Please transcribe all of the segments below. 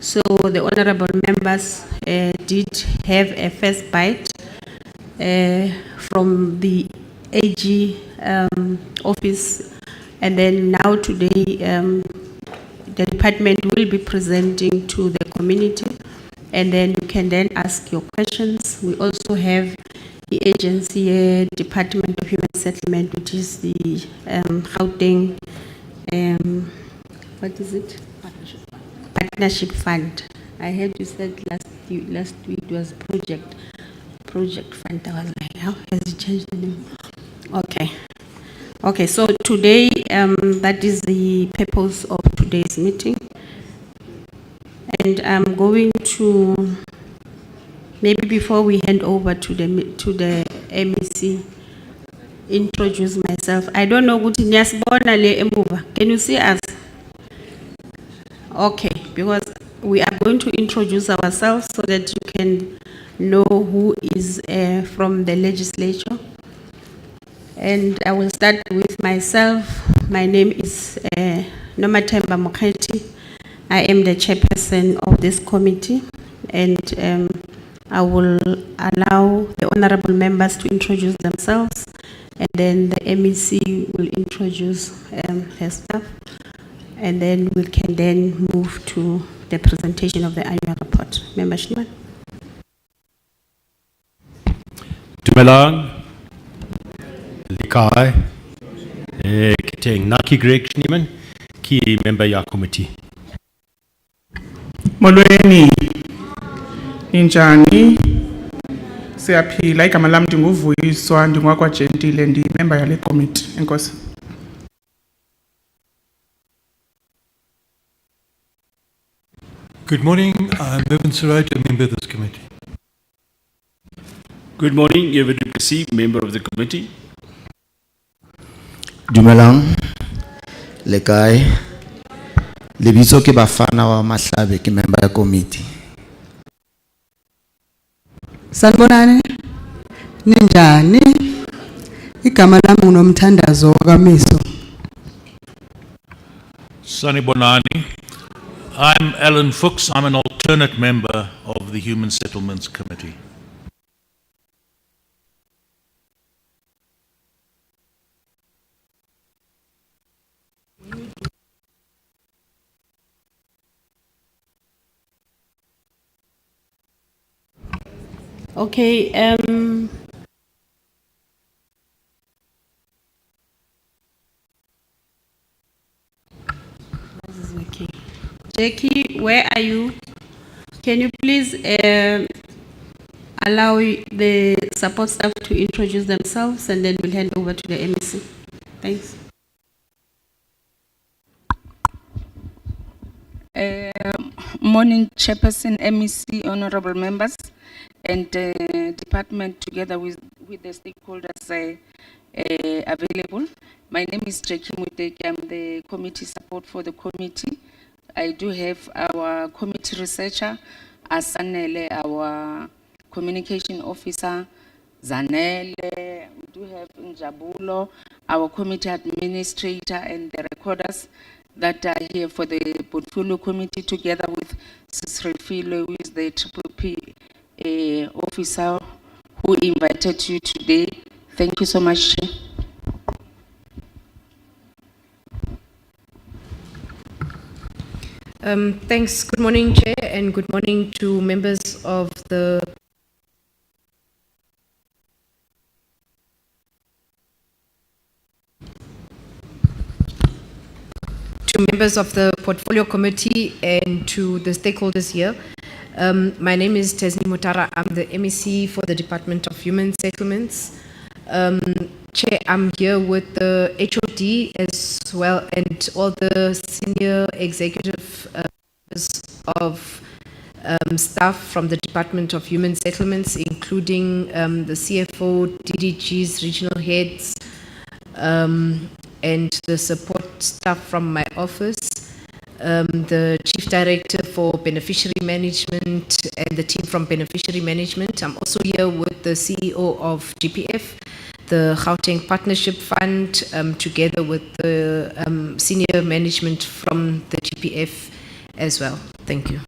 So the honorable members did have a first bite from the AG office, and then now today the department will be presenting to the community, and then you can then ask your questions. We also have the agency Department of Human Settlement, which is the Gauteng, what is it? Partnership Fund. I heard you said last week it was project fund. I was like, how has it changed the name? Okay, so today that is the purpose of today's meeting, and I'm going to, maybe before we hand over to the MEC, introduce myself. I don't know what can you see us? Okay, because we are going to introduce ourselves so that you can know who is from the legislature. And I will start with myself. My name is Nomathemba Mokgethi. I am the chairperson of this committee, and I will allow the honorable members to introduce themselves, and then the MEC will introduce her staff, and then we can then move to the presentation of the annual report. Member Shniman. Dumelang, Likai, Gauteng, Naki Greg Shniman, ki member ya committee. Molweni, ninjani, siyaphila igama lami ndinguvuyiswa ndingwakwa Gentile ndi member yale committee. Enkosi. Good morning, I'm Bevan Suraj, a member of this committee. Good morning, Evan Duplessis, member of the committee. Dumelang, Lekai, Lebitso ke Bafana wa Mahlabe ke member ya committee. Sanibonani, ninjani? Igama lami nguNomthandazo wakaMiso. Sanibonani. I'm Alan Fuchs. I'm an alternate member of the Human Settlements Committee. Okay, this is okay. Jackie, where are you? Can you please allow the support staff to introduce themselves, and then we'll hand over to the MEC. Thanks. Morning, Chairperson, MEC, honorable members, and department together with the stakeholders available. My name is Jackie Muteki. I'm the committee support for the committee. I do have our committee researcher, Asanele, our communication officer, Zanele, we do have Njabulo, our committee administrator, and the recorders that are here for the portfolio committee, together with Sisrefilo, who is the PPP officer who invited you today. Thank you so much. Thanks. Good morning, Chair, and good morning to members of the Portfolio Committee and to the stakeholders here. My name is Tesni Mutara. I'm the MEC for the Department of Human Settlements. Chair, I'm here with the HOD as well and all the senior executive of staff from the Department of Human Settlements, including the CFO, DDGs, regional heads, and the support staff from my office, the Chief Director for Beneficiary Management and the team from Beneficiary Management. I'm also here with the CEO of GPF, the Gauteng Partnership Fund, together with the senior management from the GPF as well. Thank you.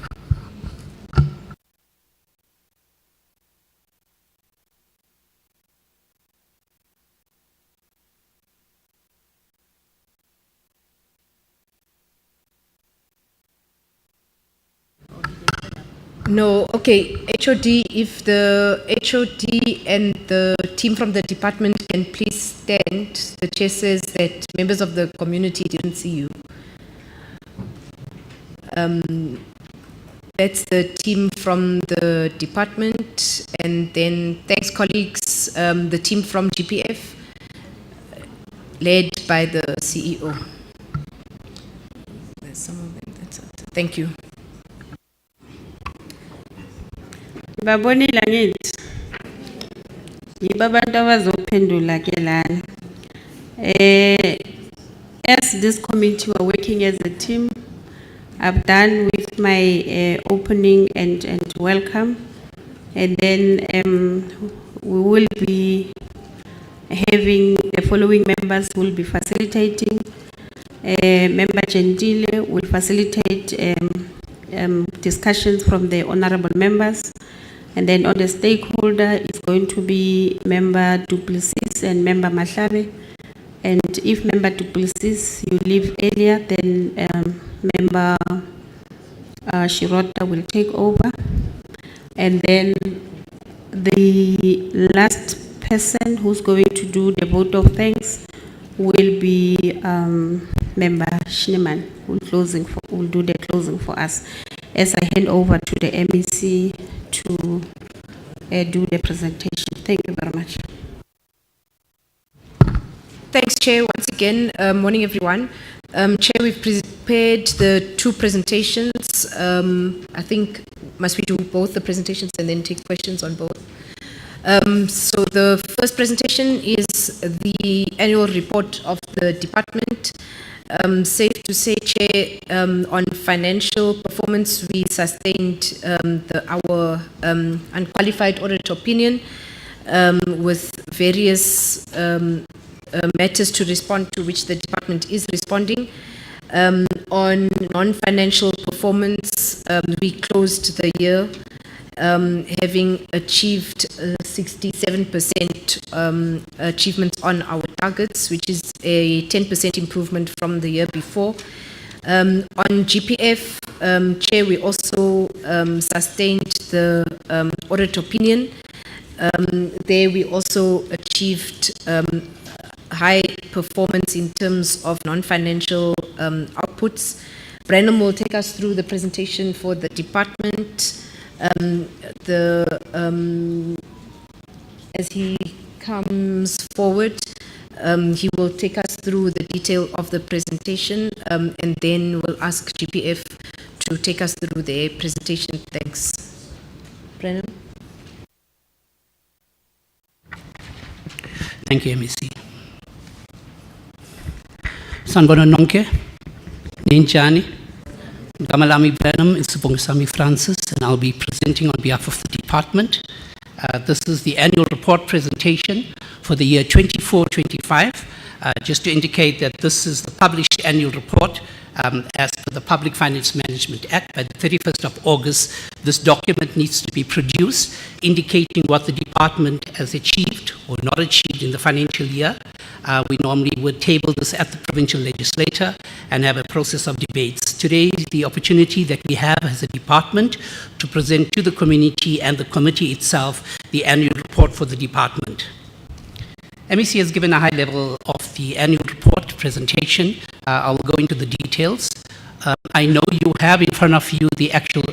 No, okay, HOD, if the HOD and the team from the department can please stand. The chair says that members of the community didn't see you. That's the team from the department. And then, thanks colleagues, the team from GPF, led by the CEO. There's some of them, that's it. Thank you. Babonile ngithi. Yiba abantu abazophendula ke lana. As this committee we're working as a team, I've done with my opening and welcome, and then we will be having the following members who will be facilitating. Member Gentile will facilitate discussions from the honorable members, and then on the stakeholder is going to be Member Duplessis and Member Mahlabe. And if Member Duplessis you leave earlier, then Member Shirota will take over. And then the last person who's going to do the vote of thanks will be Member Schneeman, who will do the closing for us, as I hand over to the MEC to do the presentation. Thank you very much. Thanks, Chair. Once again, morning, everyone. Chair, we've prepared the two presentations. I think, must we do both the presentations and then take questions on both? So the first presentation is the annual report of the department. Safe to say, Chair, on financial performance, we sustained our unqualified audit opinion with various matters to respond to, which the department is responding. On non-financial performance, we closed the year having achieved 67% achievement on our targets, which is a 10% improvement from the year before. On GPF, Chair, we also sustained the audit opinion. There we also achieved high performance in terms of non-financial outputs. Brandon will take us through the presentation for the department. As he comes forward, he will take us through the detail of the presentation, and then we'll ask GPF to take us through their presentation. Thanks. Brandon? Thank you, MEC. Sanibona nonke, ninjani. Gamalami Brenham is Bongisami Francis, and I'll be presenting on behalf of the department. This is the annual report presentation for the year 24-25. Just to indicate that this is the published annual report as per the Public Finance Management Act. By the 31st of August, this document needs to be produced, indicating what the department has achieved or not achieved in the financial year. We normally would table this at the provincial legislature and have a process of debates. Today is the opportunity that we have as a department to present to the community and the committee itself the annual report for the department. MEC has given a high level of the annual report presentation. I'll go into the details. I know you have in front of you the actual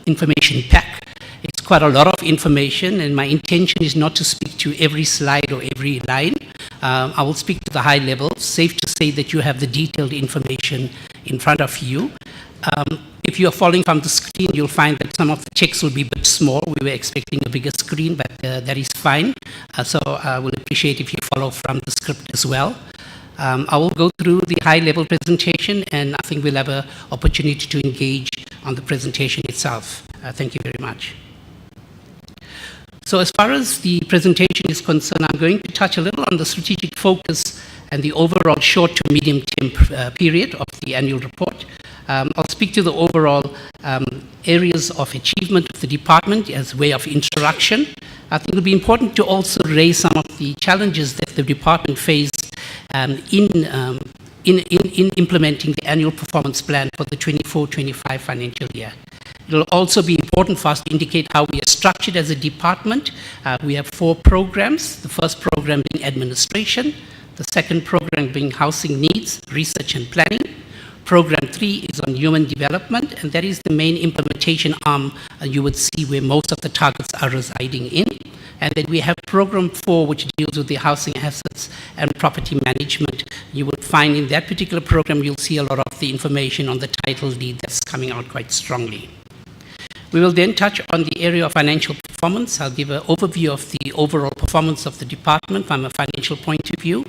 information pack. It's quite a lot of information, and my intention is not to speak to every slide or every line. I will speak to the high level. Safe to say that you have the detailed information in front of you. If you are following from the screen, you'll find that some of the checks will be a bit small. We were expecting a bigger screen, but that is fine. So I will appreciate if you follow from the script as well. I will go through the high-level presentation, and I think we'll have an opportunity to engage on the presentation itself. Thank you very much. So as far as the presentation is concerned, I'm going to touch a little on the strategic focus and the overall short to medium-term period of the annual report. I'll speak to the overall areas of achievement of the department as a way of introduction. I think it will be important to also raise some of the challenges that the department faced in implementing the annual performance plan for the 24-25 financial year. It will also be important for us to indicate how we are structured as a department. We have 4 programs, the first program being administration, the second program being housing needs, research and planning. Program 3 is on human development, and that is the main implementation arm you would see where most of the targets are residing in. And then we have program 4, which deals with the housing assets and property management. You would find in that particular program, you'll see a lot of the information on the title deed that's coming out quite strongly. We will then touch on the area of financial performance. I'll give an overview of the overall performance of the department from a financial point of view.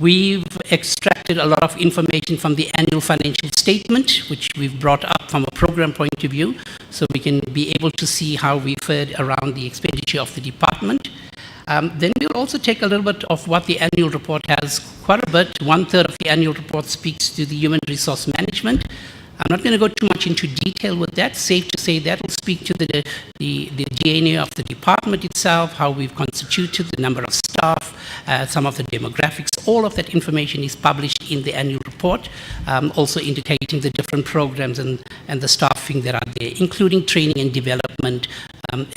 We've extracted a lot of information from the annual financial statement, which we've brought up from a program point of view, so we can be able to see how we fared around the expenditure of the department. Then we'll also take a little bit of what the annual report has, quite a bit. 1/3 of the annual report speaks to the human resource management. I'm not going to go too much into detail with that. Safe to say that will speak to the DNA of the department itself, how we've constituted, the number of staff, some of the demographics. All of that information is published in the annual report, also indicating the different programs and the staffing that are there, including training and development,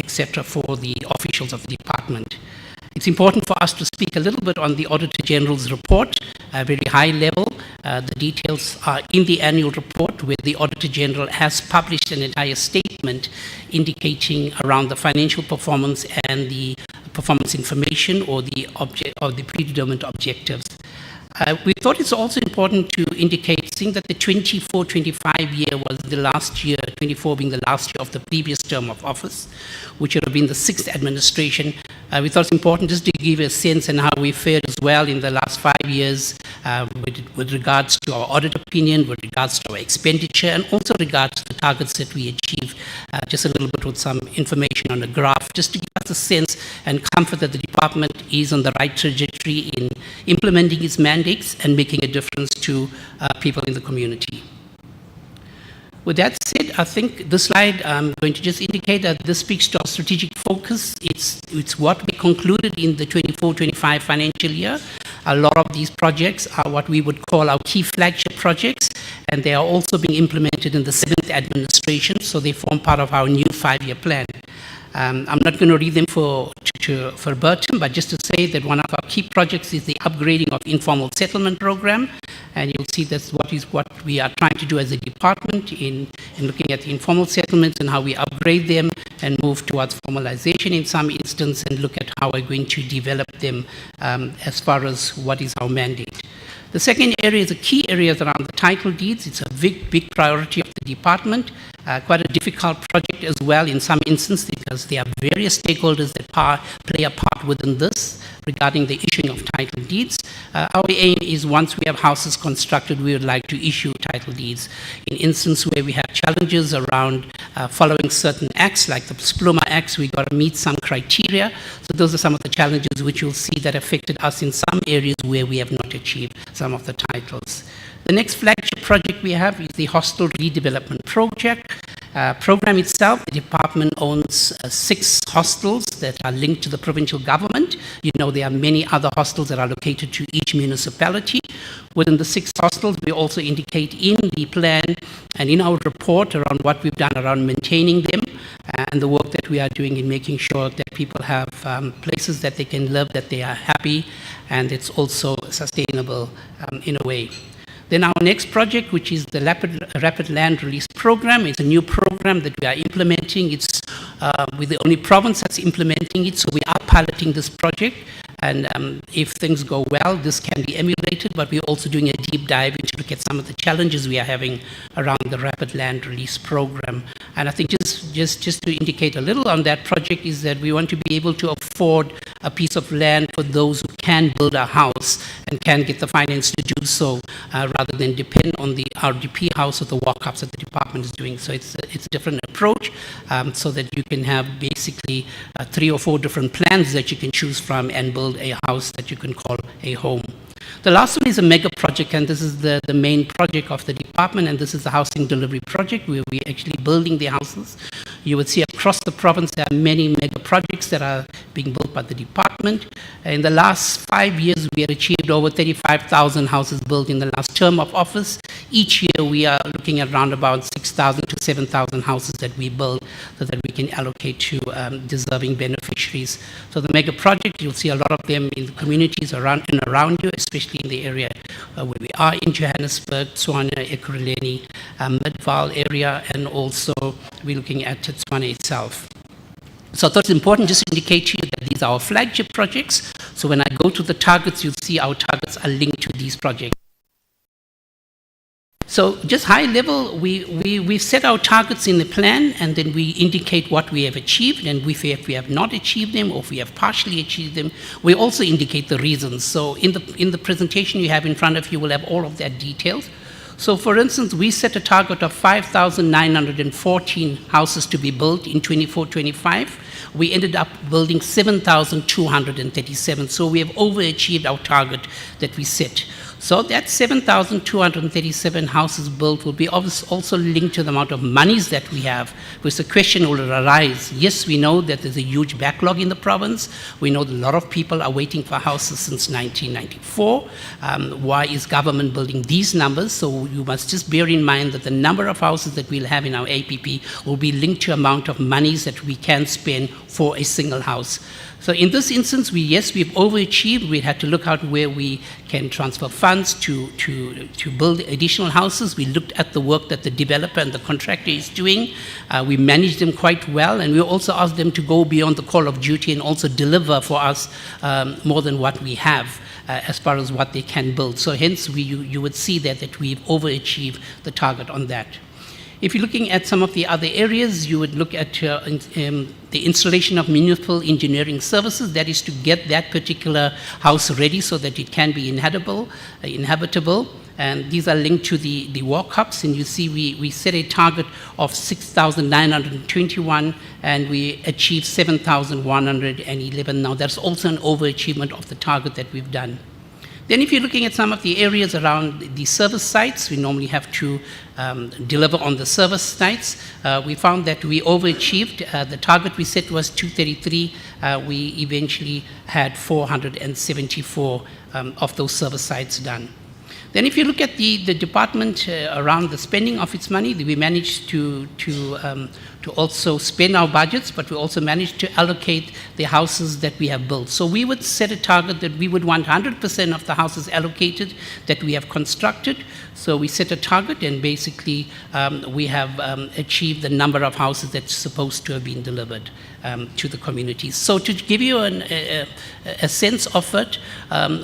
etc., for the officials of the department. It's important for us to speak a little bit on the Auditor General's report, very high level. The details are in the annual report, where the Auditor General has published an entire statement indicating around the financial performance and the performance information or the predetermined objectives. We thought it's also important to indicate, seeing that the 24-25 year was the last year, 24 being the last year of the previous term of office, which would have been the 6th administration. We thought it's important just to give a sense on how we fared as well in the last 5 years with regards to our audit opinion, with regards to our expenditure, and also regards to the targets that we achieved. Just a little bit with some information on the graph, just to give us a sense and comfort that the department is on the right trajectory in implementing its mandates and making a difference to people in the community. With that said, I think this slide, I'm going to just indicate that this speaks to our strategic focus. It's what we concluded in the 24-25 financial year. A lot of these projects are what we would call our key flagship projects, and they are also being implemented in the 7th administration, so they form part of our new 5-year plan. I'm not going to read them verbatim, but just to say that one of our key projects is the upgrading of informal settlement program, and you'll see that's what we are trying to do as a department in looking at the informal settlements and how we upgrade them and move towards formalization in some instance, and look at how we're going to develop them as far as what is our mandate. The second area is the key areas around the title deeds. It's a big priority of the department. Quite a difficult project as well in some instances, because there are various stakeholders that play a part within this regarding the issuing of title deeds. Our aim is, once we have houses constructed, we would like to issue title deeds. In instances where we have challenges around following certain acts, like the Spluma Acts, we've got to meet some criteria. So those are some of the challenges which you'll see that affected us in some areas where we have not achieved some of the titles. The next flagship project we have is the hostel redevelopment project. Program itself, the department owns 6 hostels that are linked to the provincial government. You know, there are many other hostels that are located to each municipality. Within the 6 hostels, we also indicate in the plan and in our report around what we've done around maintaining them and the work that we are doing in making sure that people have places that they can live, that they are happy, and it's also sustainable in a way. Then our next project, which is the Rapid Land Release Program, is a new program that we are implementing. It's we're the only province that's implementing it, so we are piloting this project. And if things go well, this can be emulated, but we're also doing a deep dive into look at some of the challenges we are having around the Rapid Land Release Program. And I think just to indicate a little on that project is that we want to be able to afford a piece of land for those who can build a house and can get the finance to do so, rather than depend on the RDP house or the walk-ups that the department is doing. So it's a different approach, so that you can have basically 3 or 4 different plans that you can choose from and build a house that you can call a home. The last one is a mega project, and this is the main project of the department, and this is the housing delivery project, where we're actually building the houses. You would see across the province there are many mega projects that are being built by the department. department. In the last 5 years, we have achieved over 35,000 houses built in the last term of office. Each year, we are looking at around about 6,000 to 7,000 houses that we build so that we can allocate to deserving beneficiaries. So the mega project, you'll see a lot of them in the communities around and around you, especially in the area where we are in Johannesburg, Tswana, Ekurhuleni, Midvaal area, and also we're looking at Tswana itself. So I thought it's important just to indicate to you that these are our flagship projects. So when I go to the targets, you'll see our targets are linked to these projects. So just high level, we've set our targets in the plan, and then we indicate what we have achieved, and if we have not achieved them, or if we have partially achieved them, we also indicate the reasons. So in the presentation you have in front of you, will have all of that details. So for instance, we set a target of 5,914 houses to be built in 24-25. We ended up building 7,237. So we have overachieved our target that we set. So that 7,237 houses built will be also linked to the amount of monies that we have, because the question will arise. Yes, we know that there's a huge backlog in the province. We know that a lot of people are waiting for houses since 1994. Why is government building these numbers? So you must just bear in mind that the number of houses that we'll have in our APP will be linked to amount of monies that we can spend for a single house. So in this instance, we've overachieved. We had to look out where we can transfer funds to build additional houses. We looked at the work that the developer and the contractor is doing. We managed them quite well, and we also asked them to go beyond the call of duty and also deliver for us more than what we have as far as what they can build. So hence, you would see that we've overachieved the target on that. If you're looking at some of the other areas, you would look at the installation of municipal engineering services, that is to get that particular house ready so that it can be inhabitable. And these are linked to the walk-ups, and you see we set a target of 6,921, and we achieved 7,111. Now that's also an overachievement of the target that we've done. Then if you're looking at some of the areas around the service sites, we normally have to deliver on the service sites. We found that we overachieved. The target we set was 233. We eventually had 474 of those service sites done. Then if you look at the department around the spending of its money, we managed to also spend our budgets, but we also managed to allocate the houses that we have built. So we would set a target that we would want 100% of the houses allocated that we have constructed. So we set a target, and basically we have achieved the number of houses that's supposed to have been delivered to the communities. So to give you a sense of it,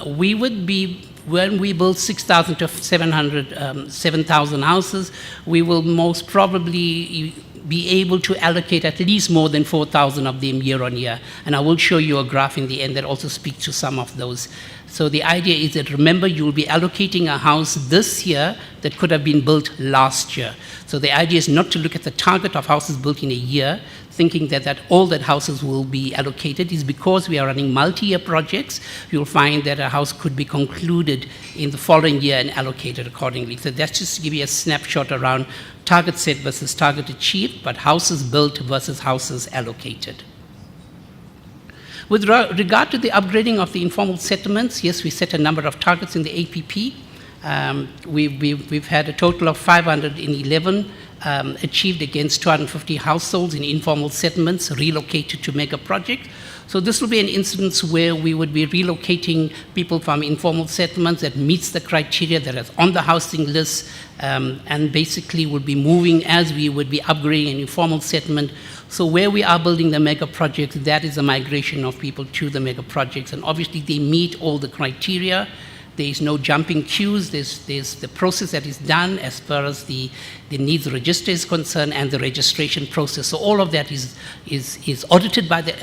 we would be, when we build 6,000 to 7,000 houses, we will most probably be able to allocate at least more than 4,000 of them year on year. And I will show you a graph in the end that also speaks to some of those. So the idea is that, remember, you will be allocating a house this year that could have been built last year. So the idea is not to look at the target of houses built in a year, thinking that all that houses will be allocated. Is because we are running multi-year projects, you'll find that a house could be concluded in the following year and allocated accordingly. So that's just to give you a snapshot around target set versus target achieved, but houses built versus houses allocated. With regard to the upgrading of the informal settlements, yes, we set a number of targets in the APP. We've had a total of 511 achieved against 250 households in informal settlements relocated to mega projects. So this will be an instance where we would be relocating people from informal settlements that meets the criteria that is on the housing list, and basically would be moving as we would be upgrading an informal settlement. So where we are building the mega projects, that is a migration of people to the mega projects, and obviously they meet all the criteria. There is no jumping queues. There's the process that is done as far as the needs register is concerned, and the registration process. So all of that is audited by the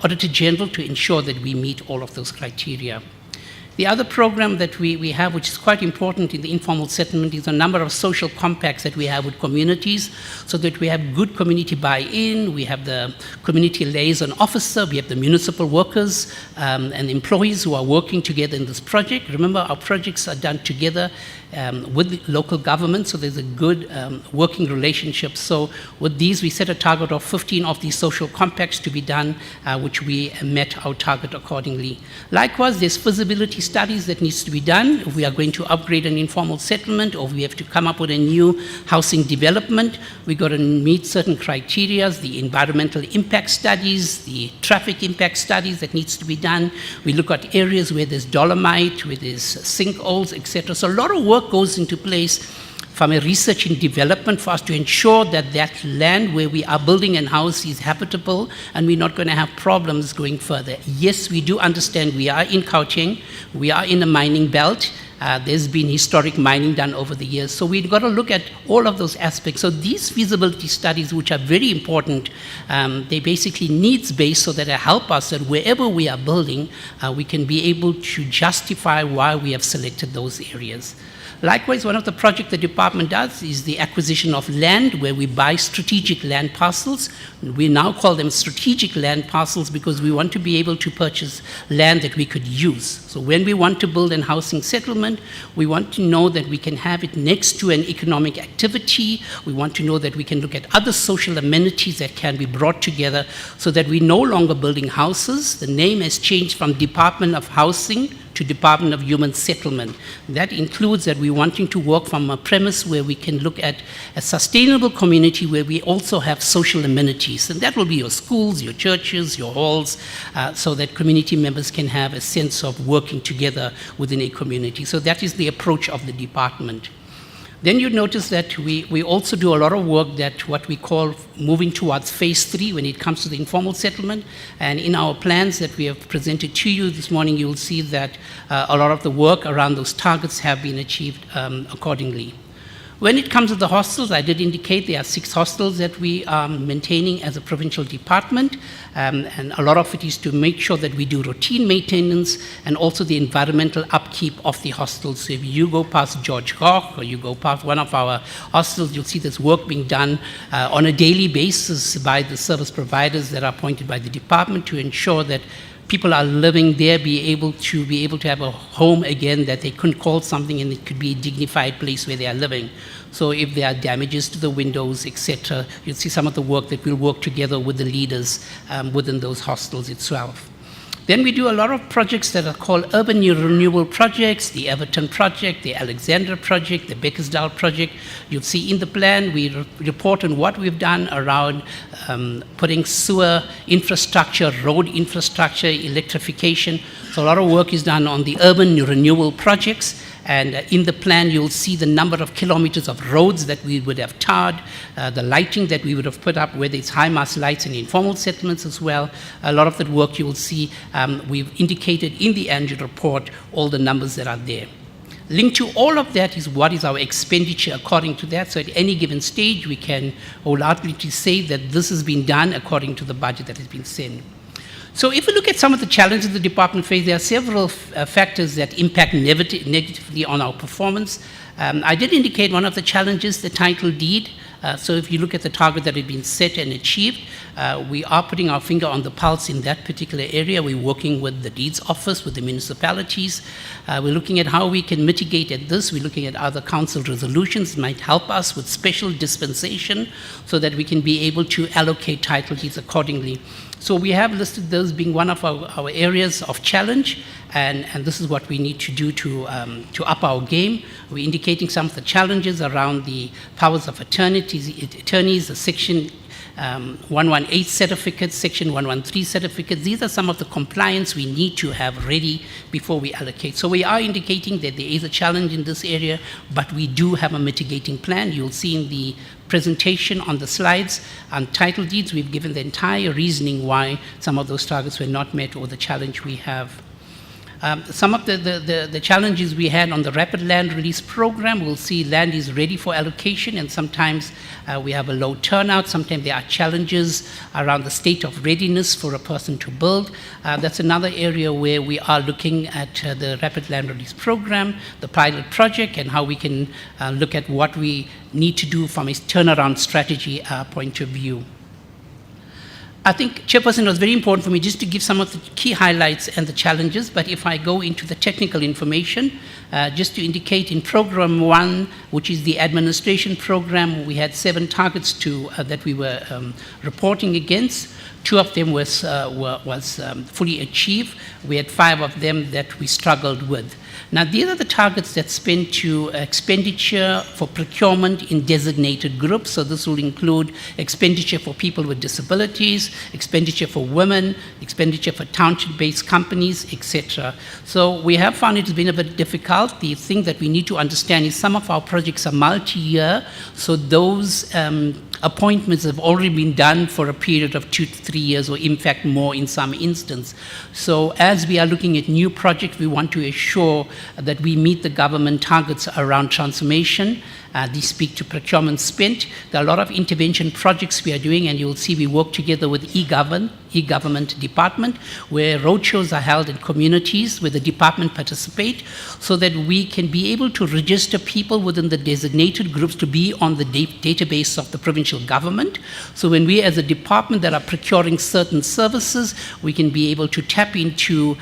Auditor General to ensure that we meet all of those criteria. The other program that we have, which is quite important in the informal settlement, is a number of social compacts that we have with communities, so that we have good community buy-in. We have the community liaison officer, we have the municipal workers and employees who are working together in this project. Remember, our projects are done together with the local government, so there's a good working relationship. So with these, we set a target of 15 of these social compacts to be done, which we met our target accordingly. Likewise, there's feasibility studies that needs to be done. If we are going to upgrade an informal settlement, or we have to come up with a new housing development, we got to meet certain criteria, the environmental impact studies, the traffic impact studies that needs to be done. We look at areas where there's dolomite, where there's sinkholes, etc. So a lot of work goes into place from a research and development for us to ensure that that land where we are building a house is habitable and we're not going to have problems going further. Yes, we do understand we are in Gauteng, we are in a mining belt. There's been historic mining done over the years. So we've got to look at all of those aspects. So these feasibility studies, which are very important, they basically needs-based, so that they help us that wherever we are building, we can be able to justify why we have selected those areas. Likewise, one of the projects the department does is the acquisition of land, where we buy strategic land parcels. We now call them strategic land parcels because we want to be able to purchase land that we could use. So when we want to build a housing settlement, we want to know that we can have it next to an economic activity. We want to know that we can look at other social amenities that can be brought together, so that we're no longer building houses. The name has changed from Department of Housing to Department of Human Settlement. That includes that we're wanting to work from a premise where we can look at a sustainable community where we also have social amenities. And that will be your schools, your churches, your halls, so that community members can have a sense of working together within a community. So that is the approach of the department. Then you notice that we also do a lot of work that what we call moving towards phase 3 when it comes to the informal settlement. And in our plans that we have presented to you this morning, you will see that a lot of the work around those targets have been achieved accordingly. When it comes to the hostels, I did indicate there are 6 hostels that we are maintaining as a provincial department, and a lot of it is to make sure that we do routine maintenance and also the environmental upkeep of the hostels. So if you go past George Koch or you go past one of our hostels, you'll see this work being done on a daily basis by the service providers that are appointed by the department to ensure that people are living there, be able to have a home again that they couldn't call something, and it could be a dignified place where they are living. So if there are damages to the windows, etc., you'll see some of the work that we'll work together with the leaders within those hostels itself. Then we do a lot of projects that are called urban renewal projects, the Everton project, the Alexandra project, the Beckersdale project. You'll see in the plan, we report on what we've done around putting sewer infrastructure, road infrastructure, electrification. So a lot of work is done on the urban renewal projects. And in the plan, you'll see the number of kilometers of roads that we would have tarred, the lighting that we would have put up, whether it's high-mast lights in informal settlements as well. A lot of that work you will see, we've indicated in the annual report all the numbers that are there. Linked to all of that is what is our expenditure according to that. So at any given stage, we can wholeheartedly say that this has been done according to the budget that has been sent. So if we look at some of the challenges the department faces, there are several factors that impact negatively on our performance. I did indicate one of the challenges, the title deed. So if you look at the target that had been set and achieved, we are putting our finger on the pulse in that particular area. We're working with the deeds office, with the municipalities. We're looking at how we can mitigate at this. We're looking at other council resolutions that might help us with special dispensation so that we can be able to allocate title deeds accordingly. So we have listed those being one of our areas of challenge, and this is what we need to do to up our game. We're indicating some of the challenges around the powers of attorneys, the Section 118 certificates, Section 113 certificates. These are some of the compliance we need to have ready before we allocate. So we are indicating that there is a challenge in this area, but we do have a mitigating plan. You'll see in the presentation on the slides on title deeds, we've given the entire reasoning why some of those targets were not met or the challenge we have. Some of the challenges we had on the rapid land release program, we'll see land is ready for allocation, and sometimes we have a low turnout. Sometimes there are challenges around the state of readiness for a person to build. That's another area where we are looking at the rapid land release program, the pilot project, and how we can look at what we need to do from a turnaround strategy point of view. I think, Chairperson, it was very important for me just to give some of the key highlights and the challenges, but if I go into the technical information, just to indicate in Program 1, which is the administration program, we had 7 targets that we were reporting against. 2 of them was fully achieved. We had 5 of them that we struggled with. Now, these are the targets that spend to expenditure for procurement in designated groups. So this will include expenditure for people with disabilities, expenditure for women, expenditure for township-based companies, etc. So we have found it's been a bit difficult. The thing that we need to understand is some of our projects are multi-year, so those appointments have already been done for a period of 2 to 3 years, or in fact more in some instances. So as we are looking at new projects, we want to assure that we meet the government targets around transformation. These speak to procurement spent. There are a lot of intervention projects we are doing, and you'll see we work together with e-government department, where roadshows are held in communities where the department participate, so that we can be able to register people within the designated groups to be on the database of the provincial government. So when we as a department that are procuring certain services, we can be able to tap into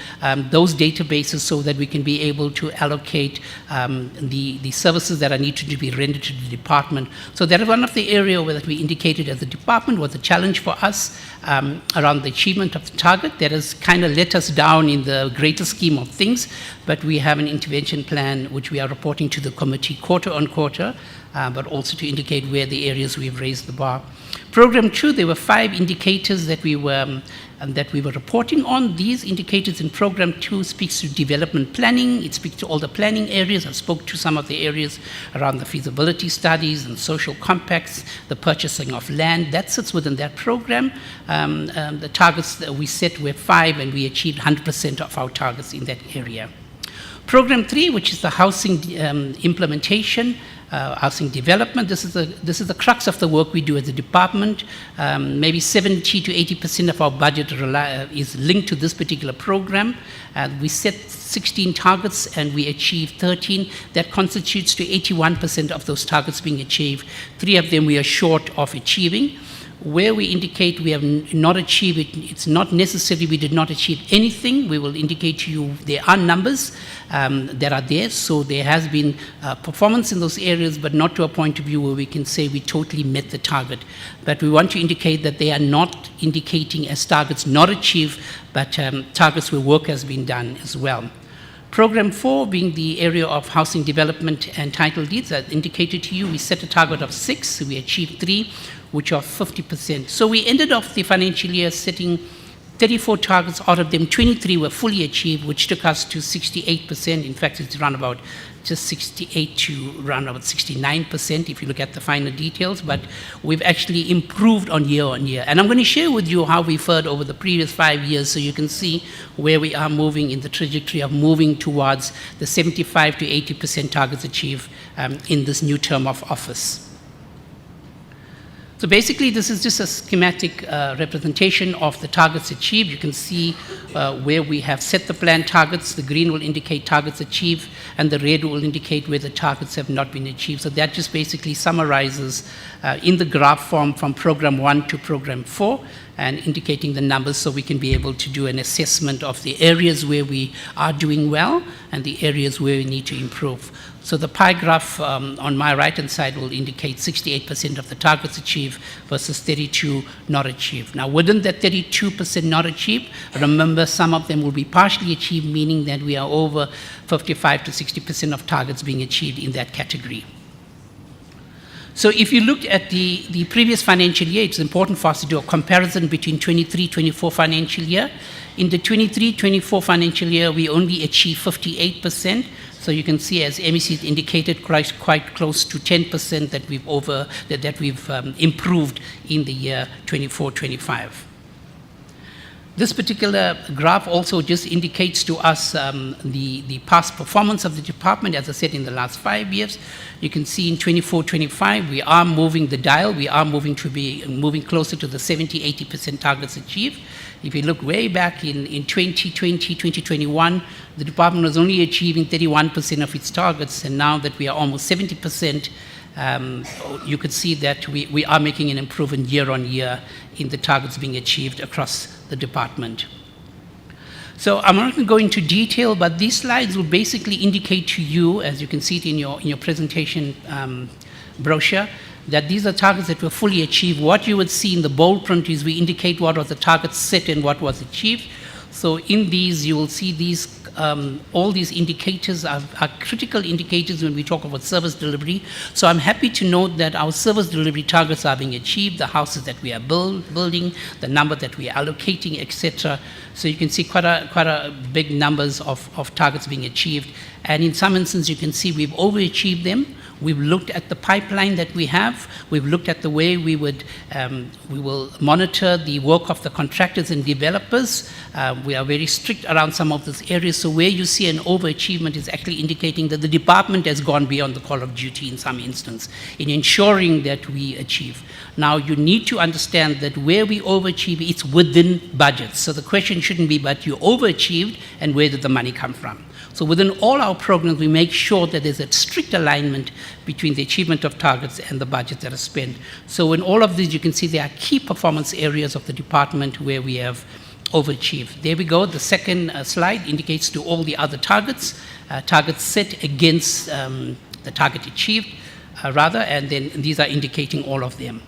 those databases so that we can be able to allocate the services that are needed to be rendered to the department. So that is one of the areas that we indicated as a department was a challenge for us around the achievement of the target. That has kind of let us down in the greater scheme of things, but we have an intervention plan which we are reporting to the committee quarter on quarter, but also to indicate where the areas we've raised the bar. Program 2, there were 5 indicators that we were reporting on. These indicators in Program 2 speaks to development planning. It speaks to all the planning areas. I spoke to some of the areas around the feasibility studies and social compacts, the purchasing of land. That sits within that program. The targets that we set were 5, and we achieved 100% of our targets in that area. Program 3, which is the housing implementation, housing development. This is the crux of the work we do as a department. Maybe 70 to 80% of our budget is linked to this particular program. We set 16 targets and we achieved 13. That constitutes to 81% of those targets being achieved. 3 of them we are short of achieving. Where we indicate we have not achieved it, it's not necessarily we did not achieve anything. We will indicate to you there are numbers that are there. So there has been performance in those areas, but not to a point of view where we can say we totally met the target. But we want to indicate that they are not indicating as targets not achieved, but targets where work has been done as well. Program 4 being the area of housing development and title deeds, as indicated to you, we set a target of 6, we achieved 3, which are 50%. So we ended off the financial year setting 34 targets. Out of them, 23 were fully achieved, which took us to 68%. In fact, it's around about just 68 to around about 69% if you look at the finer details, but we've actually improved on year. And I'm going to share with you how we've fared over the previous 5 years so you can see where we are moving in the trajectory of moving towards the 75 to 80% targets achieved in this new term of office. So basically, this is just a schematic representation of the targets achieved. You can see where we have set the planned targets. The green will indicate targets achieved, and the red will indicate where the targets have not been achieved. So that just basically summarizes in the graph form from Program 1 to Program 4, and indicating the numbers so we can be able to do an assessment of the areas where we are doing well and the areas where we need to improve. So the pie graph on my right-hand side will indicate 68% of the targets achieved versus 32 not achieved. Now, within that 32% not achieved, remember some of them will be partially achieved, meaning that we are over 55 to 60% of targets being achieved in that category. So if you looked at the previous financial year, it's important for us to do a comparison between 23-24 financial year. In the 23-24 financial year, we only achieved 58%. So you can see, as MEC indicated, quite close to 10% that we've improved in the year 24-25. This particular graph also just indicates to us the past performance of the department, as I said, in the last 5 years. You can see in 24-25, we are moving the dial. We are moving closer to the 70-80% targets achieved. If you look way back in 2020, 2021, the department was only achieving 31% of its targets, and now that we are almost 70%, you could see that we are making an improvement year on year in the targets being achieved across the department. So I'm not going to go into detail, but these slides will basically indicate to you, as you can see it in your presentation brochure, that these are targets that were fully achieved. What you would see in the bold print is we indicate what was the target set and what was achieved. So in these, you will see these, all these indicators are critical indicators when we talk about service delivery. So I'm happy to note that our service delivery targets are being achieved, the houses that we are building, the number that we are allocating, etc. So you can see quite a big numbers of targets being achieved. And in some instances, you can see we've overachieved them. We've looked at the pipeline that we have. We've looked at the way we will monitor the work of the contractors and developers. We are very strict around some of those areas. So where you see an overachievement is actually indicating that the department has gone beyond the call of duty in some instance in ensuring that we achieve. Now, you need to understand that where we overachieve, it's within budgets. So the question shouldn't be, but you overachieved, and where did the money come from? So within all our programs, we make sure that there's a strict alignment between the achievement of targets and the budget that are spent. So in all of these, you can see there are key performance areas of the department where we have overachieved. There we go. The second slide indicates to all the other targets, targets set against the target achieved, and then these are indicating all of them.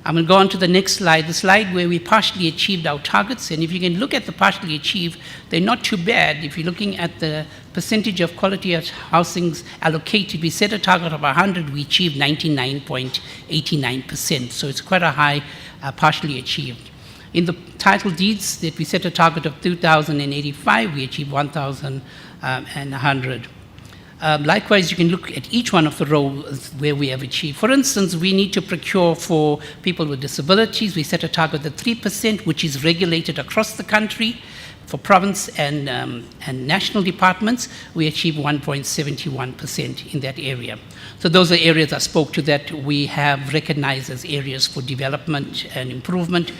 I'm going to go on to the next slide, the slide where we partially achieved our targets. And if you can look at the partially achieved, they're not too bad. If you're looking at the percentage of quality of housings allocated, we set a target of 100, we achieved 99.89%. So it's quite a high partially achieved. In the title deeds that we set a target of 2,085, we achieved 1,100. Likewise, you can look at each one of the roles where we have achieved. For instance, we need to procure for people with disabilities. We set a target of 3%, which is regulated across the country. For province and national departments, we achieved 1.71% in that area. So those are areas I spoke to that we have recognized as areas for development and improvement,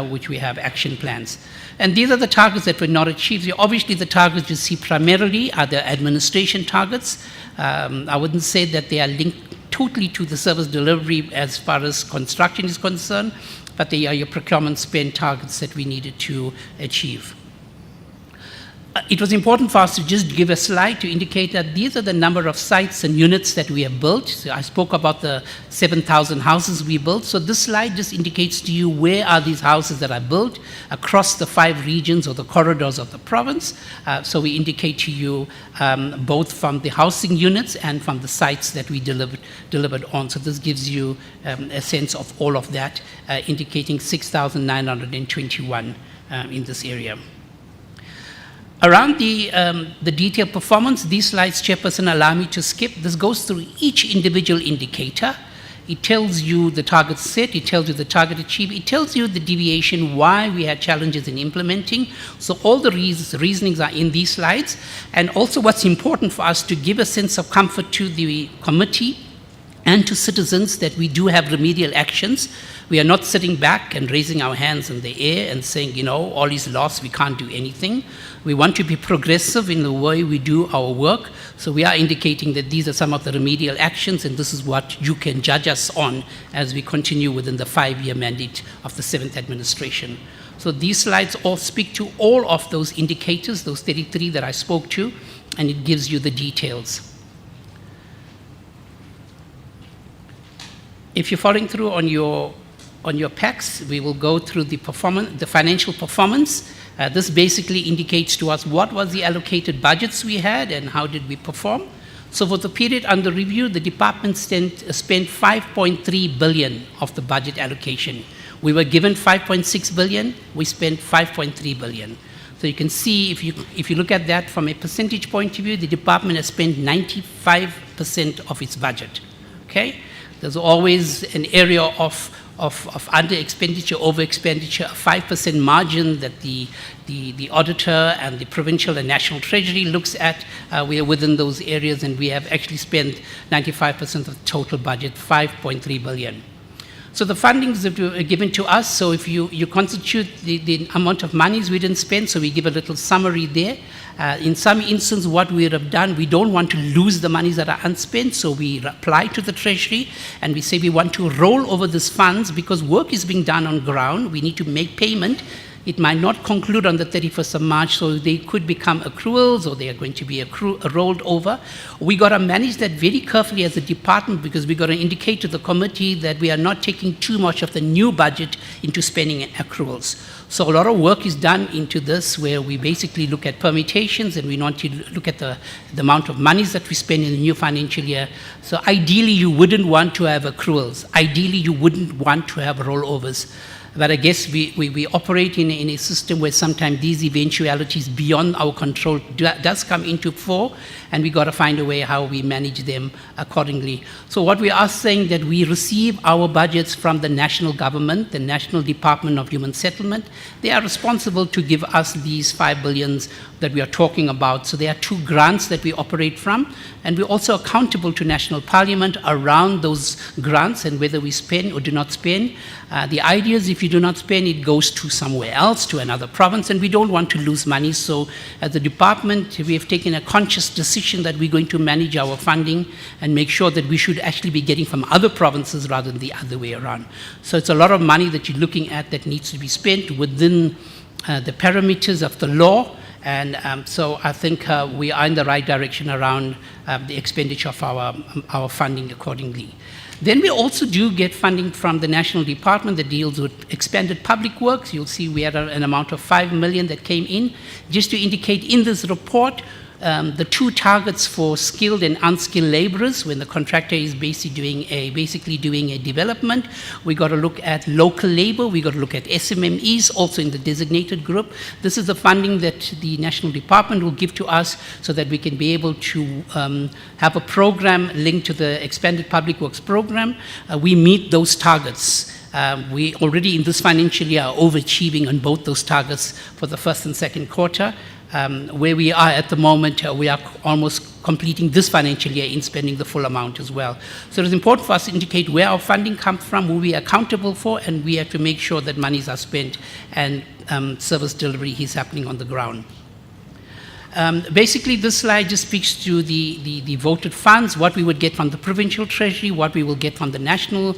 which we have action plans. And these are the targets that were not achieved. Obviously, the targets you see primarily are the administration targets. I wouldn't say that they are linked totally to the service delivery as far as construction is concerned, but they are your procurement spend targets that we needed to achieve. It was important for us to just give a slide to indicate that these are the number of sites and units that we have built. So I spoke about the 7,000 houses we built. So this slide just indicates to you where are these houses that are built across the 5 regions or the corridors of the province. So we indicate to you both from the housing units and from the sites that we delivered on. So this gives you a sense of all of that, indicating 6,921 in this area. Around the detailed performance, these slides, Chairperson, allow me to skip. This goes through each individual indicator. It tells you the target set, it tells you the target achieved, it tells you the deviation, why we had challenges in implementing. So all the reasonings are in these slides. And also what's important for us to give a sense of comfort to the committee and to citizens that we do have remedial actions. We are not sitting back and raising our hands in the air and saying, you know, all is lost, we can't do anything. We want to be progressive in the way we do our work. So we are indicating that these are some of the remedial actions, and this is what you can judge us on as we continue within the 5-year mandate of the 7th administration. So these slides all speak to all of those indicators, those 33 that I spoke to, and it gives you the details. If you're following through on your packs, we will go through the financial performance. This basically indicates to us what was the allocated budgets we had and how did we perform. So for the period under review, the department spent 5.3 billion of the budget allocation. We were given 5.6 billion, we spent 5.3 billion. So you can see, if you look at that from a percentage point of view, the department has spent 95% of its budget, okay? There's always an area of under expenditure, over expenditure, a 5% margin that the auditor and the provincial and national treasury looks at. We are within those areas, and we have actually spent 95% of the total budget, 5.3 billion. So the fundings that were given to us, so if you constitute the amount of monies we didn't spend, so we give a little summary there. In some instances, what we have done, we don't want to lose the monies that are unspent, so we apply to the Treasury and we say we want to roll over these funds because work is being done on ground. We need to make payment. It might not conclude on the 31st of March, so they could become accruals or they are going to be rolled over. We got to manage that very carefully as a department because we got to indicate to the committee that we are not taking too much of the new budget into spending and accruals. So a lot of work is done into this where we basically look at permutations and we want to look at the amount of monies that we spend in the new financial year. So ideally, you wouldn't want to have accruals. Ideally, you wouldn't want to have rollovers. But I guess we operate in a system where sometimes these eventualities beyond our control does come into fore, and we got to find a way how we manage them accordingly. So what we are saying that we receive our budgets from the national government, the National Department of Human Settlement. They are responsible to give us these 5 billions that we are talking about. So there are 2 grants that we operate from, and we're also accountable to National Parliament around those grants and whether we spend or do not spend. The idea is if you do not spend, it goes to somewhere else, to another province, and we don't want to lose money. So as a department, we have taken a conscious decision that we're going to manage our funding and make sure that we should actually be getting from other provinces rather than the other way around. So it's a lot of money that you're looking at that needs to be spent within the parameters of the law. And so I think we are in the right direction around the expenditure of our funding accordingly. Then we also do get funding from the National Department that deals with expanded public works. You'll see we had an amount of 5 million that came in. Just to indicate in this report, the 2 targets for skilled and unskilled laborers when the contractor is basically doing a development. We got to look at local labor. We got to look at SMMEs also in the designated group. This is the funding that the National Department will give to us so that we can be able to have a program linked to the expanded public works program. We meet those targets. We already in this financial year are overachieving on both those targets for the first and second quarter. Where we are at the moment, we are almost completing this financial year in spending the full amount as well. So it's important for us to indicate where our funding comes from, who we are accountable for, and we have to make sure that monies are spent and service delivery is happening on the ground. Basically, this slide just speaks to the voted funds, what we would get from the provincial treasury, what we will get from the National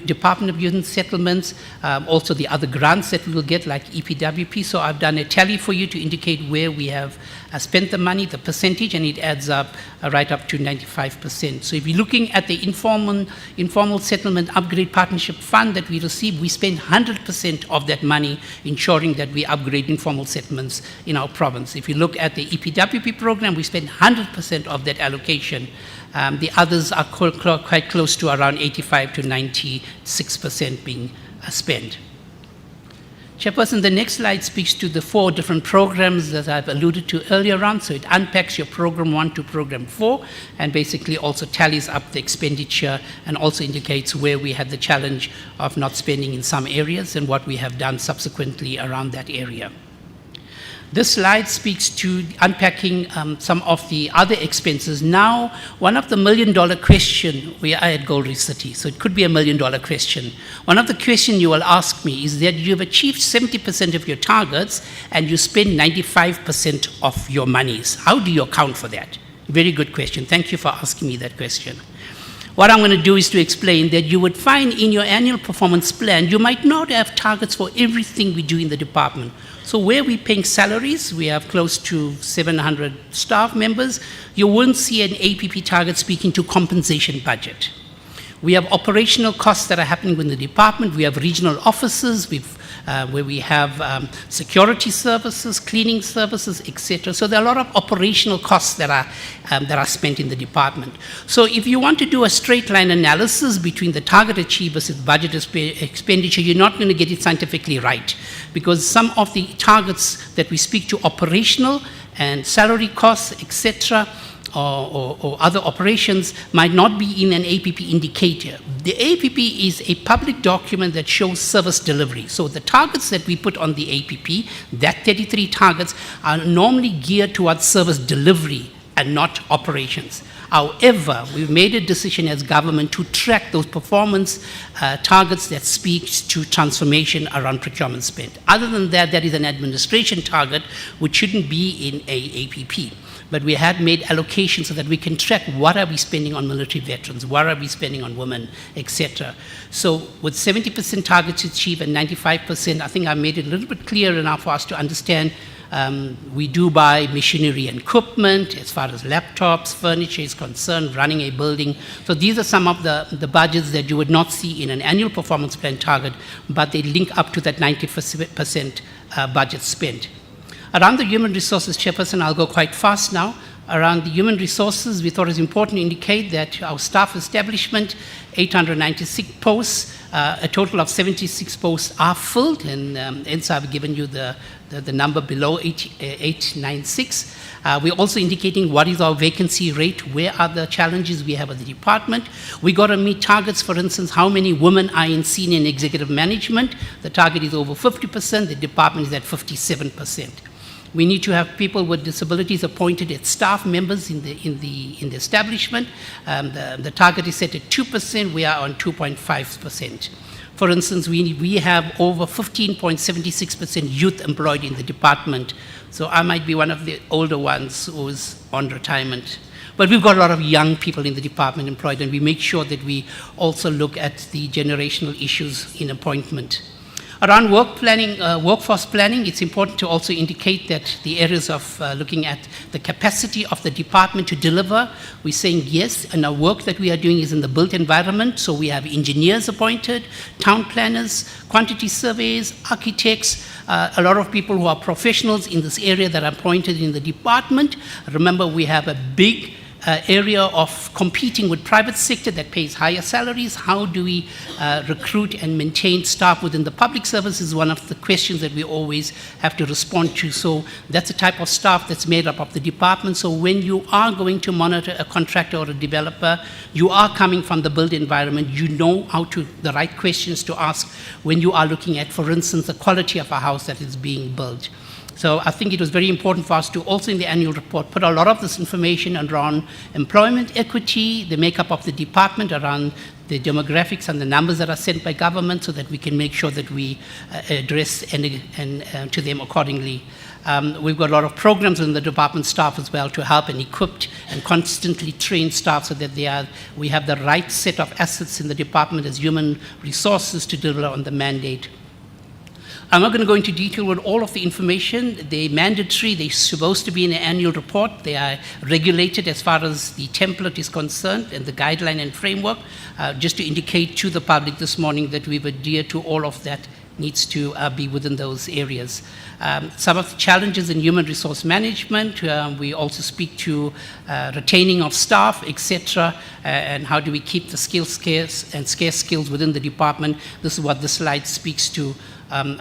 Department of Human Settlements, also the other grants that we will get like EPWP. So I've done a tally for you to indicate where we have spent the money, the percentage, and it adds up right up to 95%. So if you're looking at the informal settlement upgrade partnership fund that we receive, we spend 100% of that money ensuring that we upgrade informal settlements in our province. If you look at the EPWP program, we spend 100% of that allocation. The others are quite close to around 85 to 96% being spent. Chairperson, the next slide speaks to the 4 different programs that I've alluded to earlier on. So it unpacks your program 1 to program 4 and basically also tallies up the expenditure and also indicates where we had the challenge of not spending in some areas and what we have done subsequently around that area. This slide speaks to unpacking some of the other expenses. Now, one of the $1 million question, we are at Gold Reef City, so it could be $1 million question. One of the questions you will ask me is that you've achieved 70% of your targets and you spend 95% of your monies. How do you account for that? Very good question. Thank you for asking me that question. What I'm going to do is to explain that you would find in your annual performance plan, you might not have targets for everything we do in the department. So where we're paying salaries, we have close to 700 staff members, you won't see an APP target speaking to compensation budget. We have operational costs that are happening in the department. We have regional offices where we have security services, cleaning services, etc. So there are a lot of operational costs that are spent in the department. So if you want to do a straight line analysis between the target achieved versus budget expenditure, you're not going to get it scientifically right, because some of the targets that we speak to operational and salary costs, etc., or other operations might not be in an APP indicator. The APP is a public document that shows service delivery. So the targets that we put on the APP, that 33 targets, are normally geared towards service delivery and not operations. However, we've made a decision as government to track those performance targets that speaks to transformation around procurement spend. Other than that, there is an administration target which shouldn't be in a APP. But we had made allocations so that we can track what are we spending on military veterans, what are we spending on women, etc. So with 70% targets achieved and 95%, I think I made it a little bit clear enough for us to understand we do buy machinery and equipment as far as laptops, furniture is concerned, running a building. So these are some of the budgets that you would not see in an annual performance plan target, but they link up to that 90% budget spent. Around the human resources, Chairperson, I'll go quite fast now. Around the human resources, we thought it was important to indicate that our staff establishment, 896 posts, a total of 76 posts are filled, and hence I've given you the number below 896. We're also indicating what is our vacancy rate, where are the challenges we have at the department. We got to meet targets, for instance, how many women are in senior and executive management. The target is over 50%, the department is at 57%. We need to have people with disabilities appointed as staff members in the establishment. The target is set at 2%, we are on 2.5%. For instance, we have over 15.76% youth employed in the department. So I might be one of the older ones who's on retirement. But we've got a lot of young people in the department employed, and we make sure that we also look at the generational issues in appointment. Around workforce planning, it's important to also indicate that the areas of looking at the capacity of the department to deliver, we're saying yes, and our work that we are doing is in the built environment, so we have engineers appointed, town planners, quantity surveys, architects, a lot of people who are professionals in this area that are appointed in the department. Remember, we have a big area of competing with private sector that pays higher salaries. How do we recruit and maintain staff within the public service is one of the questions that we always have to respond to. So that's the type of staff that's made up of the department. So when you are going to monitor a contractor or a developer, you are coming from the built environment, you know the right questions to ask when you are looking at, for instance, the quality of a house that is being built. So I think it was very important for us to also in the annual report put a lot of this information around employment equity, the makeup of the department, around the demographics and the numbers that are sent by government so that we can make sure that we address and to them accordingly. We've got a lot of programs in the department staff as well to help and equip and constantly train staff so that we have the right set of assets in the department as human resources to deliver on the mandate. I'm not going to go into detail with all of the information. They're mandatory. They're supposed to be in an annual report. They are regulated as far as the template is concerned and the guideline and framework. Just to indicate to the public this morning that we've adhered to all of that needs to be within those areas. Some of the challenges in human resource management, we also speak to retaining of staff, etc., and how do we keep the skills scarce and scarce skills within the department. This is what the slide speaks to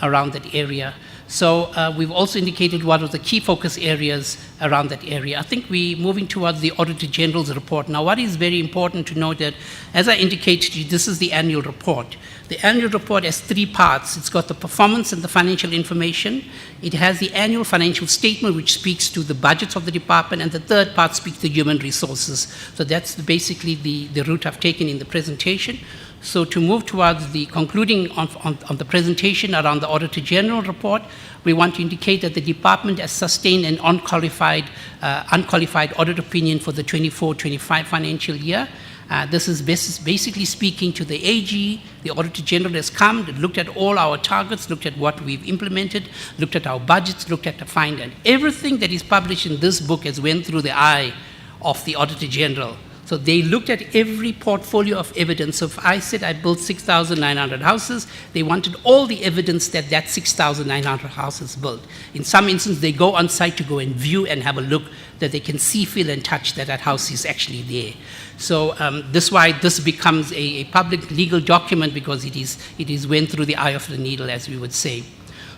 around that area. So we've also indicated what are the key focus areas around that area. I think we're moving towards the Auditor General's report. Now, what is very important to note that, as I indicated to you, this is the annual report. The annual report has three parts. It's got the performance and the financial information. It has the annual financial statement, which speaks to the budgets of the department, and the third part speaks to human resources. So that's basically the route I've taken in the presentation. So to move towards the concluding on the presentation around the Auditor General report, we want to indicate that the department has sustained an unqualified audit opinion for the 24-25 financial year. This is basically speaking to the AG. The Auditor General has come, looked at all our targets, looked at what we've implemented, looked at our budgets, looked at the find, and everything that is published in this book has went through the eye of the Auditor General. So they looked at every portfolio of evidence. So if I said I built 6,900 houses, they wanted all the evidence that 6,900 houses built. In some instances, they go on site to go and view and have a look that they can see, feel, and touch that house is actually there. So this is why this becomes a public legal document, because it is went through the eye of the needle, as we would say.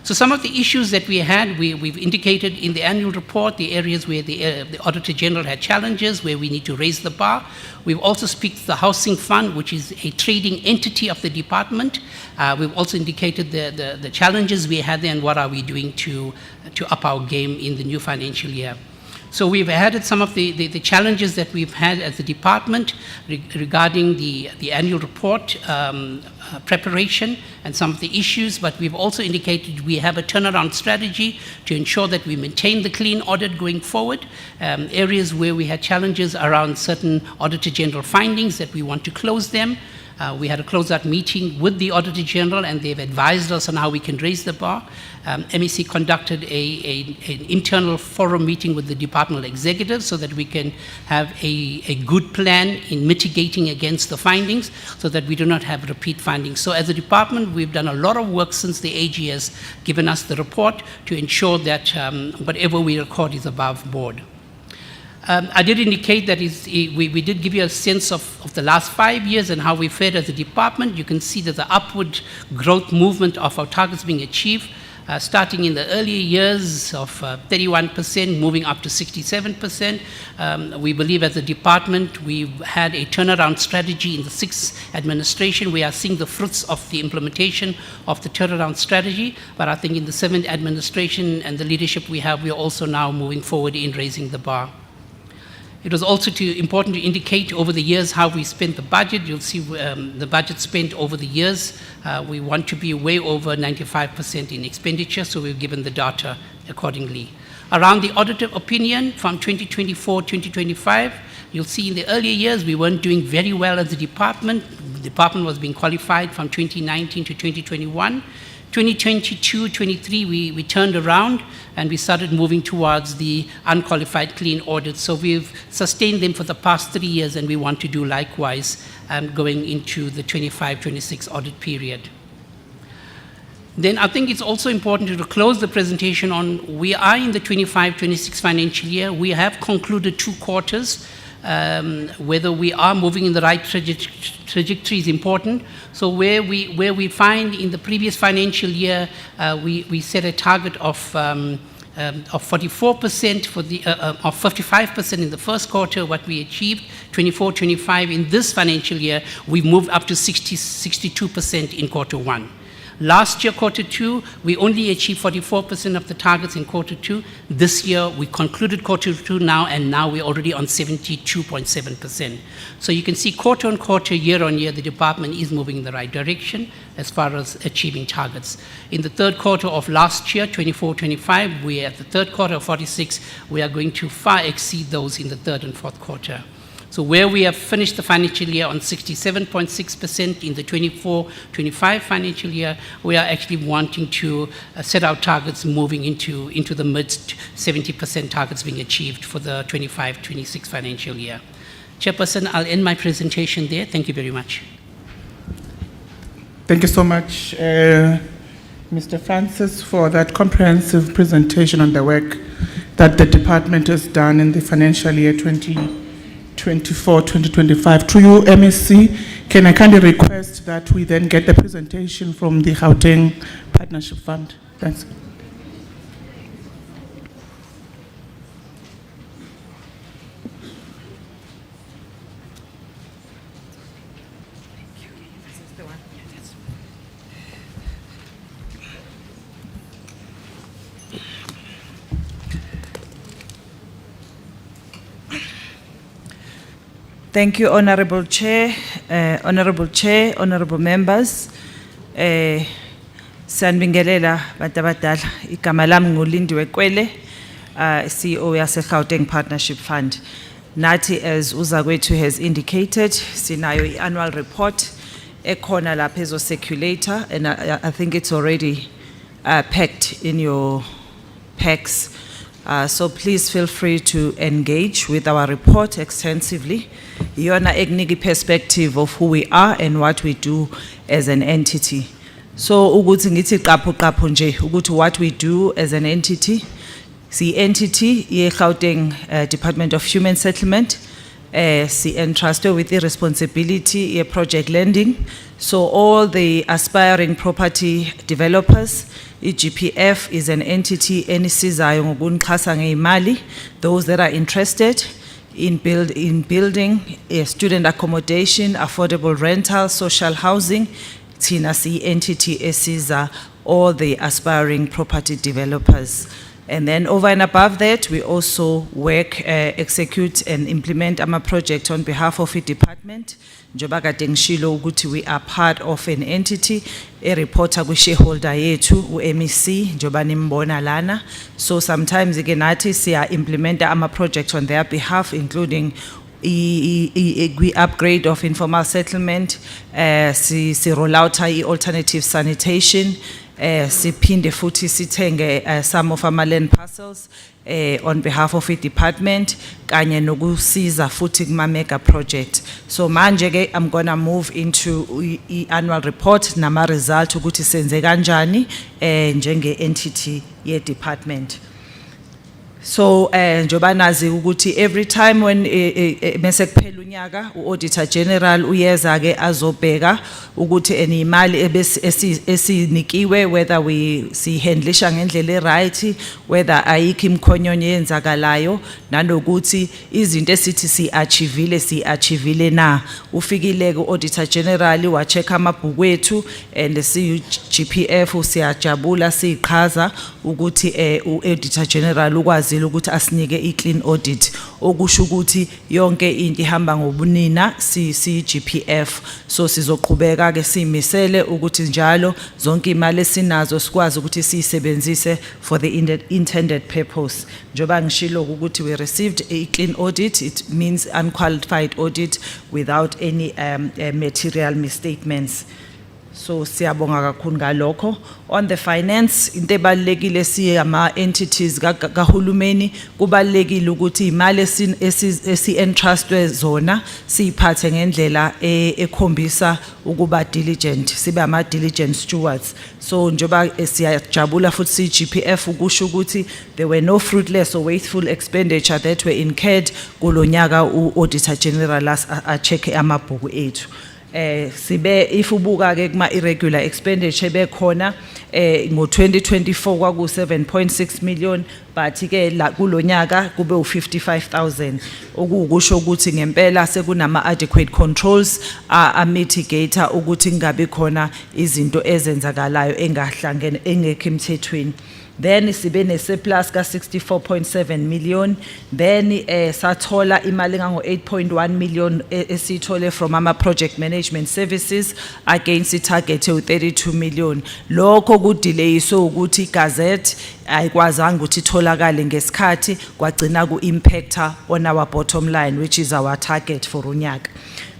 So some of the issues that we had, we've indicated in the annual report, the areas where the Auditor General had challenges, where we need to raise the bar. We've also speak to the Housing Fund, which is a trading entity of the department. We've also indicated the challenges we had there and what are we doing to up our game in the new financial year. So we've added some of the challenges that we've had as a department regarding the annual report preparation and some of the issues, but we've also indicated we have a turnaround strategy to ensure that we maintain the clean audit going forward. Areas where we had challenges around certain Auditor General findings that we want to close them. We had a closeout meeting with the Auditor General and they've advised us on how we can raise the bar. MEC conducted an internal forum meeting with the departmental executives so that we can have a good plan in mitigating against the findings so that we do not have repeat findings. So as a department, we've done a lot of work since the AG has given us the report to ensure that whatever we record is above board. I did indicate that we did give you a sense of the last 5 years and how we fared as a department. You can see that the upward growth movement of our targets being achieved, starting in the earlier years of 31%, moving up to 67%. We believe as a department, we've had a turnaround strategy in the 6th administration. We are seeing the fruits of the implementation of the turnaround strategy, but I think in the 7th administration and the leadership we have, we are also now moving forward in raising the bar. It was also important to indicate over the years how we spent the budget. You'll see the budget spent over the years. We want to be way over 95% in expenditure, so we've given the data accordingly. Around the auditor opinion from 2024-2025, you'll see in the earlier years we weren't doing very well as a department. The department was being qualified from 2019 to 2021. 2022-23, we turned around and we started moving towards the unqualified clean audit. So we've sustained them for the past 3 years and we want to do likewise going into the 25-26 audit period. Then I think it's also important to close the presentation on, we are in the 25-26 financial year. We have concluded 2 quarters. Whether we are moving in the right trajectory is important. So where we find in the previous financial year, we set a target of 44% for the of 55% in the first quarter. What we achieved 24-25 in this financial year, we moved up to 62% in quarter 1. Last year, quarter 2, we only achieved 44% of the targets in quarter 2. This year, we concluded quarter 2 now, and now we're already on 72.7%. So you can see quarter on quarter, year on year, the department is moving in the right direction as far as achieving targets. In the third quarter of last year, 24-25, we are at the third quarter of 46. We are going to far exceed those in the third and fourth quarter. So where we have finished the financial year on 67.6% in the 24-25 financial year, we are actually wanting to set our targets moving into the mid 70% targets being achieved for the 25-26 financial year. Chairperson, I'll end my presentation there. Thank you very much. Thank you so much, Mr. Francis, for that comprehensive presentation on the work that the department has done in the financial year 2024-2025. To you, MEC, can I kindly request that we then get the presentation from the Gauteng Partnership Fund? Thanks. Thank you, Honorable Chair, Honorable Members. Sanbingelela Batabadala, igama lami nguLindiwe Kwele, CEO yase Gauteng Partnership Fund. Nathi, as Uzakwethu has indicated, sinayo annual report ekhona lapha ezo-circulator, and I think it's already packed in your packs. So please feel free to engage with our report extensively. Yona egnigi perspective of who we are and what we do as an entity. So ukuthi ngithi qaphu nje ukuthi what we do as an entity. The entity ye Gauteng Department of Human Settlement. Si entrusted with the responsibility ye project lending. So all the aspiring property developers, GPF is an entity enisizayo ngokunxhasa ngeimali, those that are interested in building student accommodation, affordable rental, social housing. Thina si entity esiza all the aspiring property developers. And then over and above that, we also work, execute and implement our project on behalf of the department. Njoba kade ngishilo ukuthi we are part of an entity, a reporter ku shareholder yetu, MEC, njoba nimbona lana. So sometimes again, nathi siya implement our projects on their behalf, including we upgrade of informal settlement, si roll out alternative sanitation, siphinde futhi sithenge some of our land parcels on behalf of the department kanye nokusiza futhi kuma mega project. So manje ke I'm gonna move into the annual report nama result ukuthi senze kanjani njenge entity ye department. So njoba nazi ukuthi every time when mase kuphela unyaka uauditor general uyeza ke azobheka ukuthi enimali esinikiwe whether we si handlisha ngendlela right, whether ayikho imkhonyonyo yenzakalayo nanokuthi izinto esithi si achievile na. Ufikile ku auditor general wa check amabhuku ethu and si GPF siyajabula siqhaza ukuthi auditor general ukwazi ukuthi asinike i-clean audit okusho ukuthi yonke into ihamba ngobunina si GPF. So sizoqhubeka ke simisele ukuthi njalo zonke imali esinazo sikwazi ukuthi siyisebenzise for the intended purpose. Njoba ngishilo ukuthi we received a clean audit, it means unqualified audit without any material misstatements. So siyabonga kakhulu ngalokho. On the finance, into ebalekile siyama entities kahulumeni kubalekile ukuthi imali esi entrustwe zona siphathe ngendlela ekhombisa ukuba diligent, sibe ama diligent stewards. So njoba siyajabula futhi si GPF ukusho ukuthi there were no fruitless or wasteful expenditure that were incurred kulonyaka uauditor general a check amabhuku ethu. Sibe if ubuka ke kuma irregular expenditure bekhona ngo 2024 kwaku 7.6 million, but ke la kulonyaka kube u55,000 okukusho ukuthi ngempela sekunama adequate controls a mitigator ukuthi kungabe khona izinto ezenzakalayo engahlangene engekho emthethweni. Then sibe ne surplus ka 64.7 million. Then sathola imali ngo 8.1 million esithole from ama project management services against the target of 32 million. Lokho ku delay so ukuthi gazette ayikwazanga ukuthi itholakale ngesikhathi kwagcina ku impactor on our bottom line, which is our target for unyaka.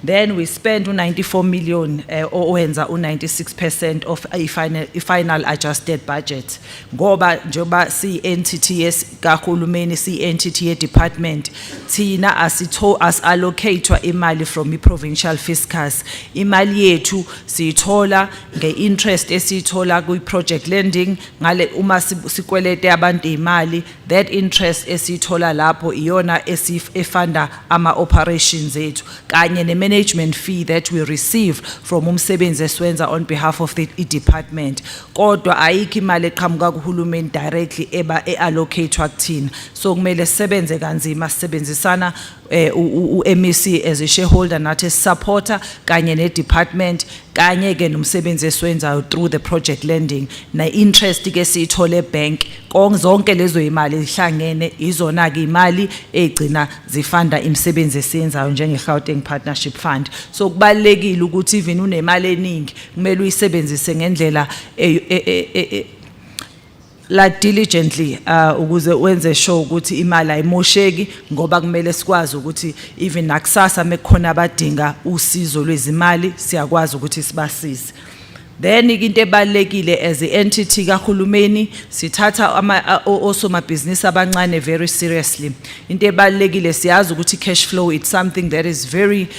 Then we spent 94 million owenza 96% of a final adjusted budget. Ngoba njoba si entity yes kahulumeni si entity ye department thina as allocatewa imali from the provincial fiscus. Imali yethu sithola nge interest esithola ku project lending ngale uma sikwelete abantu imali, that interest esithola lapho iyona efunda ama operations ethu kanye ne management fee that we receive from umsebenzi eswenza on behalf of the department. Kodwa ayikho imali eqhamuka kuhulumeni directly eba allocatewa kuthina. So kumele sisebenze kanzima sisebenzisana MEC as a shareholder nathi supporter kanye ne department kanye ke nomsebenzi eswenza through the project lending na interest ke siyithole bank. Zonke lezo imali zihlangene izona ke imali egcina zifunda imisebenzi esiyenzayo njenge Gauteng Partnership Fund. So kubalekile ukuthi even unemali eningi kumele uyisebenzise ngendlela la diligently ukuze wenze sure ukuthi imali ayimosheki, ngoba kumele sikwazi ukuthi even nakusasa mekukhona abadinga usizo lwezimali siyakwazi ukuthi sibasize. Then into ebalekile as an entity kahulumeni sithatha osomabhizinisi abancane very seriously. Into ebalekile siyazi ukuthi cash flow it's something that is very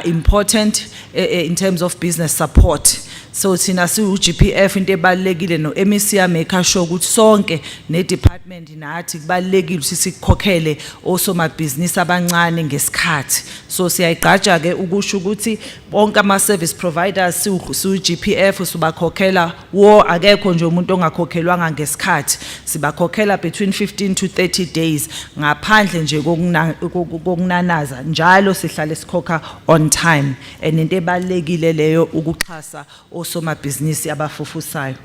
important in terms of business support. So thina si GPF into ebalekile no MEC make sure ukuthi sonke ne department nathi kubalekile ukuthi sikhokhele osomabhizinisi abancane ngesikhathi. So siyayigqaja ke ukusho ukuthi bonke ama service providers si GPF sibakhokhela wo akekho nje umuntu ongakhokhelwanga ngesikhathi, sibakhokhela between 15 to 30 days ngaphandle nje kokunanaza, njalo sihlale sikhokha on time. And into ebalekile leyo ukuxhasa osomabhizinisi abafufusayo.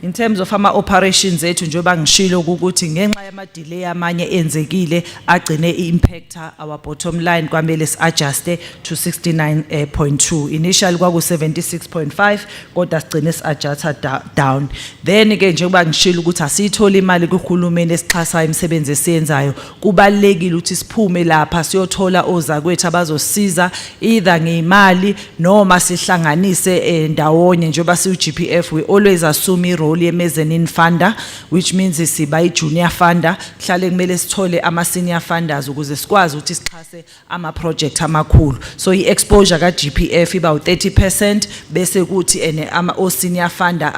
In terms of ama operations ethu njoba ngishilo ukuthi ngenxa yama delay amanye enzekile agcine impacta our bottom line kwamele adjuste to 69.2. Initially kwaku 76.5 kodwa sigcine adjusta down. Then ke njengoba ngishilo ukuthi asithola imali kuhulumeni esixhasa imisebenzi esiyenzayo kubalekile ukuthi siphume lapha siyothola ozakwethu abazosiza either ngeimali noma sihlanganise ndawonye njengoba siu GPF we always assume role ye mezzanine funder, which means siba I junior funder hlale kumele sithole ama senior funders ukuze sikwazi ukuthi sixhase ama project amakhulu. So I exposure ka GPF iba 30% bese kuthi ama o senior funder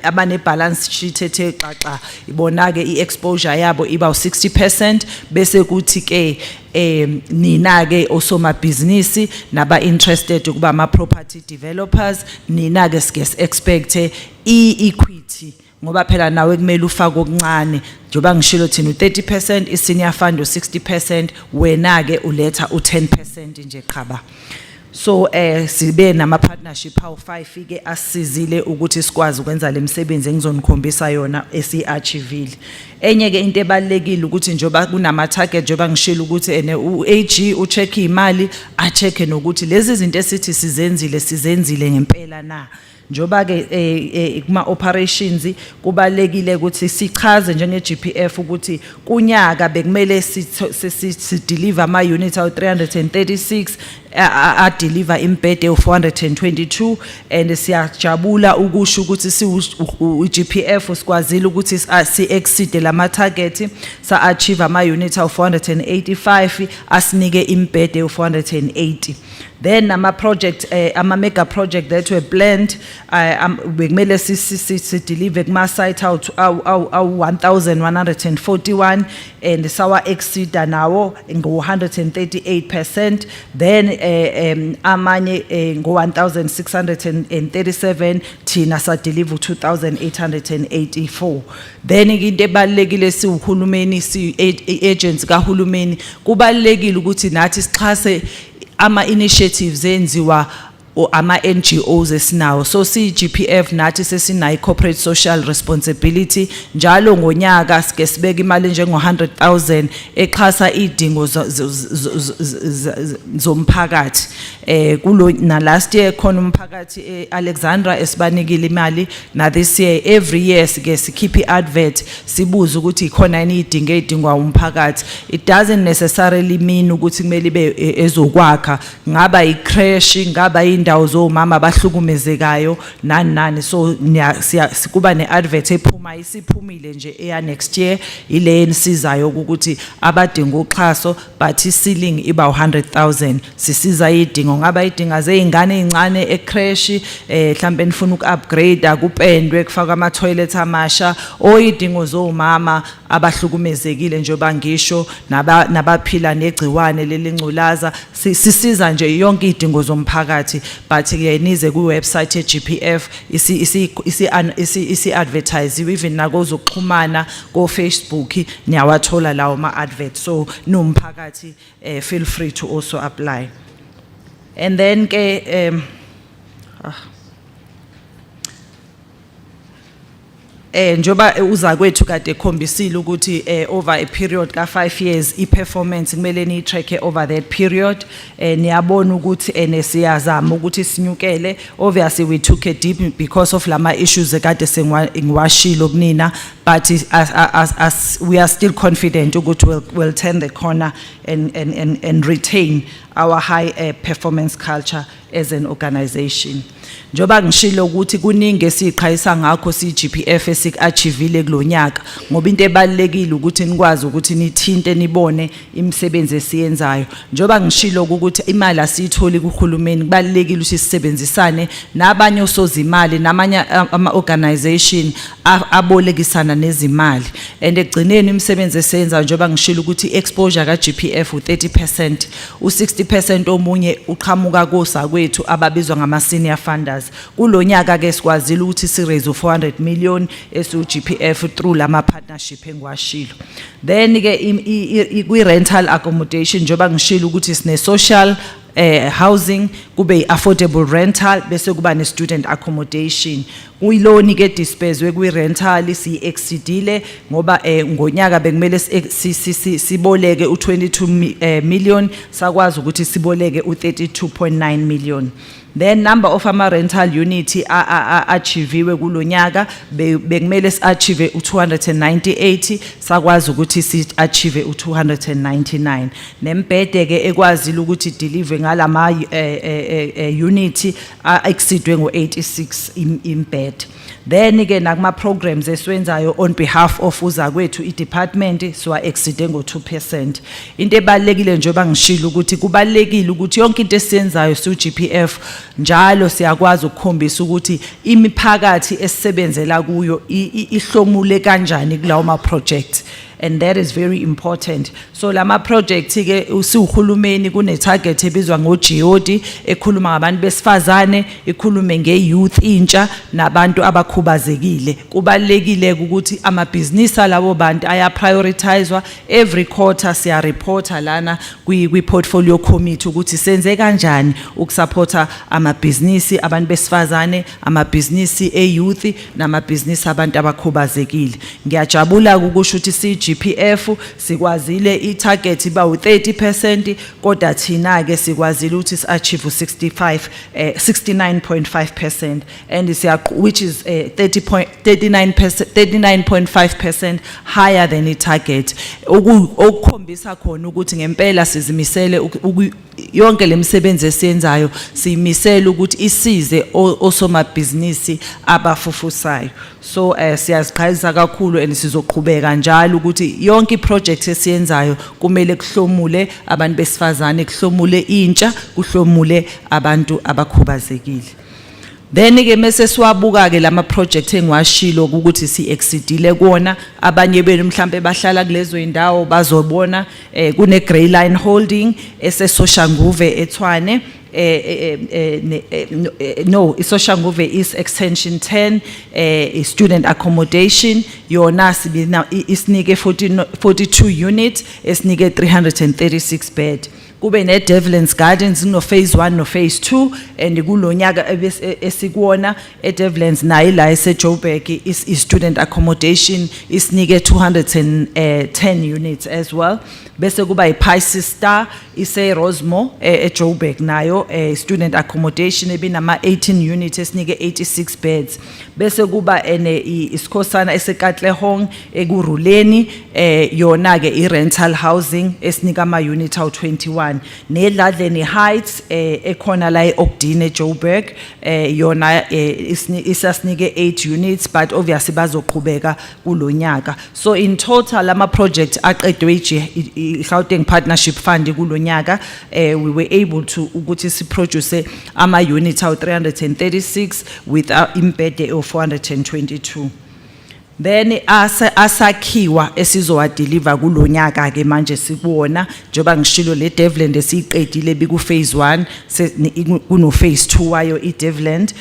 abane balance sheet ethe xaxa ibona ke I exposure yabo iba 60% bese kuthi ke nina ke osoma business naba interested kuba ama property developers nina ke sike expect equity ngoba phela nawe kumele ufake okuncane njoba ngishilo thina u30% isenior fund u60% wena ke uletha u10% nje qhaba. So sibe nama partnership how 5 ke asizile ukuthi sikwazi ukwenza lemsebenzi engizonikhombisa yona esiachievile. Enye ke into ebalekile ukuthi njoba kunama target njoba ngishilo ukuthi uAG ucheck imali a check nokuthi lezi zinto esithi sizenzile ngempela na. Njoba ke kuma operations kubalekile ukuthi sichaze njenge GPF ukuthi kunyaka bekumele si deliver ama units awu 336 a deliver imbhede u422 and siyajabula ukusho ukuthi si GPF sikwazile ukuthi si exceed lama target sa achieve ama units awu 485 asinike imbhede u480. Then ama project ama mega project that were planned bekumele si deliver kuma site out 1141 and sawa exceed nawo ngo 138%. Then amanye ngo 1637 thina sa deliver 2884. Then into ebalekile si uhulumeni si agents kahulumeni kubalekile ukuthi nathi sixhase ama initiatives enziwa ama NGOs esinawo. So si GPF nathi sesinayo corporate social responsibility njalo ngonyaka sike sibeka imali njengo 100,000 exhasa idingo zomphakathi. Kulo na last year khona umphakathi Alexandra esibanikile imali na this year every year sike sikhiphi advert sibuza ukuthi ikhona yini idingo edingwa umphakathi. It doesn't necessarily mean ukuthi kumele ibe ezokwakha ngaba icrash ngaba indawo zomama abahlukumezekayo nani so sikuba neadvert ephuma isiphumile nje eya next year ile ensizayo ukuthi abadinga uxhaso but ceiling iba 100,000 sisiza idingo ngaba idinga zeingane ezincane ecrash mhlambe nifuna ukuupgrade akupendwe kufaka ama toilet amasha oyidingo zomama abahlukumezekile njengoba ngisho nabaphila negciwane lelingculaza sisiza nje yonke idingo zomphakathi but ke nize ku website ye GPF isi advertise even nakozo ukuxhumana ko Facebook niyawathola lawo ma adverts so nomphakathi feel free to also apply. And then ke njoba uzakwethu kade ekhombisile ukuthi over a period ka 5 years iperformance kumele ni track over that period niyabona ukuthi siyazama ukuthi sinyukele. Obviously we took a deep because of lama issues ekade sengiwashilo kunina but as we are still confident ukuthi we'll turn the corner and retain our high performance culture as an organization. Njoba ngishilo ukuthi kuningi esiqhayisa ngakho si GPF esikachievile kulonyaka ngoba into ebalekile ukuthi nikwazi ukuthi nithinte nibone imisebenzi esiyenzayo. Njoba ngishilo ukuthi imali asiyitholi kuhulumeni kubalekile ukuthi sisebenzisane nabanye osozimali namanye ama organization abolekisana nezimali and egcineni imisebenzi esiyenza njoba ngishilo ukuthi exposure ka GPF u30% u60% omunye uqhamuka kosakwethu ababizwa ngama senior funders. Kulonyaka ke sikwazile ukuthi si raise 400 million esu GPF through lama partnership engwashilo. Then ke kwi rental accommodation njoba ngishilo ukuthi sine social housing kube affordable rental bese kuba ne student accommodation Uyiloni ke disperswe kwi rental si exceedile ngoba ngonyaka bekumele siboleke u22 million sakwazi ukuthi siboleke u32.9 million. Then number of ama rental unit achieve kulonyaka bekumele achieve u298 sakwazi ukuthi si achieve u299. Nembhede ke ekwazile ukuthi deliver ngalama unit exceedwe ngo86 imbed. Then again nakuma programs eswenzayo on behalf of uzakwethu department so exceed ngo 2%. Into ebalekile njengoba ngishilo ukuthi kubalekile ukuthi yonke into esiyenzayo su GPF njalo siyakwazi ukukhombisa ukuthi imiphakathi esebenzela kuyo ihlomule kanjani kulawo ma project. And that is very important. So lama project ke usuhulumeni kune target ebizwa ngo GOD ekhuluma ngabantu besifazane, ekhulume nge-youth intsha nabantu abakhubazekile. Kubalekile ukuthi ama business alabo bantu aya prioritizwa every quarter siya reporta lana kwi portfolio committee ukuthi senze kanjani ukusupporta ama business abantu besifazane, ama business e-youth nama business abantu abakhubazekile. Ngiyajabula ukusho ukuthi GPF sikwazile itarget ba u30% kodwa thina ke sikwazile ukuthi achieve 69.5% and which is 39.5% higher than the target. Okukhombisa khona ukuthi ngempela sizimisele yonke lemsebenzi esiyenzayo simisela ukuthi isize osoma business abafufusayo. So siyaziqhayisa kakhulu and sizoqhubeka njalo ukuthi yonke project esiyenzayo kumele kuhlomule abantu besifazane, kuhlomule intsha, kuhlomule abantu abakhubazekile. Then ke mase siwabuka ke lama project engiwashilo ukuthi si exceedile kuona abanye benu mhlambe bahlala kulezo indawo bazobona kune Grey Line Holding esesoshanguve eTshwane no isoshanguve is extension 10 student accommodation yona sibina isinike 42 units esinike 336 bed. Kube ne Devlin's Gardens no phase 1 no phase 2 and kulonyaka esikuona eDevlin's nayi la eseJoburg is student accommodation isinike 210 units as well. Bese kuba iPice Star ise Rosemore eJoburg nayo student accommodation ebinama 18 units esinike 86 beds. Bese kuba isikhosana eseKatlehong ekuruleni yona ke irental housing esinika ama unit awu 21. Neladleni Heights ekhona la eOkdini eJoburg yona isasinike 8 units but obviously bazoqhubeka kulonyaka. So in total ama project aqedwe Gauteng Partnership Fund kulonyaka we were able to ukuthi si produce ama units awu 336 with imbede of 422. Then asakhiwa esizowa deliver kulonyaka ke manje sikuona njoba ngishilo le Devland esiqedile biku phase 1 kuno phase 2 wayo iDevland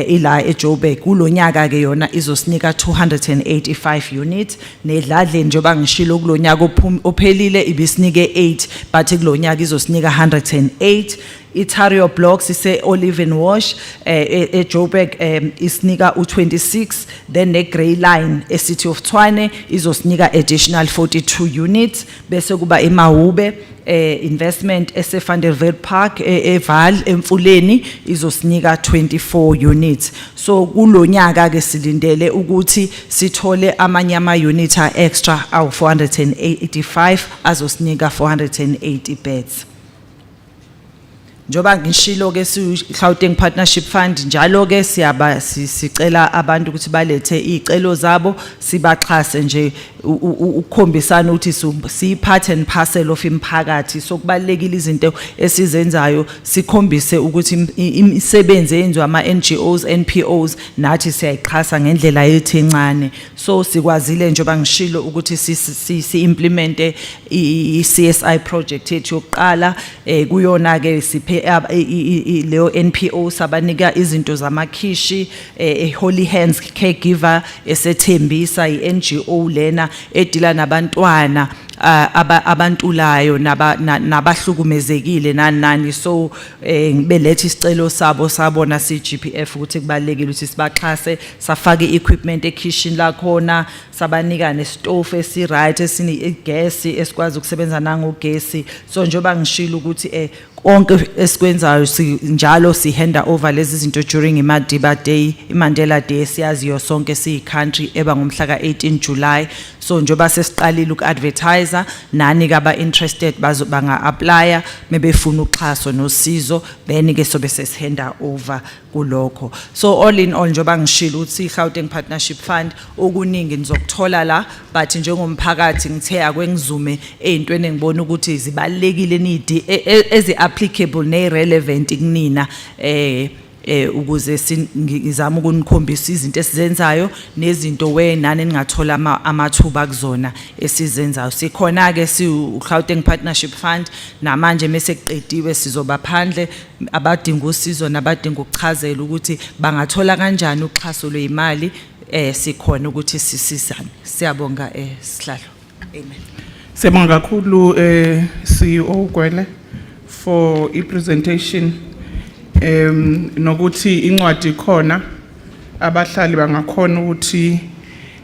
ila eJoburg kulonyaka ke yona izosinika 285 units nedladle njoba ngishilo kulonyaka ophelile ibisinike 8 but kulonyaka izosinika 108. Itario blocks ise Olive and Wash eJoburg isinika u26 then the Grey Line eCity of Tshwane izosinika additional 42 units bese kuba eMahube investment eseVanderbilt Park eVal emfuleni izosinika 24 units. So kulonyaka ke silindele ukuthi sithole amanye ama units extra awu 485 azosinika 480 beds. Njoba ngishilo ke Gauteng Partnership Fund njalo ke sicela abantu ukuthi balethe izicelo zabo sibaxhase nje ukukhombisana ukuthi si part and parcel of imphakathi sokubalekile izinto esizenzayo sikhombise ukuthi imisebenzi eyenziwa ama NGOs NPOs nathi siyayiqhasa ngendlela yethi encane. So sikwazile njoba ngishilo ukuthi si implement iCSI project yethu yokuqala kuyona ke siphe leo NPO sabanika izinto zamakhishi Holy Hands Caregiver esethembisa iNGO lena edila nabantwana abantulayo nabahlukumezekile nani so belethe isicelo sabo sabona si-GPF ukuthi kubalekile ukuthi sibaxhase safake equipment ekitchen la khona sabanika nestove esi-right esine igesi esikwazi ukusebenza nangogesi so njoba ngishilo ukuthi konke esikwenzayo njalo sihanda over lezi zinto during iMadiba Day iMandela Day siyaziyo sonke siyi-country eba ngomhla ka-18 July so njoba sesiqalile uku-advertiser nani kaba interested banga-applya mebefuna uxhaso nosizo then ke sobe sesihanda over kulokho so all in all njoba ngishilo ukuthi i-Gauteng Partnership Fund okuningi nizokuthola la but njengomphakathi ngithe akwengizume ey'ntweni engibona ukuthi zibalulekile nidi ezi-applicable ne-relevant kunina ukuze ngizama ukunikhombisa izinto esizenzayo nezinto nani ningathola amathuba kuzona esizenzayo sikhona-ke si-Gauteng Partnership Fund namanje mese kuqediwe sizoba phandle abadinga usizo nabadinga ukuchazela ukuthi bangathola kanjani uxhaso lwey'mali sikhona ukuthi sisizane siyabonga sihlalo amen. Siyabonga kakhulu CEO Gwele for i-presentation nokuthi incwadi khona abahlali bangakhona ukuthi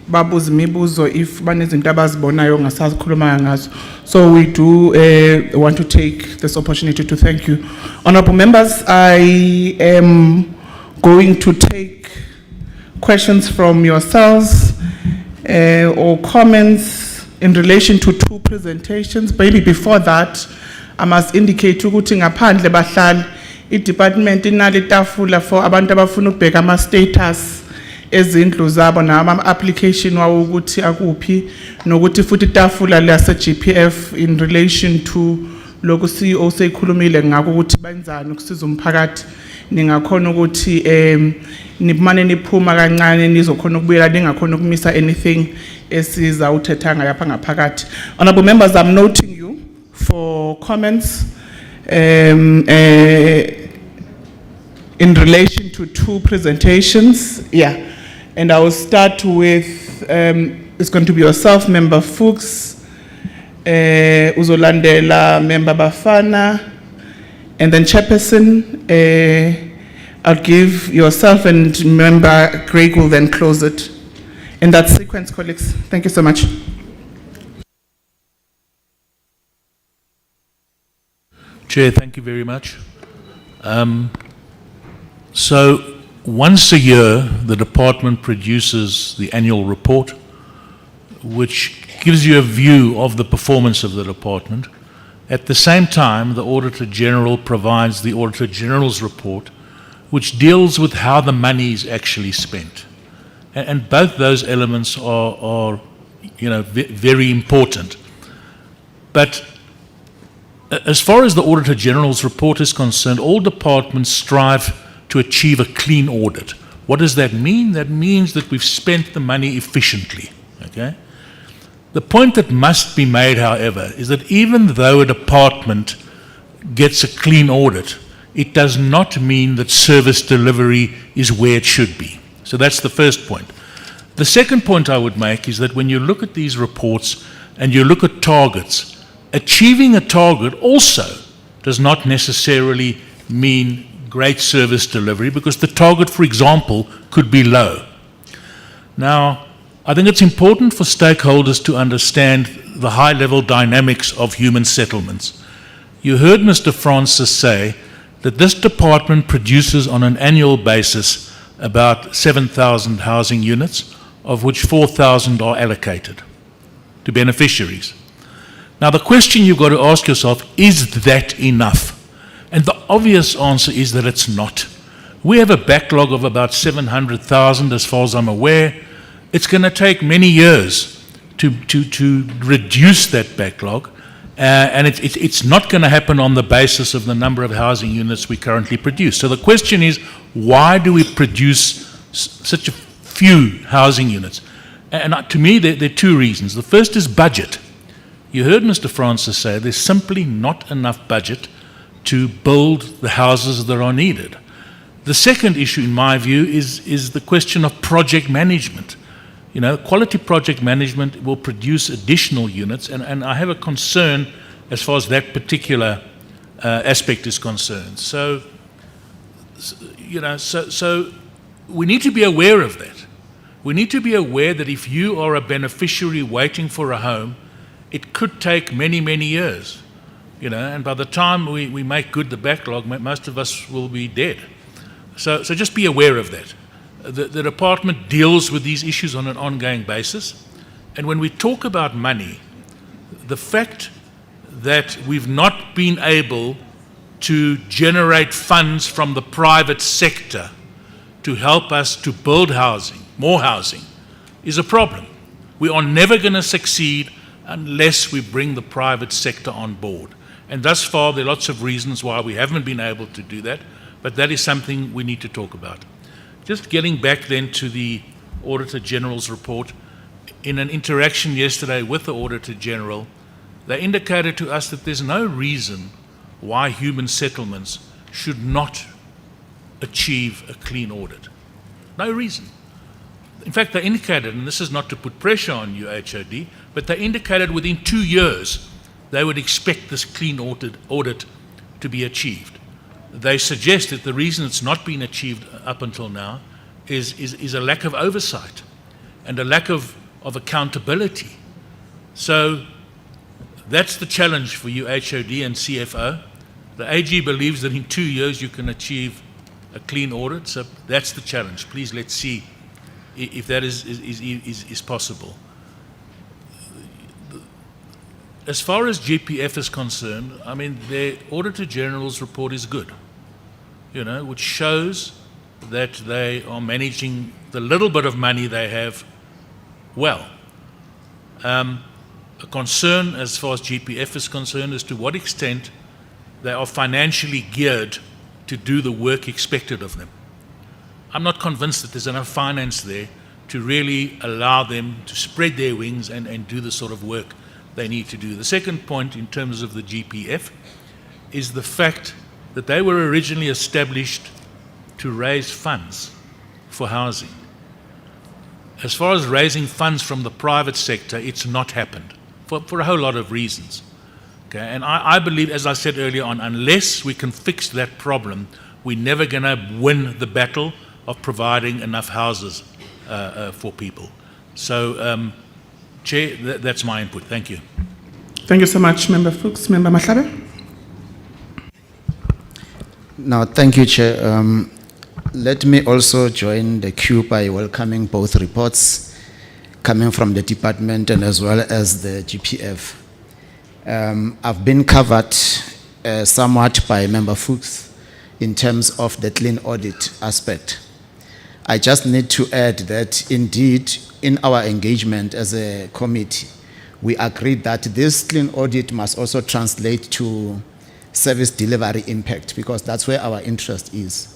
babuze imibuzo if banezinto abazibonayo ngasazikhuluma ngazo so we do want to take this opportunity to thank you. Honorable members, I am going to take questions from yourselves or comments in relation to two presentations. Maybe before that, I must indicate ukuthi ngaphandle bahlali i-department inale tafula for abantu abafuna ukubheka ama-status ezindlu zabo nama-application wawo ukuthi akuphi nokuthi futhi itafula lase-GPF in relation to lokhu CEO seyikhulumile ngakho ukuthi benzani ukusiza umphakathi ningakhona ukuthi nipmane niphuma kancane nizokhona ukubuyela ningakhona ukumisa anything esiza uthethanga yapha ngaphakathi. Honorable members, I'm noting you for comments in relation to two presentations. Yeah, and I will start with it's going to be yourself, Member Fuchs, Uzolandela, Member Bafana, and then Chairperson. I'll give yourself and Member Craig will then close it. In that sequence, colleagues. Thank you so much. Chair, thank you very much. So once a year, the department produces the annual report, which gives you a view of the performance of the department. At the same time, the Auditor General provides the Auditor General's report, which deals with how the money is actually spent. And both those elements are very important. But as far as the Auditor General's report is concerned, all departments strive to achieve a clean audit. What does that mean? That means that we've spent the money efficiently. Okay? The point that must be made, however, is that even though a department gets a clean audit, it does not mean that service delivery is where it should be. So that's the first point. The second point I would make is that when you look at these reports and you look at targets, achieving a target also does not necessarily mean great service delivery, because the target, for example, could be low. Now, I think it's important for stakeholders to understand the high-level dynamics of human settlements. You heard Mr. Francis say that this department produces on an annual basis about 7,000 housing units, of which 4,000 are allocated to beneficiaries. Now, the question you've got to ask yourself, is that enough? And the obvious answer is that it's not. We have a backlog of about 700,000 as far as I'm aware. It's going to take many years to reduce that backlog, and it's not going to happen on the basis of the number of housing units we currently produce. So the question is, why do we produce such a few housing units? And to me, there are two reasons. The first is budget. You heard Mr. Francis say there's simply not enough budget to build the houses that are needed. The second issue, in my view, is the question of project management. You know, quality project management will produce additional units, and I have a concern as far as that particular aspect is concerned. So, you know, so we need to be aware of that. We need to be aware that if you are a beneficiary waiting for a home, it could take many, many years, you know, and by the time we make good the backlog, most of us will be dead. So just be aware of that. The department deals with these issues on an ongoing basis. And when we talk about money, the fact that we've not been able to generate funds from the private sector to help us to build housing, more housing, is a problem. We are never going to succeed unless we bring the private sector on board. And thus far, there are lots of reasons why we haven't been able to do that, but that is something we need to talk about. Just getting back then to the Auditor General's report, in an interaction yesterday with the Auditor General, they indicated to us that there's no reason why human settlements should not achieve a clean audit. No reason. In fact, they indicated, and this is not to put pressure on you, HOD, but they indicated within 2 years they would expect this clean audit to be achieved. They suggest that the reason it's not been achieved up until now is a lack of oversight and a lack of accountability. So that's the challenge for you, HOD and CFO. The AG believes that in 2 years you can achieve a clean audit, so that's the challenge. Please let's see if that is possible. As far as GPF is concerned, I mean, the Auditor General's report is good, you know, which shows that they are managing the little bit of money they have well. A concern as far as GPF is concerned is to what extent they are financially geared to do the work expected of them. I'm not convinced that there's enough finance there to really allow them to spread their wings and do the sort of work they need to do. The second point in terms of the GPF is the fact that they were originally established to raise funds for housing. As far as raising funds from the private sector, it's not happened for a whole lot of reasons. Okay? And I believe, as I said earlier on, unless we can fix that problem, we're never going to win the battle of providing enough houses for people. So, Chair, that's my input. Thank you. Thank you so much, Member Fuchs. Member Mahlabe? Now, thank you, Chair. Let me also join the queue by welcoming both reports coming from the department and as well as the GPF. I've been covered somewhat by Member Fuchs in terms of the clean audit aspect. I just need to add that indeed, in our engagement as a committee, we agreed that this clean audit must also translate to service delivery impact, because that's where our interest is.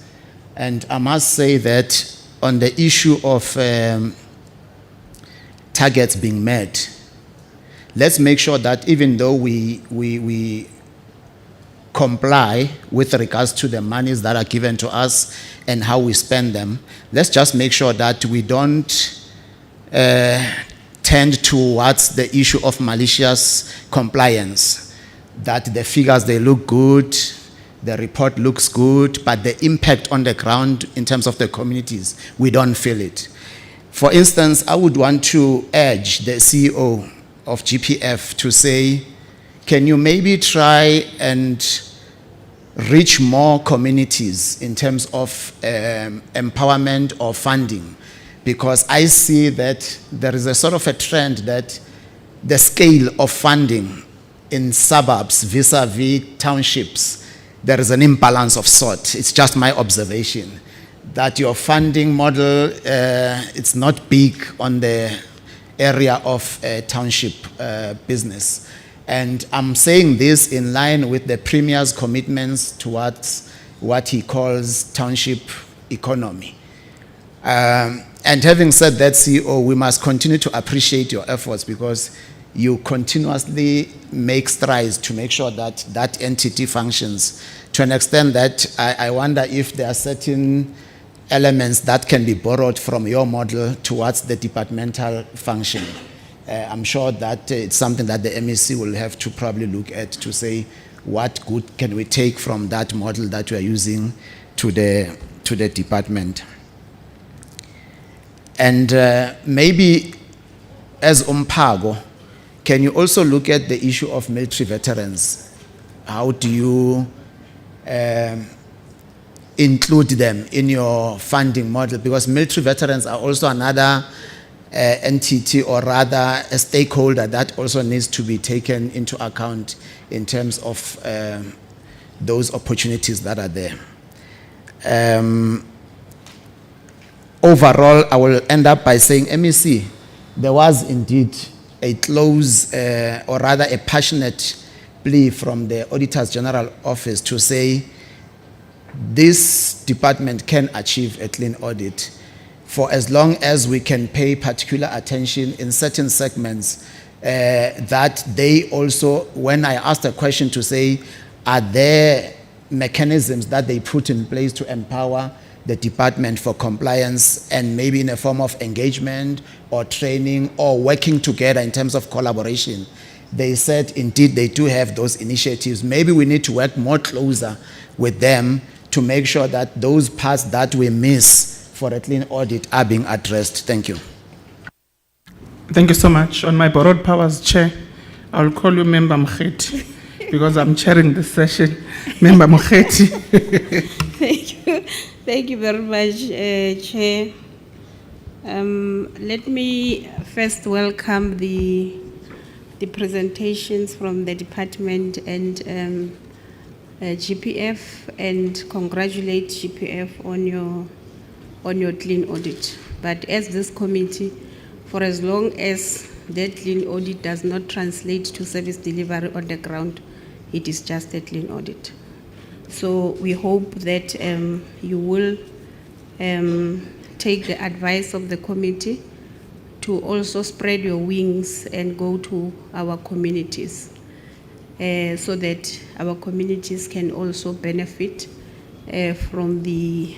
And I must say that on the issue of targets being met, let's make sure that even though we comply with regards to the monies that are given to us and how we spend them, let's just make sure that we don't tend towards the issue of malicious compliance, that the figures, they look good, the report looks good, but the impact on the ground in terms of the communities, we don't feel it. For instance, I would want to urge the CEO of GPF to say, can you maybe try and reach more communities in terms of empowerment or funding? Because I see that there is a sort of a trend that the scale of funding in suburbs vis-a-vis townships, there is an imbalance of sort. It's just my observation that your funding model, it's not big on the area of township business. And I'm saying this in line with the Premier's commitments towards what he calls township economy. And having said that, CEO, we must continue to appreciate your efforts, because you continuously make strides to make sure that that entity functions to an extent that I wonder if there are certain elements that can be borrowed from your model towards the departmental function. I'm sure that it's something that the MEC will have to probably look at to say what good can we take from that model that we are using to the department. And maybe as Umpago, can you also look at the issue of military veterans? How do you include them in your funding model? Because military veterans are also another entity, or rather a stakeholder that also needs to be taken into account in terms of those opportunities that are there. Overall, I will end up by saying, MEC, there was indeed a close, or rather a passionate plea from the Auditor's General Office to say this department can achieve a clean audit for as long as we can pay particular attention in certain segments that they also, when I asked a question to say, are there mechanisms that they put in place to empower the department for compliance, and maybe in a form of engagement or training or working together in terms of collaboration? They said indeed they do have those initiatives. Maybe we need to work more closer with them to make sure that those parts that we miss for a clean audit are being addressed. Thank you. Thank you so much. On my borrowed powers, Chair, I'll call you Member Mokgethi because I'm chairing this session. Member Mokgethi. Thank you. Thank you very much, Chair. Let me first welcome the presentations from the department and GPF, and congratulate GPF on your clean audit. But as this committee, for as long as that clean audit does not translate to service delivery on the ground, it is just a clean audit. So we hope that you will take the advice of the committee to also spread your wings and go to our communities, so that our communities can also benefit from the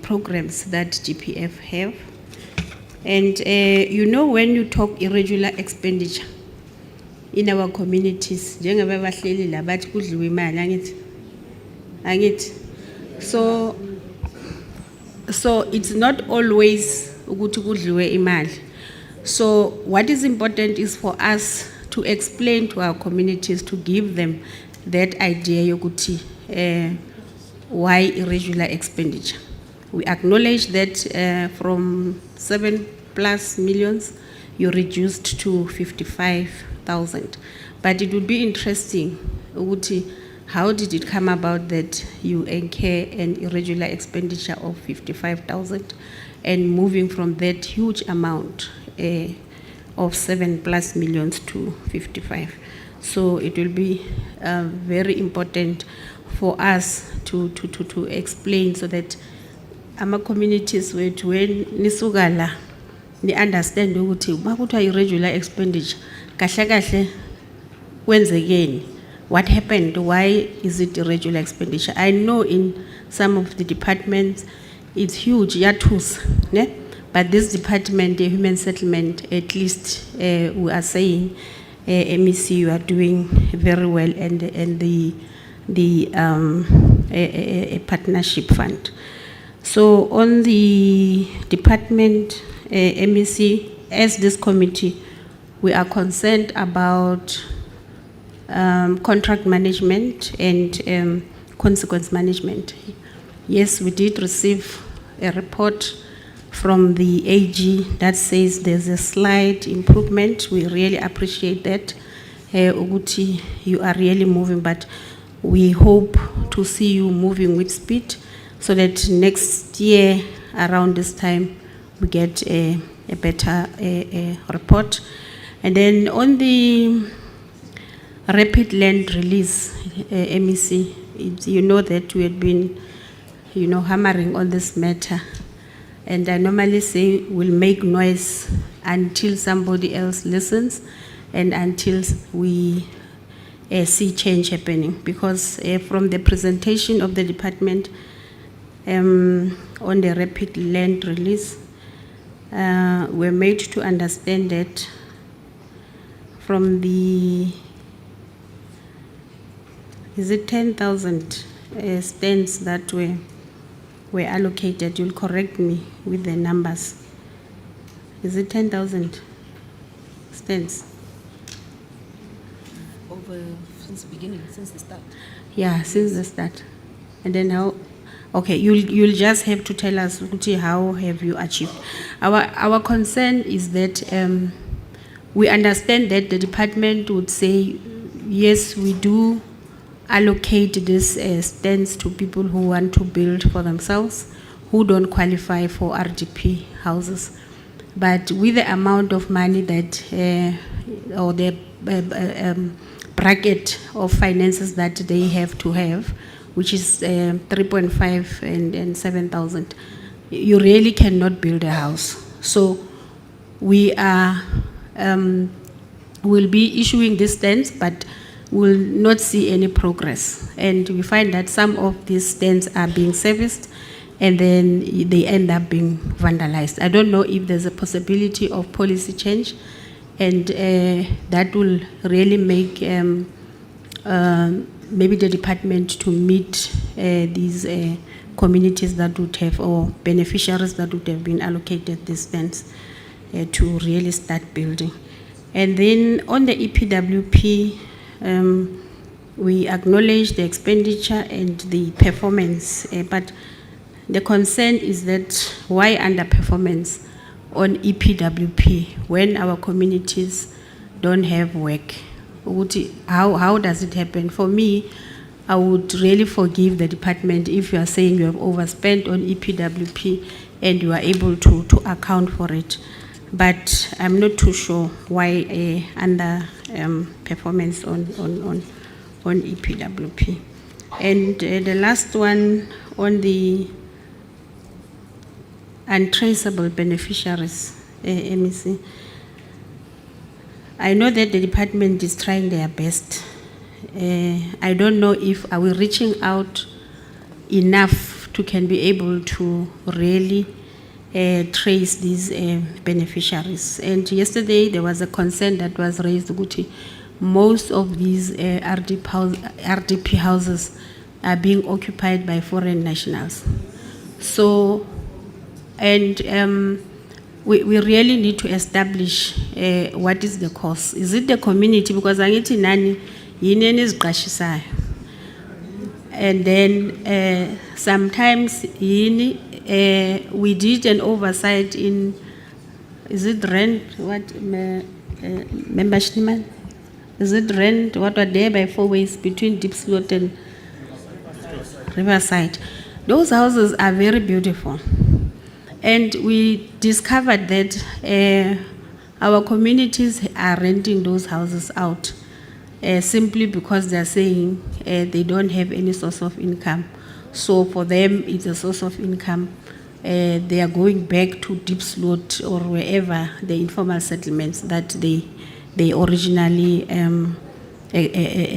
programs that GPF have. And you know, when you talk irregular expenditure in our communities, so it's not always ukuthi kudliwe imali. So what is important is for us to explain to our communities, to give them that idea yokuthi why irregular expenditure. We acknowledge that from 7+ million you reduced to 55,000, but it would be interesting ukuthi how did it come about that you incur an irregular expenditure of 55,000 and moving from that huge amount of 7+ million to 55? So it will be very important for us to explain, so that our communities when nisugala ni understand ukuthi makuthiwa irregular expenditure kahle kahle kwenzekeni. What happened? Why is it irregular expenditure? I know in some of the departments it's huge, ne? But this department, the human settlement, at least we are saying, MEC, you are doing very well, and the a partnership fund. So on the department, MEC, as this committee, we are concerned about contract management and consequence management. Yes, we did receive a report from the AG that says there's a slight improvement. We really appreciate that. Uguti, you are really moving, but we hope to see you moving with speed, so that next year around this time we get a better report. And then on the rapid land release, MEC, you know that we had been, hammering on this matter. And I normally say we'll make noise until somebody else listens, and until we see change happening, because from the presentation of the department on the rapid land release, we're made to understand that from the, is it 10,000 stands that were allocated? You'll correct me with the numbers. Is it 10,000 stands? Over since the beginning, since the start. Yeah, since the start. And then how? Okay, you'll just have to tell us Ukuthi, how have you achieved. Our concern is that we understand that the department would say, yes, we do allocate this stands to people who want to build for themselves, who don't qualify for RDP houses. But with the amount of money that, or the bracket of finances that they have to have, which is 3.5 and 7,000, you really cannot build a house. So we are, will be issuing these stands, but will not see any progress. And we find that some of these stands are being serviced and then they end up being vandalized. I don't know if there's a possibility of policy change, and that will really make maybe the department to meet these communities that would have, or beneficiaries that would have been allocated these stands to really start building. And then on the EPWP, we acknowledge the expenditure and the performance, but the concern is that why underperformance on EPWP when our communities don't have work? How does it happen? For me, I would really forgive the department if you are saying you have overspent on EPWP and you are able to account for it. But I'm not too sure why under performance on EPWP. And the last one on the untraceable beneficiaries, MEC. I know that the department is trying their best. I don't know if are we reaching out enough to can be able to really trace these beneficiaries. And yesterday there was a concern that was raised, Guti. Most of these RDP houses are being occupied by foreign nationals. So, and we really need to establish what is the cause. Is it the community? Because angithi nani yini eziqashisayo. And then sometimes we did an oversight in, is it rent, what, membership? Is it rent, what were there by 4 ways between Deep Slot and Riverside? Those houses are very beautiful. And we discovered that our communities are renting those houses out simply because they're saying they don't have any source of income. So for them, it's a source of income. They are going back to Deep Slot or wherever the informal settlements that they originally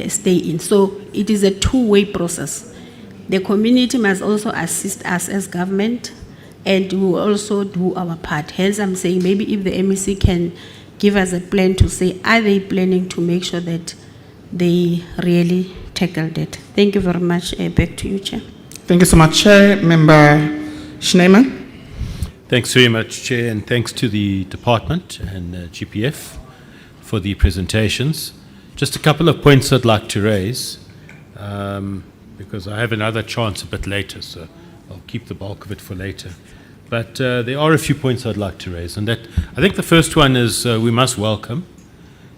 stay in. So it is a two-way process. The community must also assist us as government, and we will also do our part. Hence, I'm saying maybe if the MEC can give us a plan to say, are they planning to make sure that they really tackle that? Thank you very much. Back to you, Chair. Thank you so much, Chair. Member Schneemann. Thanks very much, Chair, and thanks to the department and GPF for the presentations. Just a couple of points I'd like to raise, because I have another chance a bit later, so I'll keep the bulk of it for later. But there are a few points I'd like to raise, and that I think the first one is we must welcome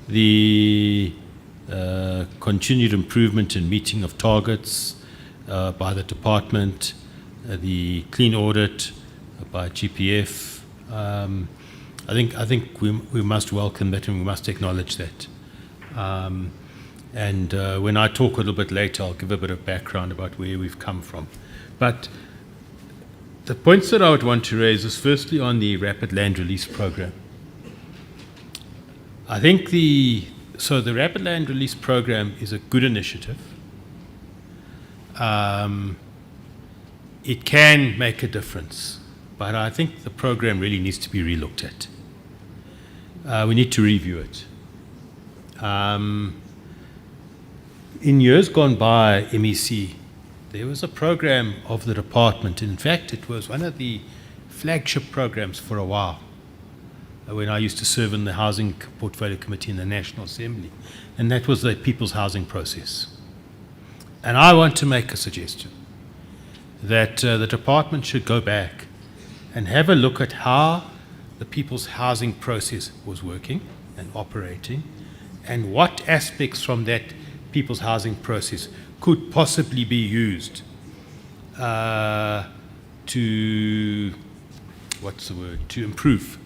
the continued improvement in meeting of targets by the department, the clean audit by GPF. I think we must welcome that, and we must acknowledge that. And when I talk a little bit later, I'll give a bit of background about where we've come from. But the points that I would want to raise is firstly on the rapid land release program. I think the So the Rapid Land Release Program is a good initiative. It can make a difference, but I think the program really needs to be relooked at. We need to review it. In years gone by, MEC, there was a program of the department. In fact, it was one of the flagship programs for a while, when I used to serve in the Housing Portfolio Committee in the National Assembly, and that was the People's Housing Process. And I want to make a suggestion that the department should go back and have a look at how the People's Housing Process was working and operating, and what aspects from that People's Housing Process could possibly be used to improve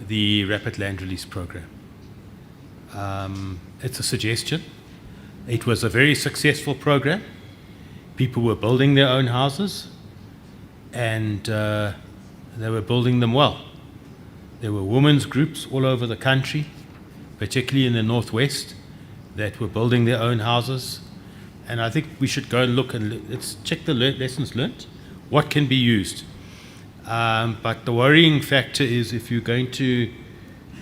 the Rapid Land Release Program. It's a suggestion. It was a very successful program. People were building their own houses, and they were building them well. There were women's groups all over the country, particularly in the Northwest, that were building their own houses. And I think we should go and look and let's check the lessons learned, what can be used. But the worrying factor is if you're going to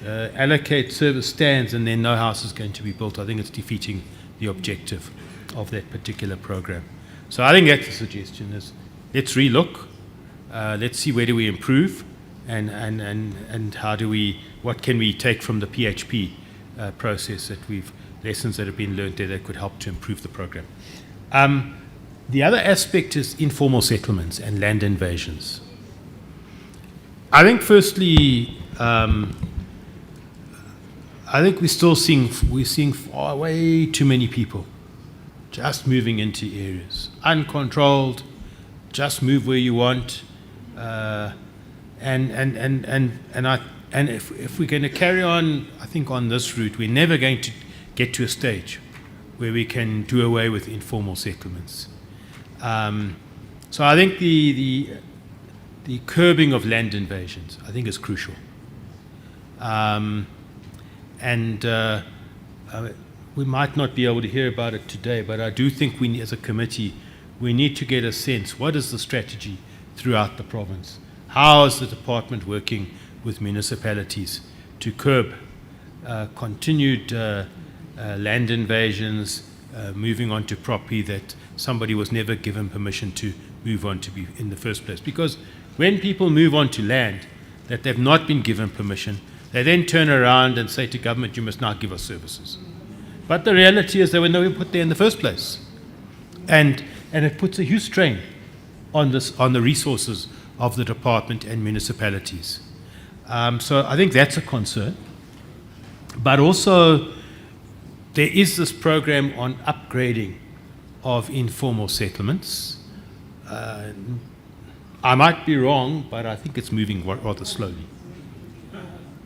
allocate service stands and then no house is going to be built, I think it's defeating the objective of that particular program. So I think that's the suggestion is let's relook, let's see where do we improve, and how do we, what can we take from the PHP process lessons that have been learned there that could help to improve the program. The other aspect is informal settlements and land invasions. I think firstly, I think we're seeing way too many people just moving into areas, uncontrolled, just move where you want, and if we're going to carry on, I think on this route, we're never going to get to a stage where we can do away with informal settlements. So I think the curbing of land invasions, I think, is crucial. We might not be able to hear about it today, but I do think we, as a committee, we need to get a sense, what is the strategy throughout the province? How is the department working with municipalities to curb continued land invasions, moving on to property that somebody was never given permission to move on to be in the first place? Because when people move on to land that they've not been given permission, they then turn around and say to government, you must now give us services. But the reality is they were never put there in the first place. And it puts a huge strain on the resources of the department and municipalities. So I think that's a concern. But also, there is this program on upgrading of informal settlements. I might be wrong, but I think it's moving rather slowly.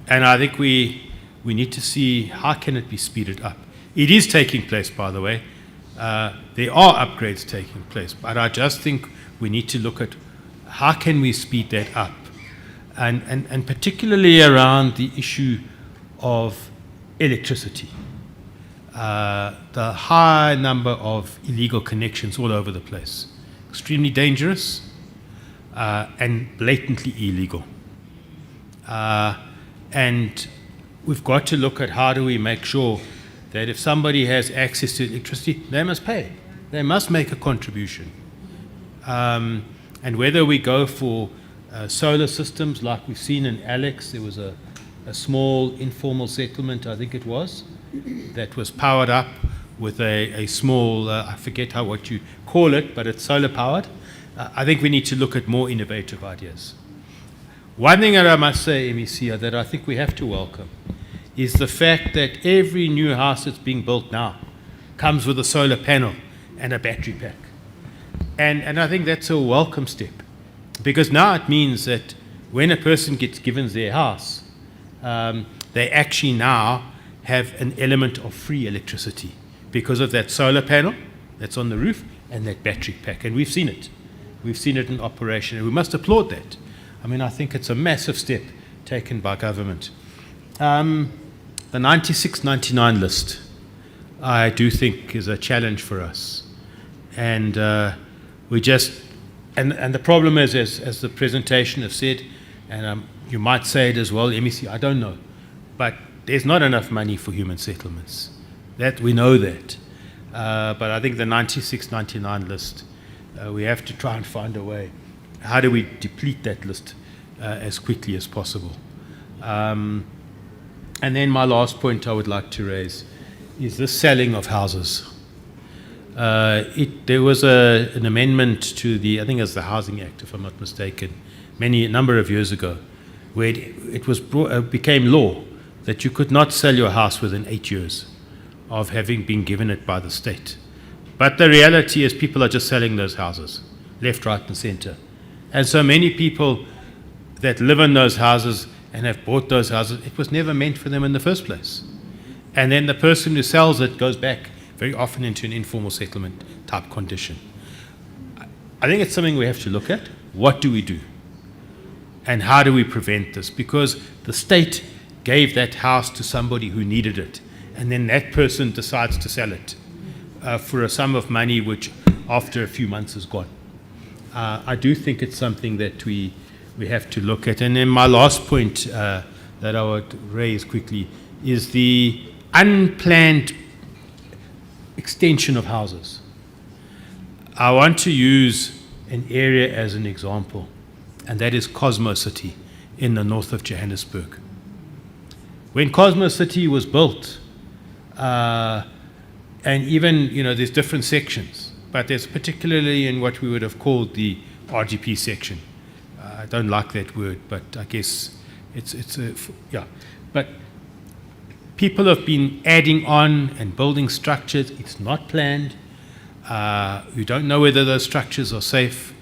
And I think we need to see how can it be speeded up. It is taking place, by the way. There are upgrades taking place, but I just think we need to look at how can we speed that up, and particularly around the issue of electricity. The high number of illegal connections all over the place, extremely dangerous and blatantly illegal. And we've got to look at how do we make sure that if somebody has access to electricity, they must pay. They must make a contribution. And whether we go for solar systems like we've seen in Alex, there was a small informal settlement, I think it was, that was powered up with a small, I forget what you call it, but it's solar powered. I think we need to look at more innovative ideas. One thing that I must say, MEC, that I think we have to welcome is the fact that every new house that's being built now comes with a solar panel and a battery pack. And I think that's a welcome step, because now it means that when a person gets given their house, they actually now have an element of free electricity because of that solar panel that's on the roof and that battery pack. And we've seen it. We've seen it in operation, and we must applaud that. I mean, I think it's a massive step taken by government. The 96-99 list, I do think, is a challenge for us. And we just, and the problem is, as the presentation has said, and you might say it as well, MEC, I don't know, but there's not enough money for human settlements. That we know that. But I think the 96-99 list, we have to try and find a way. How do we deplete that list as quickly as possible? And then my last point I would like to raise is the selling of houses. There was an amendment to the, I think it was the Housing Act, if I'm not mistaken, a number of years ago, where it was became law that you could not sell your house within 8 years of having been given it by the state. But the reality is people are just selling those houses, left, right, and center. And so many people that live in those houses and have bought those houses, it was never meant for them in the first place. And then the person who sells it goes back very often into an informal settlement type condition. I think it's something we have to look at. What do we do? And how do we prevent this? Because the state gave that house to somebody who needed it, and then that person decides to sell it for a sum of money which after a few months is gone. I do think it's something that we have to look at. And then my last point that I would raise quickly is the unplanned extension of houses. I want to use an area as an example, and that is Cosmo City in the north of Johannesburg. When Cosmo City was built, and even, there's different sections, but there's particularly in what we would have called the RGP section. I don't like that word, but I guess yeah. But people have been adding on and building structures. It's not planned. You don't know whether those structures are safe.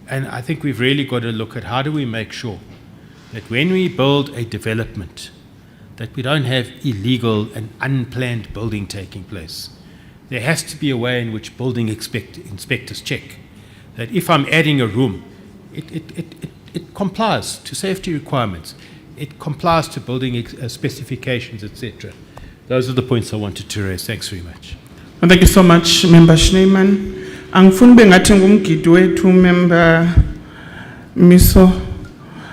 And I think we've really got to look at how do we make sure that when we build a development, that we don't have illegal and unplanned building taking place. There has to be a way in which building inspectors check that if I'm adding a room, it complies to safety requirements. It complies to building specifications, etc. Those are the points I wanted to raise. Thanks very much. Well, thank you so much, Member Schneeman. Angifuni bengathi ngumgidi wethu, Member Miso,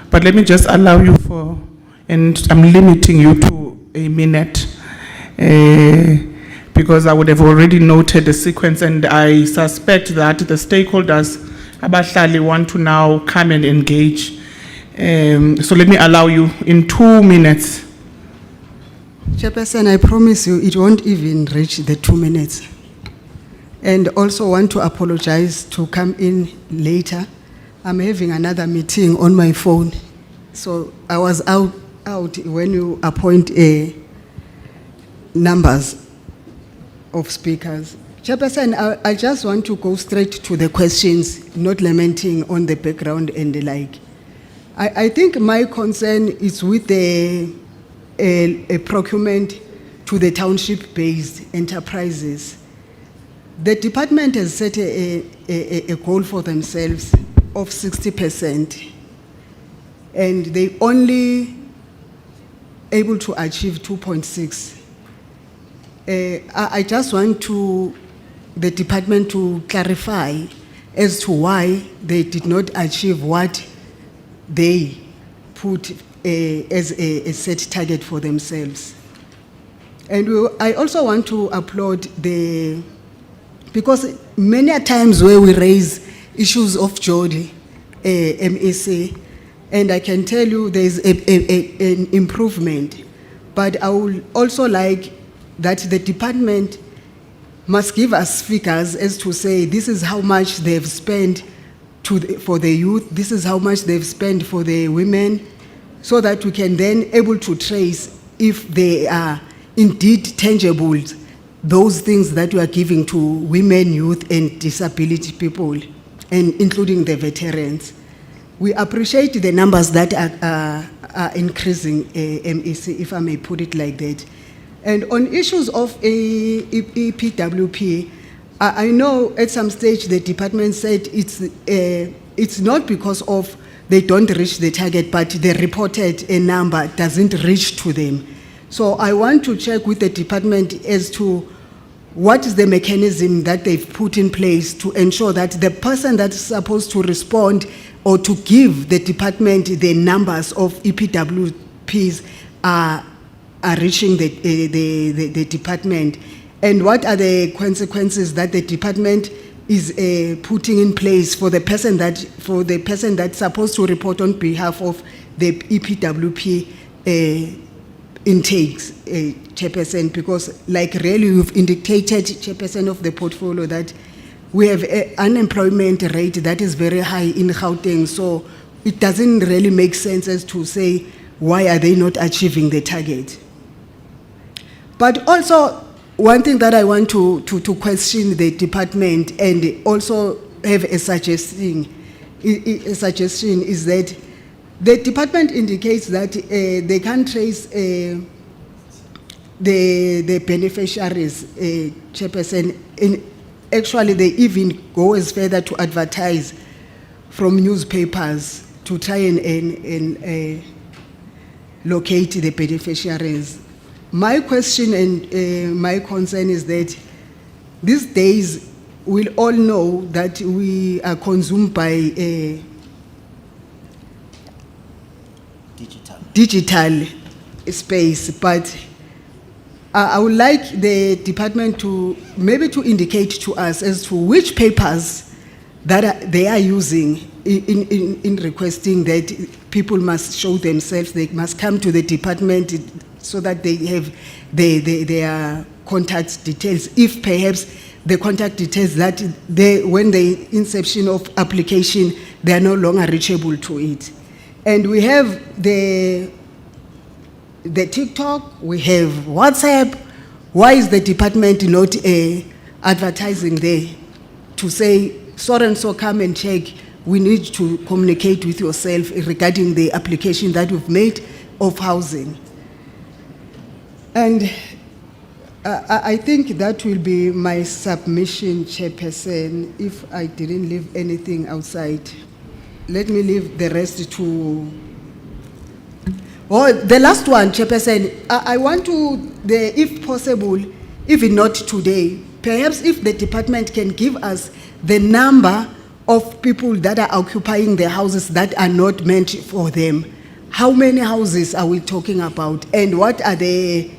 but let me just allow you and I'm limiting you to a minute, because I would have already noted the sequence, and I suspect that the stakeholders, abahlali, want to now come and engage. So let me allow you in 2 minutes. Chairperson, I promise you it won't even reach the 2 minutes. And also want to apologize to come in later. I'm having another meeting on my phone. So I was out when you appoint numbers of speakers. Chairperson, I just want to go straight to the questions, not lamenting on the background and the like. I think my concern is with a procurement to the township-based enterprises. The department has set a goal for themselves of 60%, and they only able to achieve 2.6. I just want the department to clarify as to why they did not achieve what they put as a set target for themselves. And I also want to applaud because many a times where we raise issues of Jody, MEC, and I can tell you there is an improvement, but I would also like that the department must give us figures as to say this is how much they've spent for the youth, this is how much they've spent for the women, so that we can then able to trace if they are indeed tangible, those things that we are giving to women, youth, and disability people, and including the veterans. We appreciate the numbers that are increasing, MEC, if I may put it like that. And on issues of EPWP, I know at some stage the department said it's not because they don't reach the target, but the reported number doesn't reach to them. So I want to check with the department as to what is the mechanism that they've put in place to ensure that the person that's supposed to respond or to give the department the numbers of EPWPs are reaching the department, and what are the consequences that the department is putting in place for the person that's supposed to report on behalf of the EPWP intakes, Chairperson, because like really you've indicated, Chairperson of the portfolio, that we have an unemployment rate that is very high in Gauteng, so it doesn't really make sense as to say why are they not achieving the target. But also, one thing that I want to question the department and also have a suggestion is that the department indicates that they can trace the beneficiaries, Chairperson. Actually, they even go as further to advertise from newspapers to try and locate the beneficiaries. My question and my concern is that these days we'll all know that we are consumed by digital space, but I would like the department to maybe to indicate to us as to which papers that they are using in requesting that people must show themselves, they must come to the department so that they have their contact details, if perhaps the contact details that when the inception of application, they are no longer reachable to it. And we have the TikTok, we have WhatsApp. Why is the department not advertising there to say, so and so come and check, we need to communicate with yourself regarding the application that we've made of housing? And I think that will be my submission, Chairperson, if I didn't leave anything outside. Let me leave the rest to... Oh, the last one, Chairperson, I want to, if possible, even not today, perhaps if the department can give us the number of people that are occupying the houses that are not meant for them. How many houses are we talking about? And what is,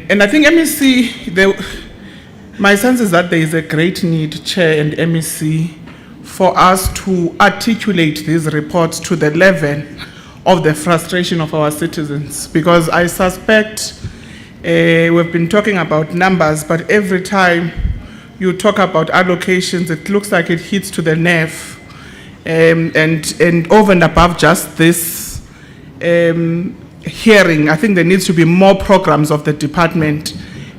and I think MEC, my sense is that there is a great need, Chair and MEC, for us to articulate these reports to the level of the frustration of our citizens, because I suspect we've been talking about numbers, but every time you talk about allocations, it looks like it hits to the nerve. And over and above just this hearing, I think there needs to be more programs of the department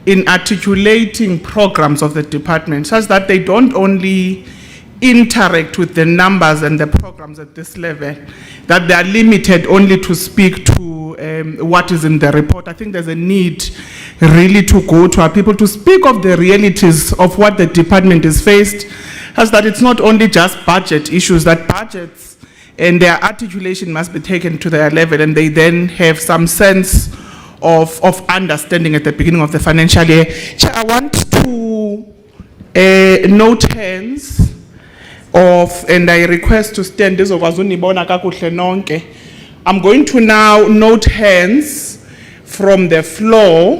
in articulating programs of the department such that they don't only interact with the numbers and the programs at this level, that they are limited only to speak to what is in the report. I think there's a need really to go to our people to speak of the realities of what the department is faced, as that it's not only just budget issues, that budgets and their articulation must be taken to their level, and they then have some sense of understanding at the beginning of the financial year. Chair, I want to note hands of, and I request to stand this over. I'm going to now note hands from the floor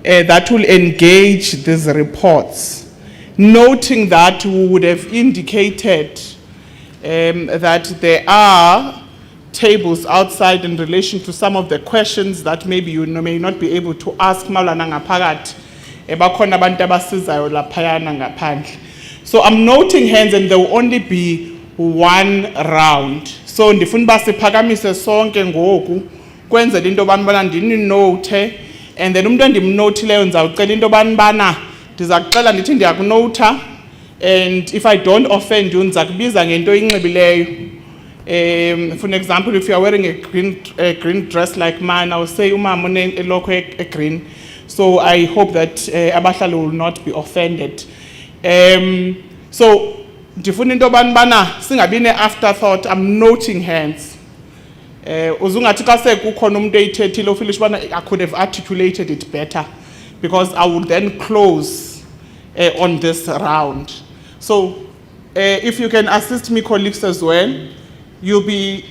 that will engage these reports, noting that we would have indicated that there are tables outside in relation to some of the questions that maybe you may not be able to ask. So I'm noting hands, and there will only be one round. So ndifuna basiphakamise sonke ngoku kwenzela into bana ndininote, and then umuntu endimnotileyo ndizawucela into bana ndiza kuxela ndithi ndiyakunota, and if I don't offend you ndiza kubiza ngento inxibileyo. For an example, if you are wearing a green dress like mine, I will say umama unelokho a green. So I hope that abahlali will not be offended. So ndifuna into bana singabi ne-afterthought. I'm noting hands. Uzungathi xa sekukhona umuntu eyithethile ufilisha bana I could have articulated it better because I would then close on this round. So if you can assist me, colleagues, as well, you'll be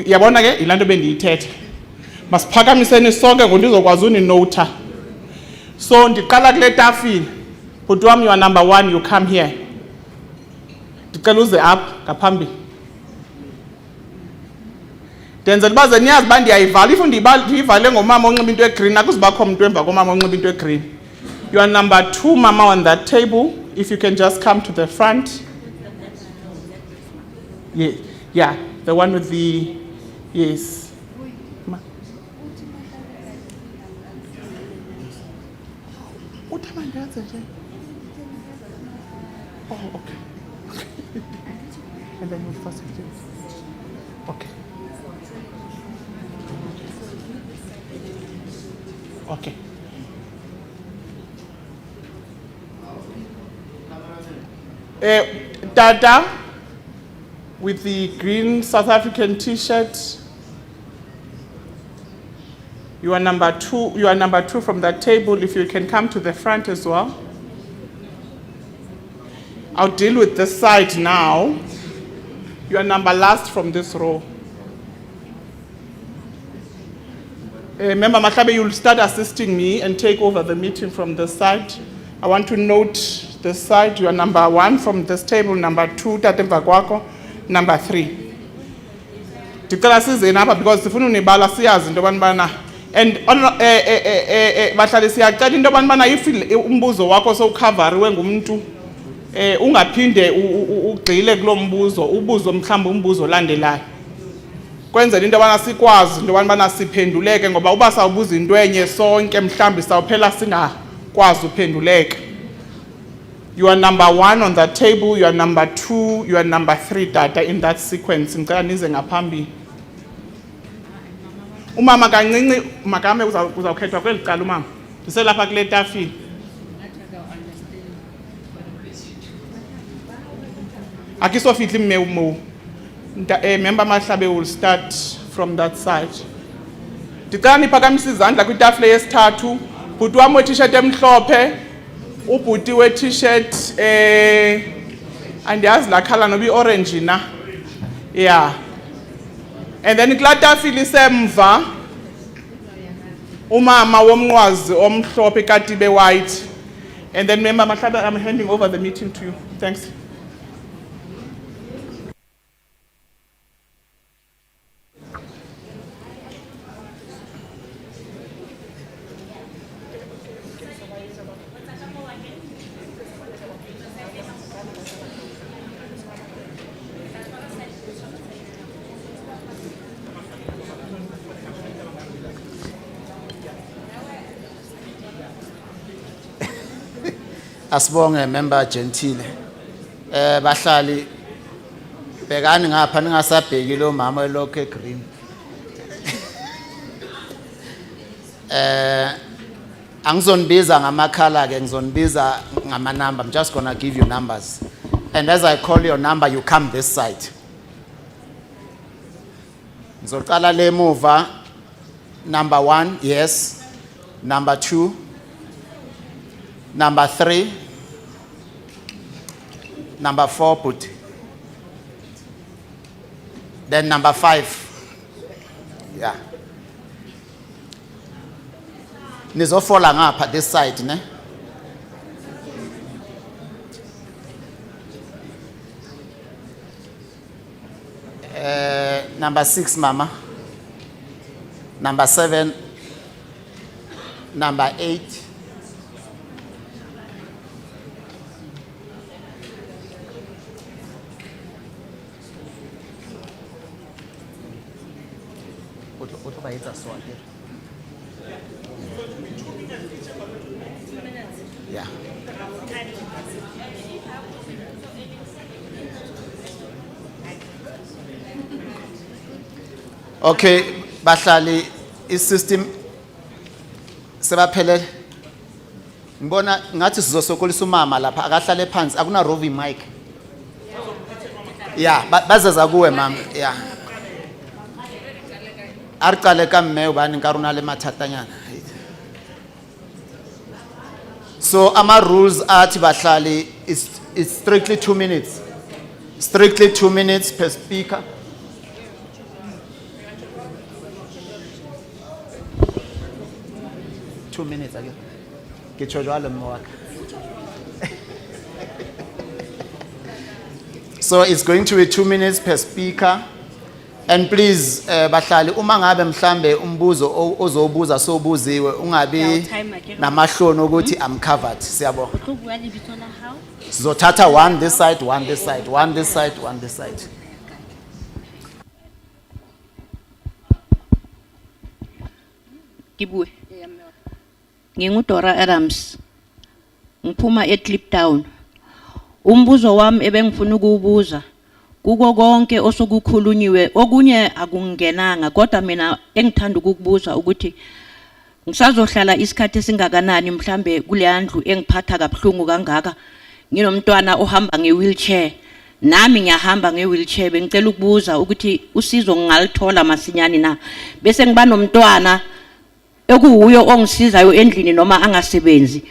yabona ke ilanto bendiyithetha. Masiphakamiseni sonke ngoba ndizokwazi uninota. So ndiqala kule tafile. Bhuti wami, you are number 1, you come here. Ndicela uze apha ngaphambili. Ndenzela baze niyazi ba ndiyayivala. If ndiyivale ngomama onxiba into egreen akuzibakho umuntu emva komama onxiba into egreen. You are number 2, mama, on that table. If you can just come to the front. Yeah, the one with the, yes. Oh, okay. And then we'll first do. Okay. Okay. Dada with the green South African T-shirt. You are number 2. You are number 2 from that table. If you can come to the front as well. I'll deal with this side now. You are number last from this row. Member Mahlabe, you'll start assisting me and take over the meeting from this side. I want to note this side. You are number 1 from this table, number 2, Tatemva Kwako, number 3. Ndicela sizeni apha because sifuna unibala siyazi into bana. And bahlali siyacela into bana if umbuzo wakho sowukhavariwe ngumuntu ungaphinde ugxile kulo mbuzo ubuzo mhlawumbe umbuzo olandelayo. Kwenzela into bana sikwazi into bana siphenduleke ngoba uba sawubuza into enye sonke mhlawumbe sawuphela singakwazi uphenduleka. You are number 1 on that table, you are number 2, you are number 3, Dada, in that sequence. Ngicela nize ngaphambili. Umama kancinci makame uzawukhethwa kweli cala umama. Ndiselapha kule tafile. Akisofihli mme Member Mahlabe will start from that side. Ndicela niphakamise izandla kwitafile yesithathu. Bhuti wami we-t-shirt emhlophe, ubhuti we-t-shirt andiyazi la khala noba i-orange na. Yeah. And then kulaa tafile isemva umama womnqwazi omhlophe katibe white. And then Member Mahlabe, I'm handing over the meeting to you. Thanks. Asibonge member Gentile. Bahlali bekani ngapha ningasabheki lo mama elokho egreen. Angizonibiza ngamakhala ke ngizonibiza ngama number. I'm just going to give you numbers. And as I call your number you come this side. Ngizoqala le muva. Number 1, yes. Number 2. Number 3, number 4, put. Then number 5. Yeah. Nizofola ngapha this side, ne? Number 6, mama. Number 7. Number 8. Yeah. Okay, bahlali isystem sebaphelele. Ngibona ngathi sizosokolisa umama lapha akahlale phansi akuna roving mic. Yeah, but bazaza kuwe ma'am. Yeah. Arqale ka mme ubani nkaruna le mathatanyana. So ama rules athi bahlali is strictly 2 minutes. Strictly 2 minutes per speaker. Two minutes again. Get your So it's going to be 2 minutes per speaker. And please, bahlali, uma ngabe mhlambe umbuzo ozobuza sobuziwe ungabi namahlono ukuthi I'm covered. Siyabonga. Zothatha one this side, one this side, one this side, one this side. Kibwe. Ngingudora Adams. Ngiphuma eCliptown. Umbuzo wami ebengifuna ukubuza kuko konke osokukhulunyiwe okunye akungenanga kodwa mina engithanda ukukubuza ukuthi ngisazohlala isikhathi singakanani mhlambe kule ndlu engiphatha kabuhlungu kangaka nginomntwana ohamba ngewheelchair nami ngiyahamba ngewheelchair bengicela ukubuza ukuthi usizo ngingalithola masinyane na bese ngiba nomntwana ekuwuyo ongisizayo endlini noma angasebenzi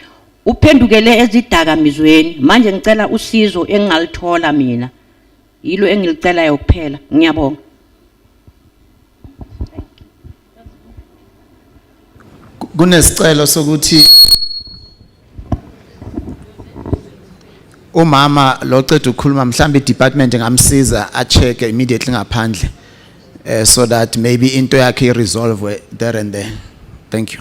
uphendukele ezidakamizweni manje ngicela usizo engingalithola mina yilo engilicelayo kuphela ngiyabonga Kunesicelo sokuthi umama lo cede ukukhuluma mhlambe department ngamsiza a check immediately ngaphandle so that maybe into yakhe resolve there and there. Thank you.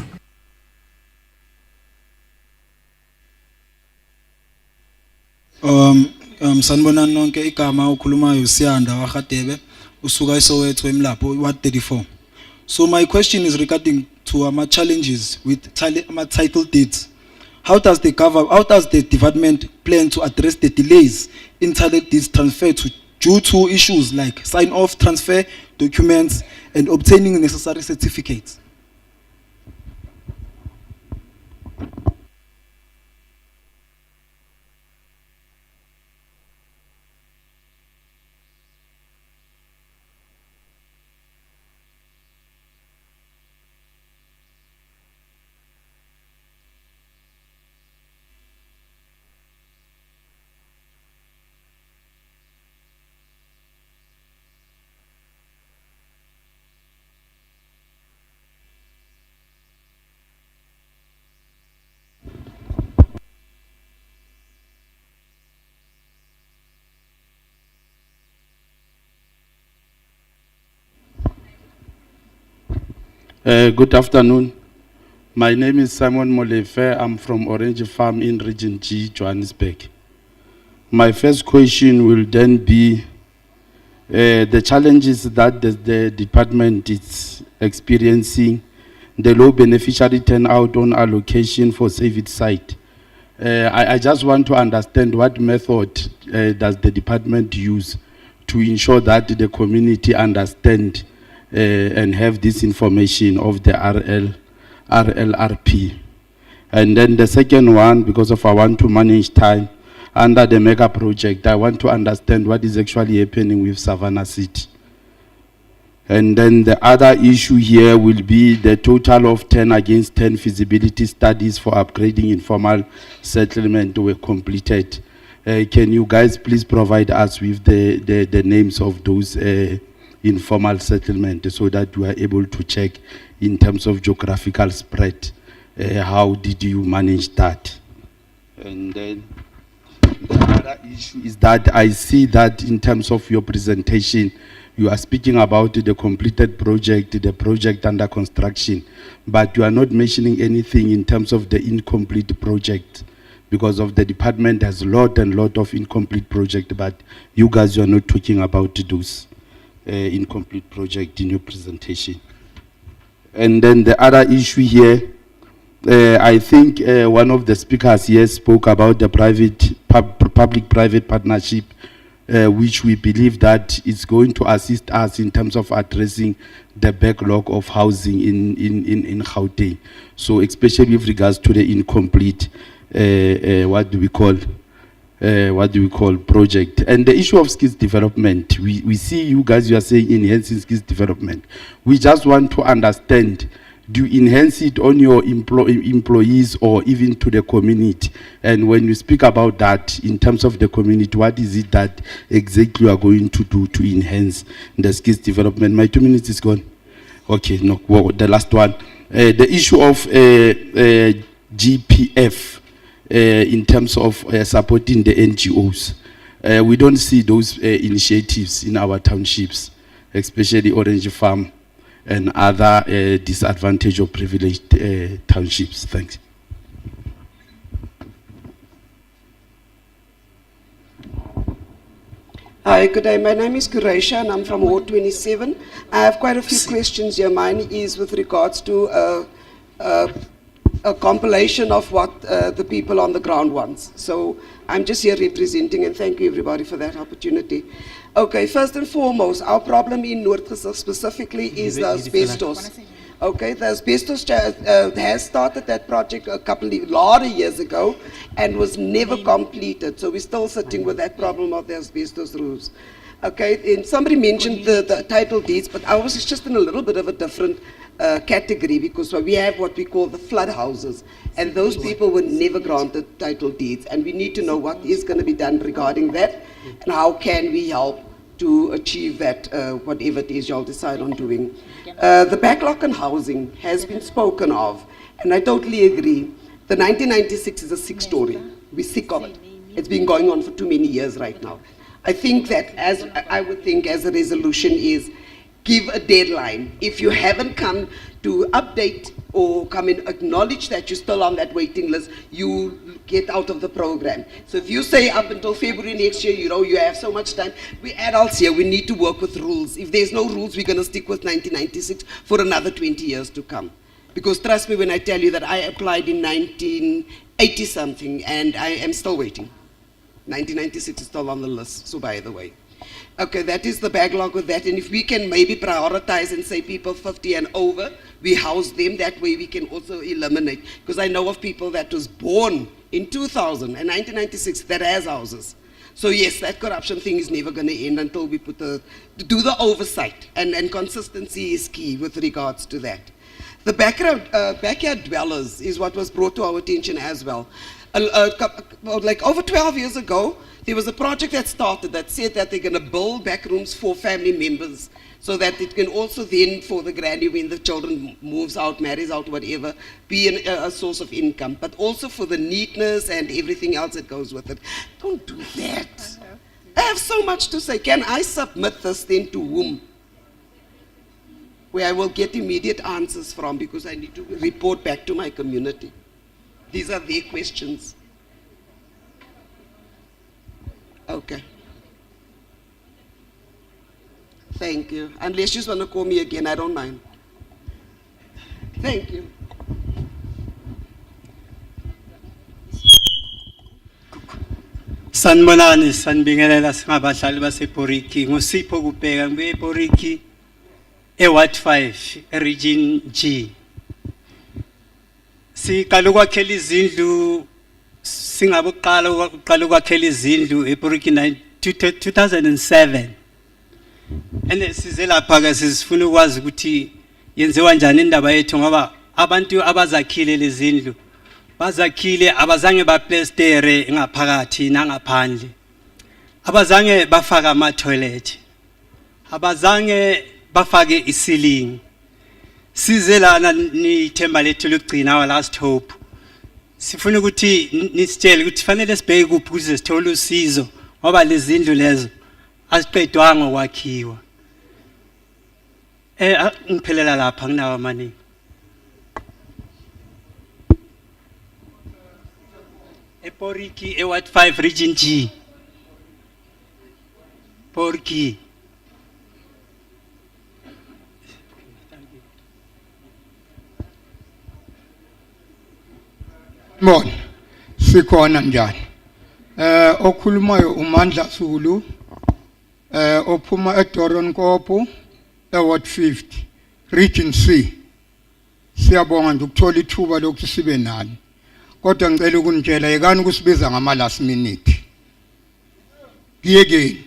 Sanibonani nonke igama ukhulumayo uSiyanda waGadebe usuka eSoweto eMlapho wa34. So my question is regarding to ama challenges with title deeds. How does the department plan to address the delays in title deeds transfer due to issues like sign off transfer documents and obtaining necessary certificates? Good afternoon. My name is Simon Molefe. I'm from Orange Farm in Region G, Johannesburg. My first question will then be the challenges that the department is experiencing, the low beneficiary turnout on allocation for Save It site. I just want to understand what method does the department use to ensure that the community understand and have this information of the RLRP. And then the second one, because I want to manage time, under the mega project, I want to understand what is actually happening with Savannah City. And then the other issue here will be the total of 10 against 10 feasibility studies for upgrading informal settlement were completed. Can you guys please provide us with the names of those informal settlement so that we are able to check in terms of geographical spread, how did you manage that? And then the other issue is that I see that in terms of your presentation, you are speaking about the completed project, the project under construction, but you are not mentioning anything in terms of the incomplete project, because of the department has a lot and lot of incomplete project, but you guys are not talking about those incomplete project in your presentation. And then the other issue here, I think one of the speakers here spoke about the public-private partnership, which we believe that is going to assist us in terms of addressing the backlog of housing in Gauteng. So especially with regards to the incomplete, what do we call, what do we call project. And the issue of skills development, we see you guys, you are saying enhancing skills development. We just want to understand, do you enhance it on your employees or even to the community? And when you speak about that in terms of the community, what is it that exactly you are going to do to enhance the skills development? My 2 minutes is gone. Okay, no, well, the last one. The issue of GPF in terms of supporting the NGOs. We don't see those initiatives in our townships, especially Orange Farm and other disadvantaged or privileged townships. Thanks. Hi, good day. My name is Kuresha and I'm from Ward 27. I have quite a few questions here. Mine is with regards to a compilation of what the people on the ground wants. So I'm just here representing, and thank you everybody for that opportunity. Okay, first and foremost, our problem in Noordgesig specifically is the asbestos. Okay, the asbestos has started that project a lot of years ago and was never completed. So we're still sitting with that problem of the asbestos roofs. Okay, and somebody mentioned the title deeds, but ours is just in a little bit of a different category, because we have what we call the flood houses, and those people were never granted title deeds, and we need to know what is going to be done regarding that, and how can we help to achieve that, whatever it is y'all decide on doing. The backlog on housing has been spoken of, and I totally agree. The 1996 is a sick story. We're sick of it. It's been going on for too many years right now. I think that, as I would think as a resolution, is give a deadline. If you haven't come to update or come and acknowledge that you're still on that waiting list, you get out of the program. So if you say up until February next year, you know, you have so much time, we adults here, we need to work with rules. If there's no rules, we're going to stick with 1996 for another 20 years to come. Because trust me when I tell you that I applied in 1980 something and I am still waiting. 1996 is still on the list, so by the way. Okay, that is the backlog with that, and if we can maybe prioritize and say people 50 and over, we house them, that way we can also eliminate. Because I know of people that was born in 2000 and 1996 that has houses. So yes, that corruption thing is never going to end until we put do the oversight, and consistency is key with regards to that. The backyard dwellers is what was brought to our attention as well. Like over 12 years ago, there was a project that started that said that they're going to build back rooms for family members, so that it can also then, for the granny when the children moves out, marries out, whatever, be a source of income, but also for the neatness and everything else that goes with it. Don't do that. I have so much to say. Can I submit this then to whom? Where I will get immediate answers from, because I need to report back to my community. These are their questions. Okay. Thank you. Unless you just want to call me again, I don't mind. Thank you. Sanibonani, sanibingelela singabahlali basePoriki. Ngusipho Kubheka ngibe ePoriki eWard 5 eRegion G. Siqala ukwakhela izindlu singaboqala ukwakhela izindlu ePoriki 2007. And size lapha ke sifuna ukwazi ukuthi yenziwa kanjani indaba yethu, ngoba abantu abazakhile lezindlu bazakhile abazange baplestere ngaphakathi nangaphandle, abazange bafaka ama toilet, abazange bafake isiling. Size lana nithemba lethu lokugcina, our last hope. Sifuna ukuthi nisitshele ukuthi fanele sibheke kuphi ukuze sithole usizo, ngoba lezindlu lezo asiqedwanga ukwakhiwa. Ngiphelela lapha nginawo amaningi. ePoriki eWard 5 Region G. Poriki. Mon, sikhona njani? Okhulumayo uMandla Zulu, ophuma eDoornkop, eWard 50, Region C. Siyabonga nje ukuthola ithuba lokuthi sibe nani. Kodwa ngicela ukunitshela yekani ukusibiza ngama last minute. ngiyekeni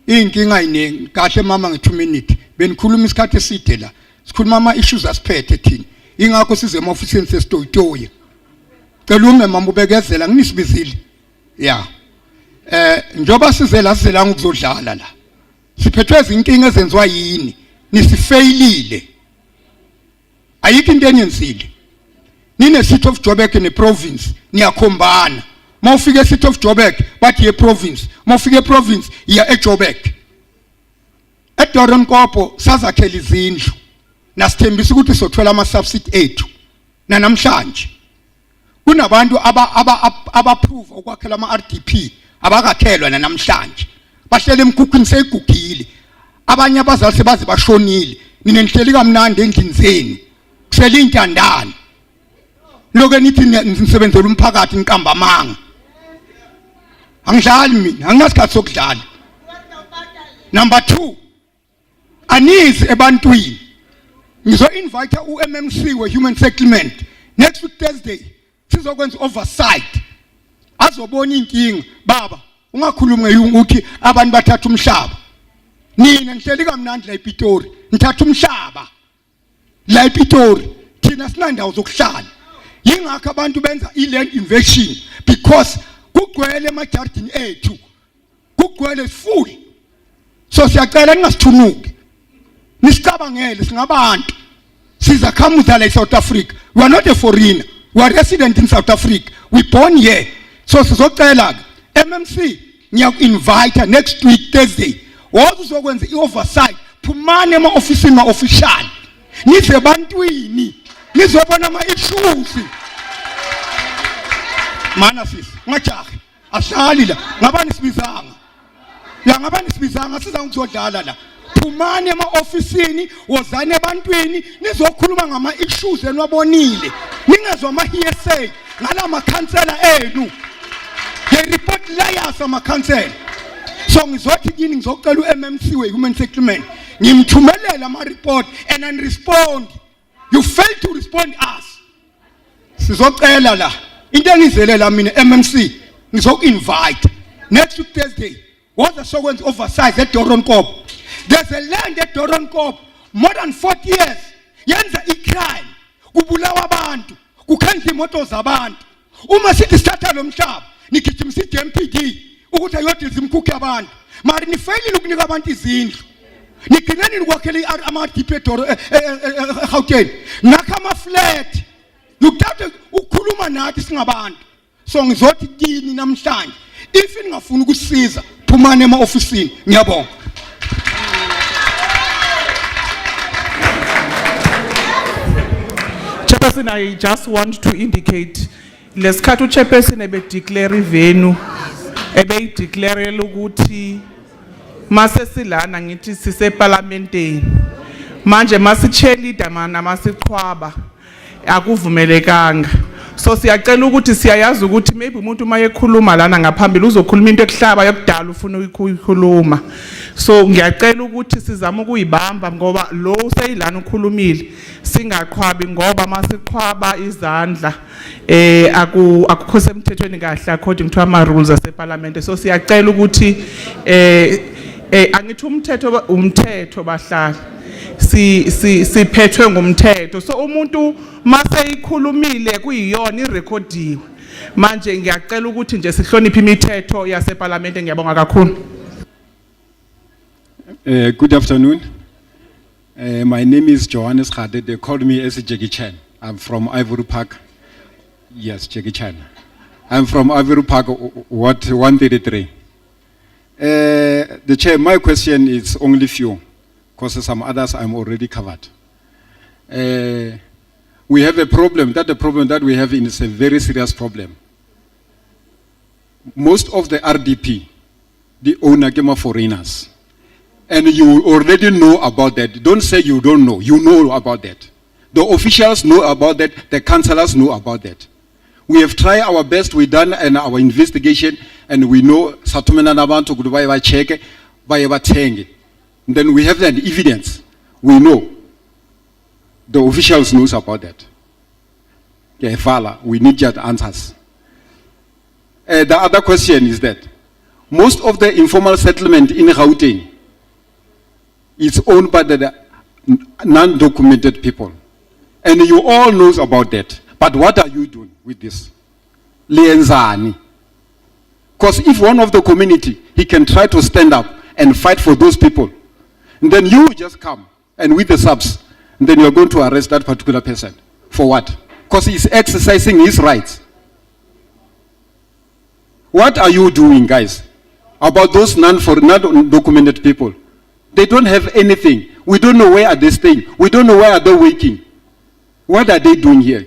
inkinga ayinengi kahle mama nge2 minutes benikhuluma isikhathi eside la sikhuluma ama issues asiphethe thina ingakho size emaofisini sesitoyitoye cela ume mama ubekezela nginisibizile ya njoba sizela sizela ngokuzodlala la siphethwe izinkinga ezenziwa yini nisifailile ayikho into eniyenzile nine city of Joburg ne province niyakhombana mawufika city of Joburg bathi ye province mawufika province iya eJoburg eDoornkopo sazakhela izindlu nasithembisa ukuthi sothola ama subsidy ethu namhlanje kunabantu aba-approve ukwakhela ama-RDP abakakhelwa namhlanje bahlele emkhukhwini seyigugile abanye abazali sebaze bashonile nina nihleli kamnandi endlini zenu kusele intandane lokho nithi nisebenzela umphakathi inkamba amanga angidlali mina anginasikhathi sokudlala number 2 anizi ebantwini ngizo-invite u-MMC we-Human Settlement next week Thursday sizokwenza oversight azobona inkinga baba ungakhulumi ngeyungu uthi abantu bathatha umhlaba nina nihleli kamnandi la ePitori nithatha umhlaba la ePitori thina sinandawo zokuhlala yingakho abantu benza i-land invasion because kugcwele emajardini ethu kugcwele full so siyacela ningasithunuki nisicabangele singabantu sizakhamuza la eSouth Africa we are not a foreigner we are resident in South Africa we born here so sizocela MMC ngiyaku-invite next week Thursday wazi uzokwenza i-oversight phumane ema-ofisini ma-official nize ebantwini nizobona ama-issues mana sisi ungajahi ahlali la ngabani sibizanga ya ngabani sibizanga siza ngizodlala la phumane ema-ofisini wozane ebantwini nizokhuluma ngama-issues enwabonile ningezwa ama-hearsay ngala makhansela enu nge-report layas amakhansela so ngizothi kini ngizocela u-MMC we-Human Settlement ngimthumelela ama-report and unrespond you fail to respond us sizocela la into engizelela mina MMC ngizoku-invite next week Thursday waza sokwenza oversize eDoornkopo there's a land eDoornkopo more than 40 years yenza i-crime kubulawa abantu kukhandla imoto zabantu uma sithi sithatha lo mhlaba nigijimisa i-DMPD ukuthi ayodiliza imkhukhu yabantu mari nifailile ukunika abantu izindlu nigcineni nikwakhela ama-RDP eGauteng nakho ama-flat yokuthatha ukukhuluma nathi singabantu so ngizothi kini namhlanje if ningafuni ukusiza phumane ema-ofisini ngiyabonga Chairperson, I just want to indicate lesikhathi uchairperson ebedeclare ivenue ebeyideclare ukuthi mase silana ngithi siseparlamenteni manje masicheerleader mana masiqhwaba akuvumelekanga so siyacela ukuthi siyayazi ukuthi maybe umuntu mayekhuluma lana ngaphambili uzokhuluma into ekuhlaba yokudala ufuna ukuyikhuluma so ngiyacela ukuthi sizame ukuyibamba ngoba lo useyilana ukhulumile singaqhwabi ngoba masiqhwaba izandla akukho semthethweni kahle according to ama rules aseparlament so siyacela ukuthi angithi umthetho bahlali siphethwe ngumthetho so umuntu mase ikhulumile kuyiyona irekhodiwe manje ngiyacela ukuthi nje sihloniphe imithetho yaseparlament ngiyabonga kakhulu. Good afternoon. My name is Johannes Khade. They call me as Jackie Chan. I'm from Ivory Park. Yes, Jackie Chan. I'm from Ivory Park, Ward 133. The chair, my question is only few, because some others I'm already covered. We have a problem. The problem that we have is a very serious problem. Most of the RDP, the owner came foreigners. And you already know about that. Don't say you don't know. You know about that. The officials know about that. The councillors know about that. We have tried our best. We've done our investigation, and we know settlement abantu kudubai check by then we have that evidence. We know. The officials knows about that. Okay, Fala, we need your answers. The other question is that Most of the informal settlement in Gauteng is owned by the non-documented people. And you all knows about that. But what are you doing with this? Lienzani. Because if one of the community, he can try to stand up and fight for those people, and then you just come, and with the subs, and then you're going to arrest that particular person. For what? Because he's exercising his rights. What are you doing, guys, about those non-documented people? They don't have anything. We don't know where are they staying. We don't know where are they working. What are they doing here?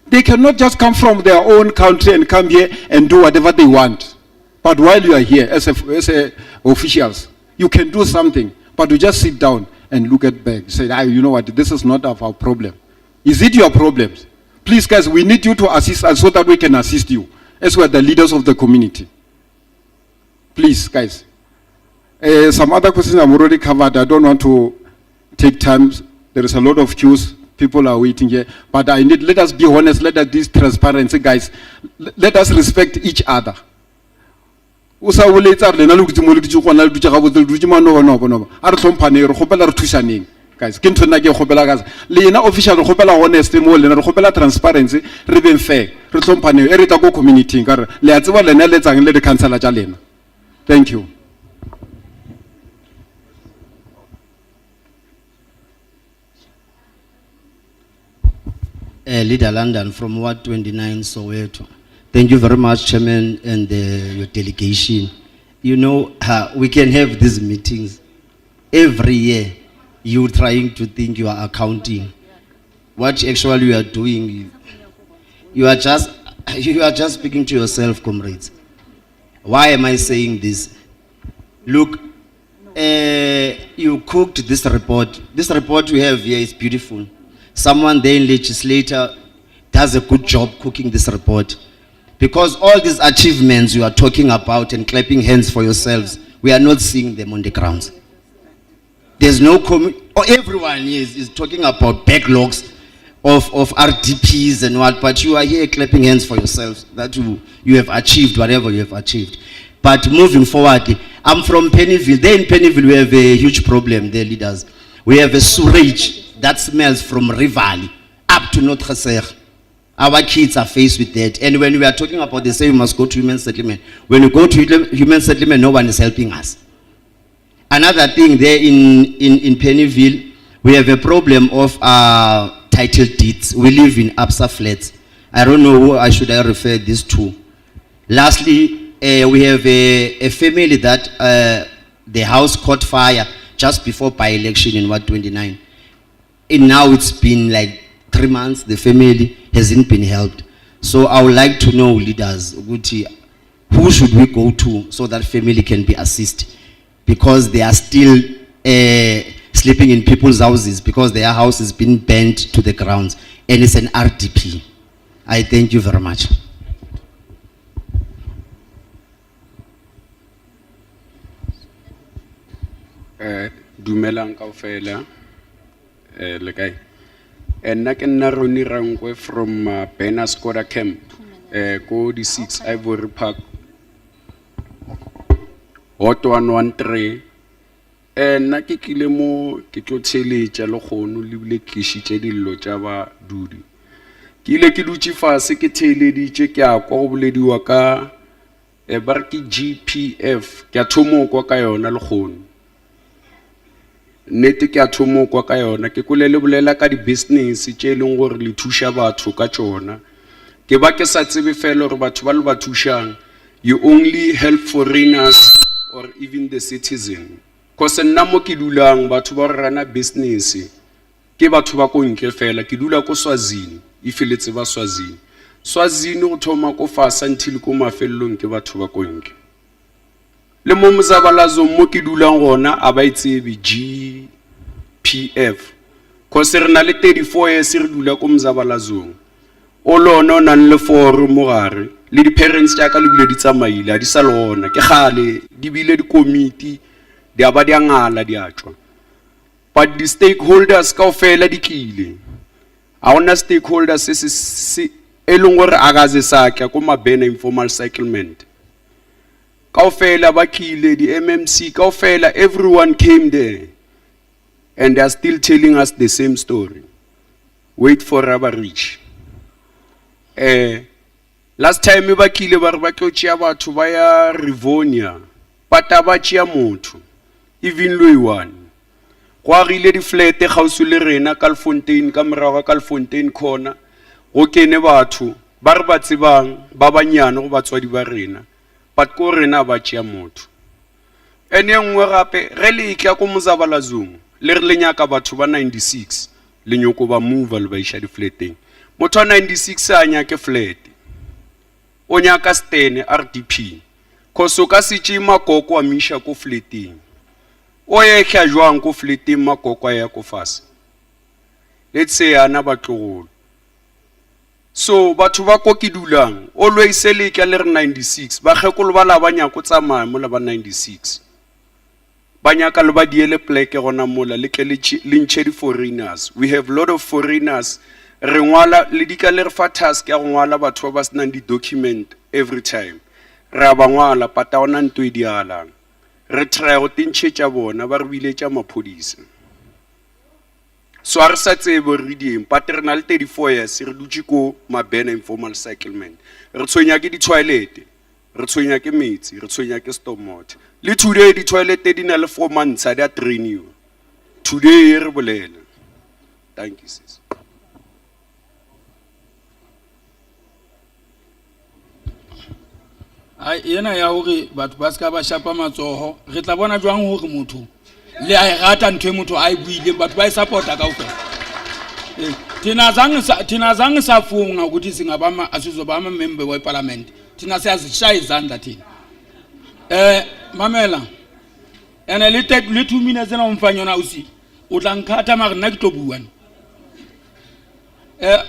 They cannot just come from their own country and come here and do whatever they want. But while you are here as officials, you can do something. But you just sit down and look at back. Say, you know what, this is not our problem. Is it your problem? Please, guys, we need you to assist us so that we can assist you, as we are the leaders of the community. Please, guys. Some other questions I've already covered. I don't want to take time. There is a lot of queues. People are waiting here. But let us be honest. Let us be transparent, guys. Let us respect each other. Guys, ke ntho nna ke gopela ka le ena official re gopela honesty mo lena re gopela transparency re beng fair re tlomphane e re ta go community ka re le a tseba lena le tsang le di councilor tša lena. Thank you. Leader London from Ward 29 Soweto. Thank you very much, Chairman, and your delegation. You know, we can have these meetings every year. You trying to think you are accounting. What actually you are doing, you are just speaking to yourself, comrades. Why am I saying this? Look, you cooked this report. This report we have here is beautiful. Someone there in legislature does a good job cooking this report. Because all these achievements you are talking about and clapping hands for yourselves, we are not seeing them on the ground. There's no everyone is talking about backlogs of RDPs and what, but you are here clapping hands for yourselves that you have achieved whatever you have achieved. But moving forward, I'm from Pennyville. There in Pennyville we have a huge problem there, leaders. We have a sewage that smells from Rivali up to Notre Serre. Our kids are faced with that. And when we are talking about, they say we must go to human settlement. When we go to human settlement, no one is helping us. Another thing there in Pennyville, we have a problem of title deeds. We live in ABSA flats. I don't know who I should refer this to. Lastly, we have a family that the house caught fire just before by-election in Ward 29. And now it's been like 3 months, the family hasn't been helped. So I would like to know, leaders, who should we go to so that family can be assisted? Because they are still sleeping in people's houses because their house has been burnt to the ground and it's an RDP. I thank you very much. Dumelang kaofela le kae nna ke nna Roni Rankwe from Bena Skoda Camp ko di 6 Ivory Park Hot 113 nna ke kile mo ke tlo tsheletša le kgono le bile tlišitše dillo tša ba dudi ke ile ke dutše fase ke theleditše ke a kwa go bolediwa ka ba re ke GPF ke a thomokwa ka yona le kgono nete ke a thomokwa ka yona ke kole le bolela ka di business tše leng gore le thuša batho ka tšona ke ba ke sa tsebe fela gore batho ba le ba thušang you only help foreigners or even the citizen cause nna mo ke dulang batho ba rana business ke batho ba ko nke fela ke dula ko Swazini ifiletse ba Swazini go thoma ko fasa until ko mafellong ke batho ba ko nke le mo Mzabalazo mo ke dulang gona a ba itsebi GPF cause re na le 34 years re dula ko Mzabalazo o lona o nang le forum mo gare le di parents tša ka le bile di tsamaile a di sa lona ke gale di bile di committee di aba di ngala di atšwa but the stakeholders kaofela di tlile a ona stakeholders se e leng gore a ga se sa tla ko Mabena informal settlement Kaofela bakile, the MMC, Kaofela, everyone came there. And they are still telling us the same story. Wait for rubber reach. Last time we bakile barbakochia batho baya Rivonia, patabachia motu, even Louis one. Kwa rile di flete gausule rena Kalfontein ka morago Kalfontein corner. Go kene batho ba re ba tsebang ba banyane go batswadi ba rena. But ko rena ba tšea motho. Ene nngwe gape ge le ikla ko Mozabalazong le re le nyaka batho ba 96 le nyoko ba move le ba isha di fleteng. Motho 96 a nyake flat. O nyaka stene RDP. Koso ka sitše makoko a misha ko fleteng. O ye kya jwang ko fleteng makoko ya ko fase. Let's say ana ba tlogolo. So batho ba ko ke dulang always le ka le 96 ba gekolo ba la banya ko tsamaya mo la ba 96 banya ka le ba diele pleke gona mola le ke le ntše di foreigners. We have a lot of foreigners. Re ngwala le dika le re fa task ya go ngwala batho ba senang di document every time. Re ba ngwala pata ona ntwe di alang. Re try go tintšhetša bona ba re biletša maphodisa. So, our reading, paternal 34 years, Reduchico, Mabena informal settlement. Retsoyaki the toilet, Retsoyaki meats, Retsoyaki stomach. Today, the toilet in 4 months, I that train you. Today, Rebel. Thank you, sis. Yena ya hore batho ba ska ba shapa matsoho re tla bona jwang hore motho le a rata ntwe motho a buile batho ba supporta kaofela thina zange safunga ukuthi singabama asizobama member we parliament thina siyazishaya izandla thina mamela ene le 2 minutes na umfanyona usi o tla nkhatha mara nna ke tlo buana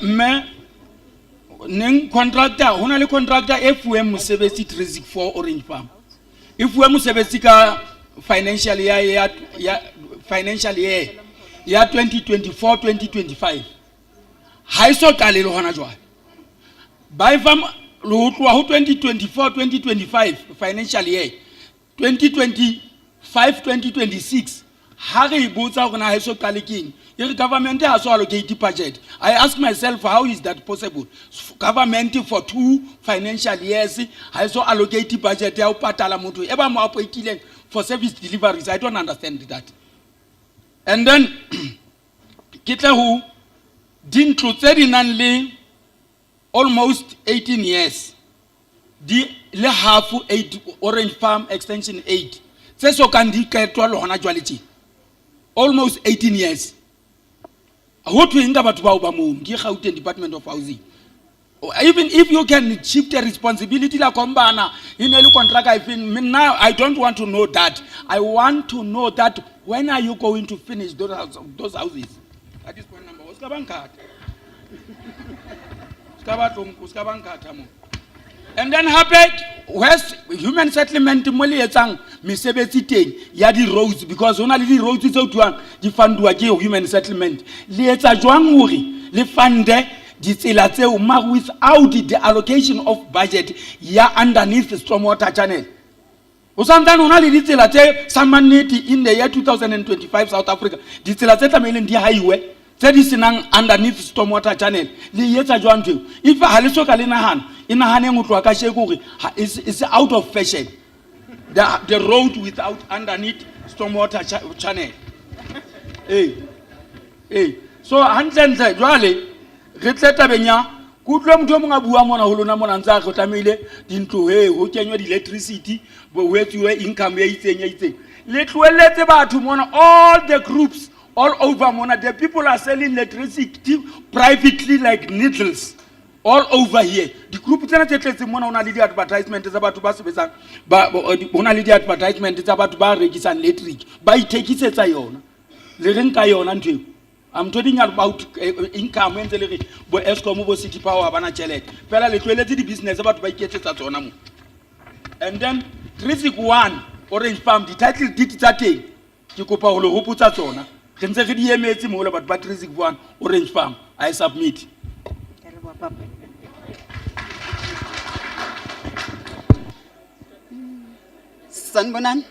me neng contractor hona le contractor FM mosebetsi 364 Orange Farm FM mosebetsi ka financial year ya 2024-2025 ha iso qale le hona jwale ba ifam lo tloa ho 2024-2025 financial year 2025-2026 ha re botsa hore na ha iso qale keng the government has allocated budget. I ask myself, how is that possible? Government for 2 financial years has allocated budget for service deliveries. I don't understand that. And then, Kitlahu didn't to almost 18 years. The half 8 Orange Farm Extension 8. So can almost 18 years. What we about Gauteng Department of Housing. Even if you can shift the responsibility like Kombana in a contract, now I don't want to know that. I want to know that when are you going to finish those houses? That is point number. And then happened West human settlement misebetsiteng ya di roads because only the roads is out one di fundwa ke human settlement le etsa jwang hore le funde di tsela tseo without the allocation of budget ya underneath the stormwater channel. Usantana ona le di tsela tse samaneti in the year 2025 South Africa di tsela tse tlameleng di highway tse di senang underneath stormwater channel le etsa jwang tse if ha le soka le nahana inahane ngotlo ka sheko hore is out of fashion. The road without underneath stormwater channel. So hantle jwale re tleta benya kutlwe motho mo nga bua mona ho lona mona ntsa go tlamile dintlo ho kenywa di electricity bo wetsuwe income ya itseng le tloeletse batho mona all the groups all over mona the people are selling electricity privately like needles. All over here, the group is not only the advertisement is about to pass, but only the advertisement is about to buy register electric. By take it, I'm talking about income and the Escomo City Power Banachele. Pella the business about to buy cases at Onamo. And then 361 Orange Farm, the title did that thing. Chico Paolo who puts at Zona. Can say the MA more about 361 Orange Farm. I submit. sanibonani.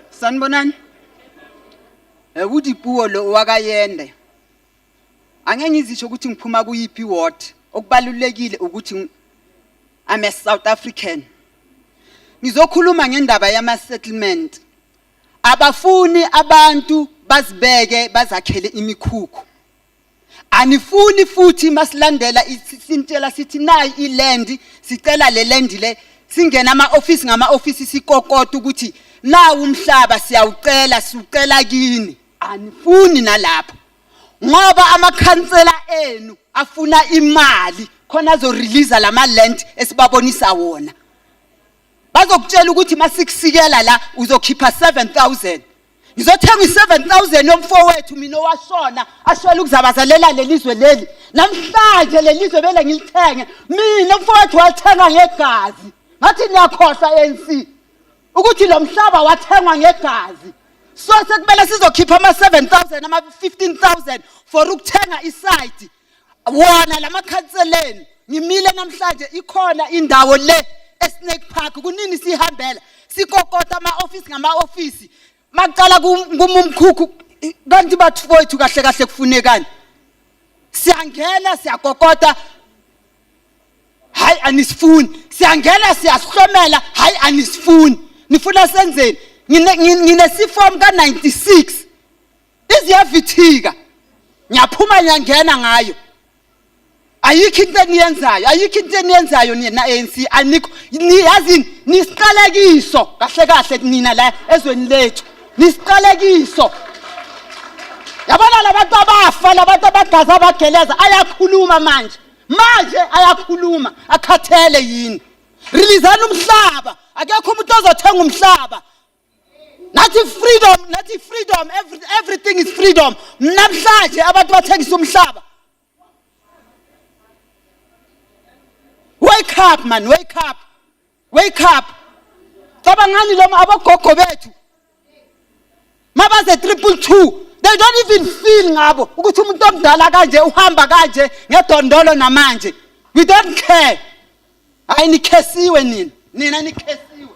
Sanibonani. Udipuo lo wakayende. Angeke ngizisho ukuthi ngiphuma kuyiphi ward. Okubalulekile ukuthi I'm a South African. Ngizokhuluma ngendaba yama settlement. Abafuni abantu bazibeke bazakhele imikhukhu. Anifuni futhi masilandela isintela sithi nayi iland sicela le land le singena ama office ngama office sikokota ukuthi nawu umhlaba siyawucela siucela kini. Anifuni nalapho. Ngoba amakhansela enu afuna imali khona zo release lama land esibabonisa wona. Bazokutshela ukuthi masikusikela la uzokhipha 7,000. Ngizothenga 7,000 yomfowethu mina owashona ashwela ukuzabazalela lelizwe leli. Namhlanje lelizwe bele ngilithenge. Mina umfowethu wathenga ngegazi. Ngathi niyakhohlwa ANC. Ukuthi lo mhlaba wathengwa ngegazi. So sekumele sizokhipha ama 7,000 ama 15,000 for ukuthenga isite. Wona lamakhanseleni ngimile namhlanje ikhona indawo le eSnake Park kunini sihambela sikokota ama office ngama office maqala kumumkhukhu kanti bathufowethu kahle kahle kufunekani siyangena siyakokota hayi anisifuni siyangena siyasihlomela hayi anisifuni nifuna senzeni ngine siform ka 96 iziyavithika ngiyaphuma ngiyangena ngayo ayikho into eniyenzayo nina ANC anikho niyazi nisiqalekiso kahle kahle kunina la ezweni lethu nisiqalekiso yabona labantu abafa labantu abagaza abageleza ayakhuluma manje ayakhuluma akhathele yini releaseani umhlaba akekho umuntu ozothenga umhlaba nathi freedom everything is freedom namhlanje abantu bathengisa umhlaba. Wake up, man, wake up. Wake up. Tabangani lo abogogo bethu. Mabaze 222. They don't even feel ngabo ukuthi umuntu omdala kanje uhamba kanje ngedondolo namanje. We don't care. Hayi nikhesiwe nina nikhesiwe.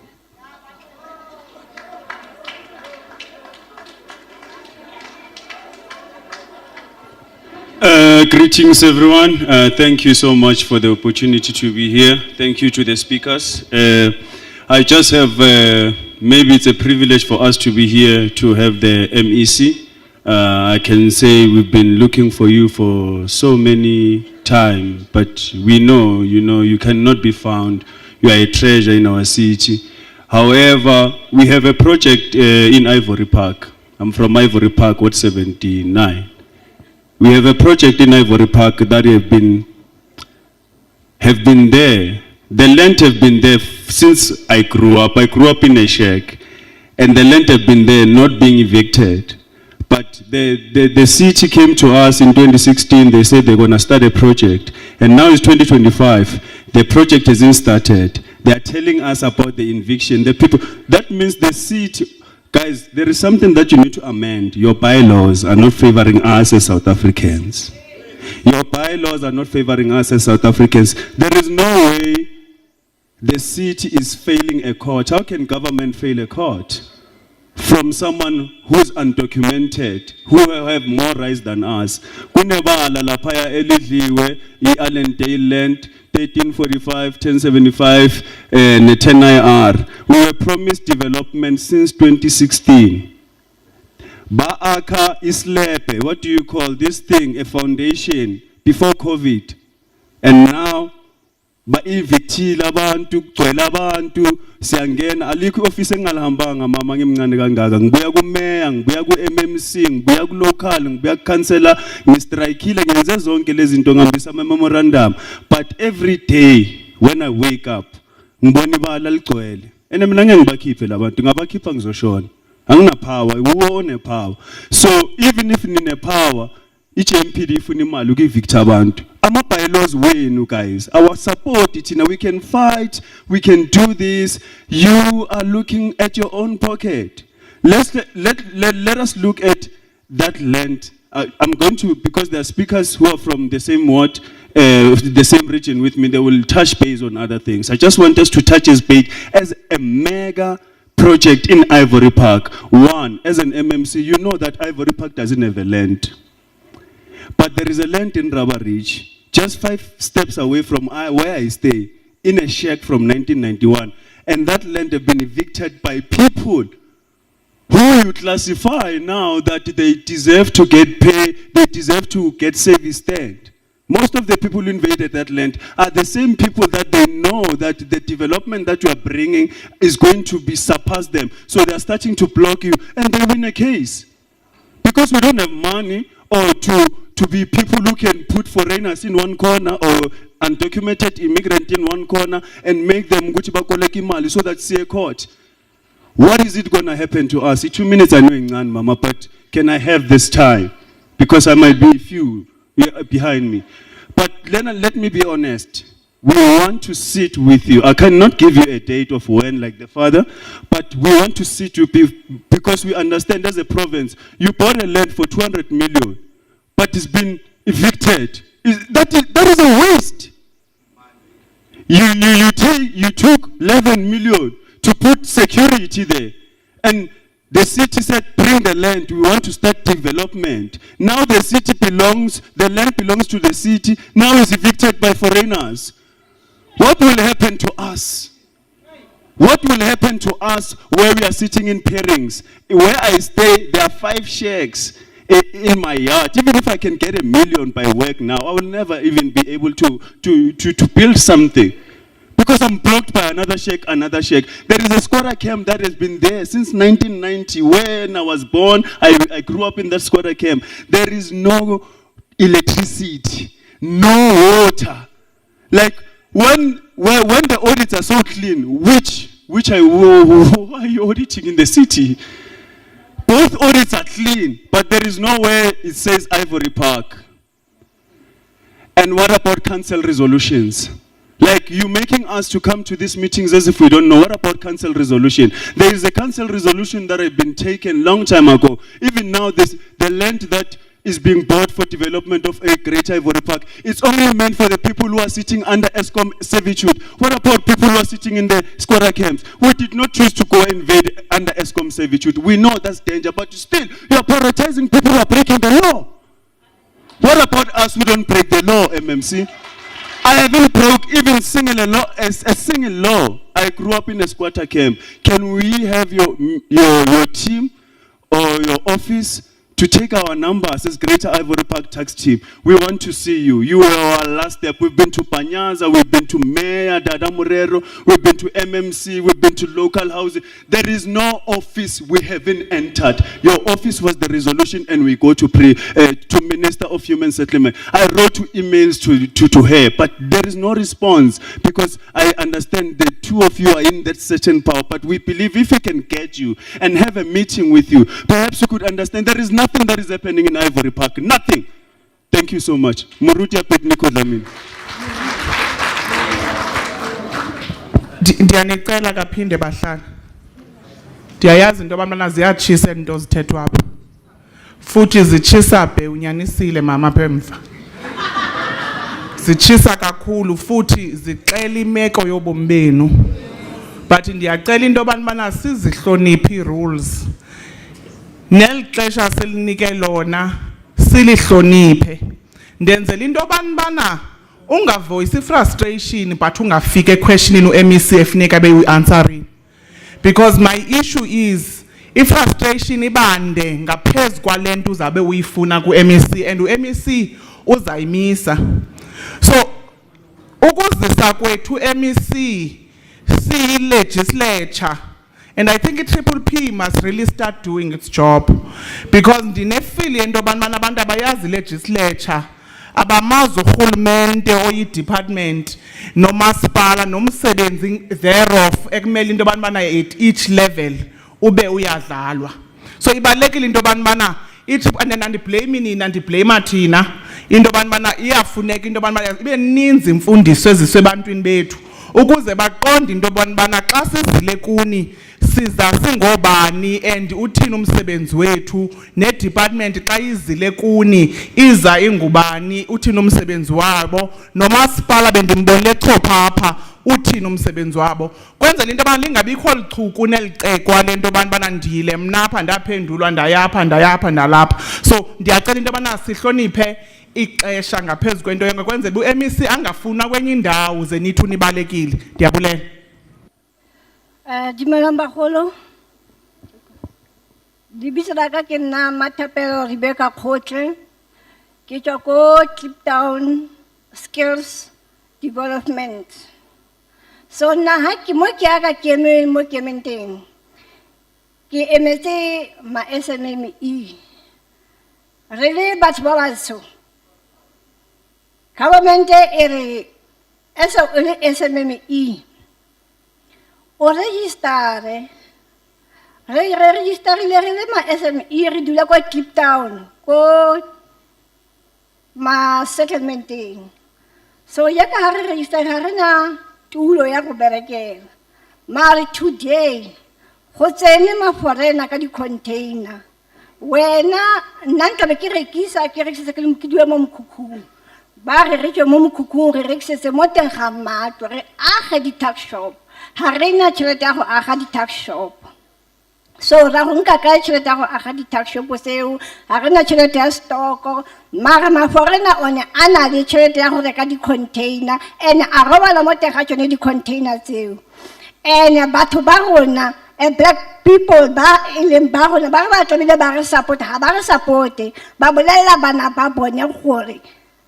Greetings, everyone. Thank you so much for the opportunity to be here. Thank you to the speakers. I just have, maybe it's a privilege for us to be here to have the MEC. I can say we've been looking for you for so many time, but we know, you cannot be found. You are a treasure in our city. However, we have a project in Ivory Park. I'm from Ivory Park, Ward 79. We have a project in Ivory Park that have been there. The land have been there since I grew up. I grew up in a shack, and the land have been there, not being evicted. But the city came to us in 2016. They said they're going to start a project, and now it's 2025. The project hasn't started. They are telling us about the eviction. The people. That means the city. Guys, there is something that you need to amend. Your bylaws are not favoring us as South Africans. Your bylaws are not favoring us as South Africans. There is no way the city is failing a court. How can government fail a court? From someone who is undocumented, who have more rights than us. Kunebala lapaya elidliwe, i-Allendale land, 1345, 1075, and 10IR. We were promised development since 2016. Baaka Islepe, what do you call this thing? A foundation before COVID. And now, ba-evictile abantu, kugcwele abantu, siyangena, alikho office engalihambanga mama ngimncane kangaka. Ngibuya ku-mayor, ngibuya ku-MMC, ngibuya ku-local, ngibuya ku-councillor, ngistrikile, ngenze zonke lezi zinto ngihambisa ama-memorandum. But every day, when I wake up, ngibona ibala ligcwele. And mina ngeke ngibakhiphe labantu, ngabakhipha ngizoshona. Angina-power, uwo one-power. So even if nine-power, each MPD ifuna imali uku-evicta abantu. Ama-bylaws wenu, guys. Our support, we can fight, we can do this. You are looking at your own pocket. Let us look at that land. I'm going to, because there are speakers who are from the same ward, the same region with me, they will touch base on other things. I just want us to touch base as a mega project in Ivory Park. One, as an MMC, you know that Ivory Park doesn't have a land. But there is a land in Rubber Ridge, just 5 steps away from where I stay, in a shack from 1991. And that land have been evicted by people who you classify now that they deserve to get pay, they deserve to get service stand. Most of the people who invaded that land are the same people that they know that the development that you are bringing is going to be surpass them. So they are starting to block you, and they win a case. Because we don't have money or to be people who can put foreigners in one corner or undocumented immigrant in one corner and make them go to Bakoleki Mali so that's a court. What is it going to happen to us? 2 minutes I know, Mama, but can I have this time? Because I might be few behind me. But let me be honest. We want to sit with you. I cannot give you a date of when, like the father, but we want to sit with you because we understand as a province, you bought a land for 200 million, but it's been evicted. That is a waste. You took 11 million to put security there, and the city said, bring the land, we want to start development. Now the land belongs to the city, now it's evicted by foreigners. What will happen to us? What will happen to us where we are sitting in pairings? Where I stay, there are 5 shacks in my yard. Even if I can get $1 million by work now, I will never even be able to build something. Because I'm blocked by another shack. There is a squatter camp that has been there since 1990. When I was born, I grew up in that squatter camp. There is no electricity, no water. Like when the audits are so clean, why are you auditing in the city? Both audits are clean, but there is nowhere it says Ivory Park. And what about council resolutions? Like you making us to come to these meetings as if we don't know. What about council resolution? There is a council resolution that had been taken long time ago. Even now, the land that is being bought for development of a Great Ivory Park, it's only meant for the people who are sitting under ESCOM servitude. What about people who are sitting in the squatter camps? We did not choose to go invade under ESCOM servitude. We know that's danger, but still, you are prioritizing people who are breaking the law. What about us who don't break the law, MMC? I haven't broke even a single law. I grew up in a squatter camp. Can we have your team or your office to take our numbers as Greater Ivory Park tax team? We want to see you. You were our last step. We've been to Panyaza, we've been to Mayor, Dada Murero, we've been to MMC, we've been to local housing. There is no office we haven't entered. Your office was the resolution, and we go to Minister of Human Settlement. I wrote 2 emails to her, but there is no response because I understand the 2 of you are in that certain power, but we believe if we can get you and have a meeting with you, perhaps you could understand there is nothing that is happening in Ivory Park. Nothing. Thank you so much. Morutia Petniko Lamin. Ndiyanicela kaphinde bahlala. Ndiyayazi into abantwana ziyatshisa into zithethwa apha. Futhi zitshisa bhe unyanisile mama apha emva. Zitshisa kakhulu futhi zixela imeko yobomi benu. But ndiyacela into abantwana sizihloniphe rules. Nel xesha selinike lona silihloniphe. Ndenzela into abantwana ungavoice frustration but ungafike questioning uMEC efuneka beyianswering. Because my issue is frustration ibande ngaphezulu kwalento uzabe uyifuna kuMEC and uMEC uzayimisa. So ukuzisa kwethu MEC si legislature, and I think Triple P must really start doing its job, because ndinefeel into abantwana abantu abayazi legislature abamazi urhulumente oyi-department nomasipala nomsebenzi thereof ekumele into abantwana at each level ube uyadlalwa. So ibalekile into abantwana and andiblame nina ndiblame thina into abantwana iyafuneka into abantwana ibe ninzi imfundiso eziswe ebantwini bethu ukuze baqonde into abantwana xa sizile kuni siza singobani and uthini umsebenzi wethu ne-department xa izile kuni iza ingubani uthini umsebenzi wabo nomasipala bendimbonile chopha apha uthini umsebenzi wabo kwenzela into yobana lingabikho lichuku nelicekwa lento yobana ndiyile mna apha ndaphendulwa ndayapha ndalapha so ndiyacela into yobana sihloniphe ixesha ngaphezu kwento yonke kwenzela u-MEC angafuna kwenye indawo ze nithi unibalekile ndiyabulela. Dumelang bagolo. Lebitso la ka ke nna Mathapelo Rebecca Khotle. Ke tswa ko Kliptown Skills Development. So na ha ke mo ke aga ke eme mo ke emeng teng. Ke emetse ma SMME. Re le batho ba batsho. Government e re SMME. O register le ma SME re dula kwa Kliptown ko ma settlementing. So ya ka re register ha rena tulo ya go berekela. Mare today go tsene ma foreigner ka di container. Wena nna nka be ke rekisa ke dula mo mokhukhung. Ba re reke mo mokhukhung re rekisetse mo teng ga matlo re age di tax shop. Ha rena tšhelete ya go aga di tax shop. So ra go nka ka tšhelete ya go aga di tax shop seo ha rena tšhelete ya stock mara maforena one a na le tšhelete ya go reka di container and a robala mo teng ga tsone di container tseo. And batho ba rona black people ba eleng ba rona ba ba tlamehile ba re support ha ba re supporte ba bolela bana ba bone gore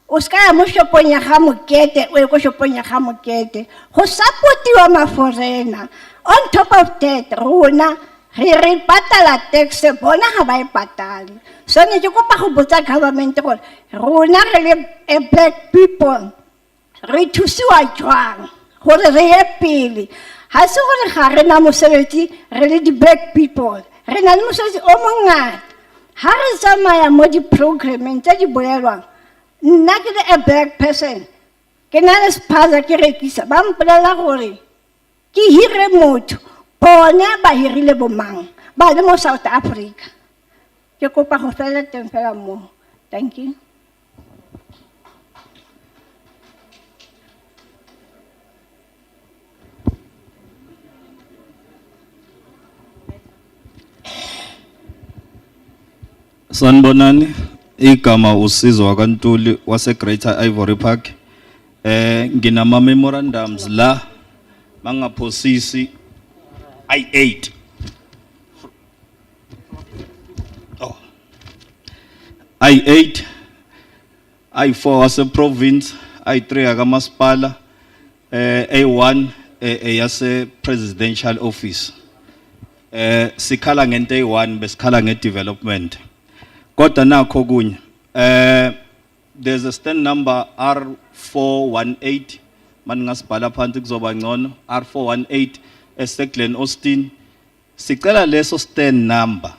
o ska ya mo shopong ya ga Mokete o ye ko shopong ya ga Mokete go supportiwa maforena. On top of that rona re patala tax bona ga ba e patale. So ne ke kopa go botsa government gore rona re le black people re thusiwa jwang gore re ye pele. Ha se gore ga rena mosebetsi re le di black people re na le mosebetsi o mongata ha re tsamaya mo di programmeng tse di bolelwang. Nna ke le a black person ke na le spaza ke rekisa ba mpolela gore ke hire motho bona ba hirile bomang ba le mo South Africa. Ke kopa go fela teng fela mo. Thank you. Sanibonani, igama uSizwe waKaNtuli wase Greater Ivory Park. Nginama memorandums la mangaphosisi I8. Oh. I8, I4 wase province, I3 akamasipala, A1 yase presidential office. Sikhala ngento A1 besikhala ngedevelopment. Kodwa nakho kunye there's a stand number R418 maningasibhala phansi kuzoba ngcono R418 eSeglen Austin sicela leso stand number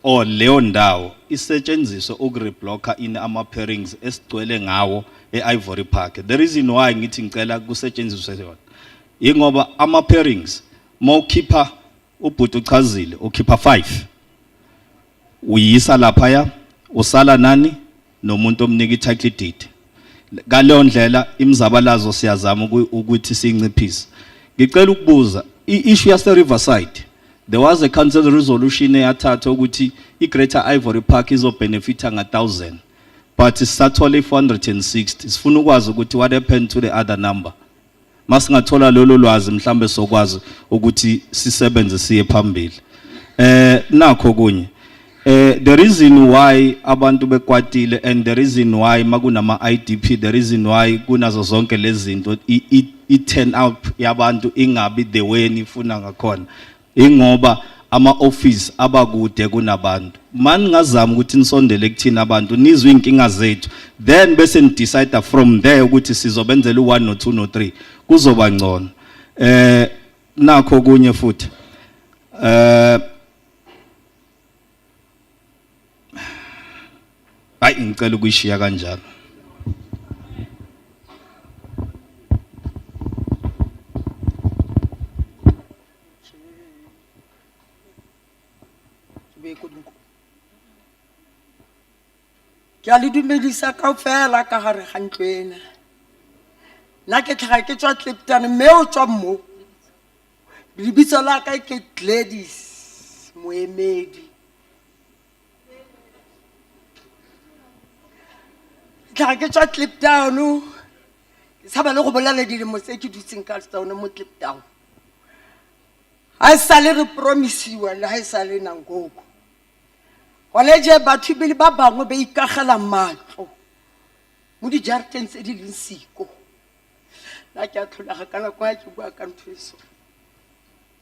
or leyo ndawo isetshenziswe ukureblocka in ama pairings esigcwele ngawo eIvory Park. The reason why ngithi ngicela kusetshenziswe yona ingoba ama pairings mawukhipha ubhuti uchazile ukhipha 5 uyisa lapha ya usala nani nomuntu omnika i-title deed. Ngaleyo ndlela imizabalazo siyazama ukuthi sinciphise. Ngicela ukubuza i-issue yase Riverside there was a council resolution eyathatha ukuthi i-Greater Ivory Park izobenefita nga-1000 but sisathola 460. Sifuna ukwazi ukuthi what happened to the other number. Masingathola lolo lwazi mhlambe sokwazi ukuthi sisebenze siye phambili. Nakho kunye the reason why abantu bekwatile and the reason why makunama IDP the reason why kunazo zonke lezi zinto i-turn out yabantu ingabi the way nifuna ngakhona ingoba ama office abakude kunabantu. Mani ngazama ukuthi nisondele kuthina abantu nizwe inkinga zethu then bese ni decide from there ukuthi sizobenzela u1 no 2 no 3 kuzoba ngcono. Nakho kunye futhi hayi ngicela ukuyishiya kanjalo. a le dumedisa kaofela ka gare ga ntlo ena. Nna ke tlhaga ke tswa Kliptown, mme o tswa mo. Lebitso la ka ke Gladys Moemedi. Tlhaga ke tswa Kliptown, ke saba le go bolela dilemo tse ke dutseng ka tsona mo Kliptown. Ha e sale re promisiwa le ha e sale nangoko. Gone je batho bile ba bangwe ba ikagela matlo mo dijareteng tse di leng siko. Nna ke a tlholaga ka nako ya ke bua ka ntho eso.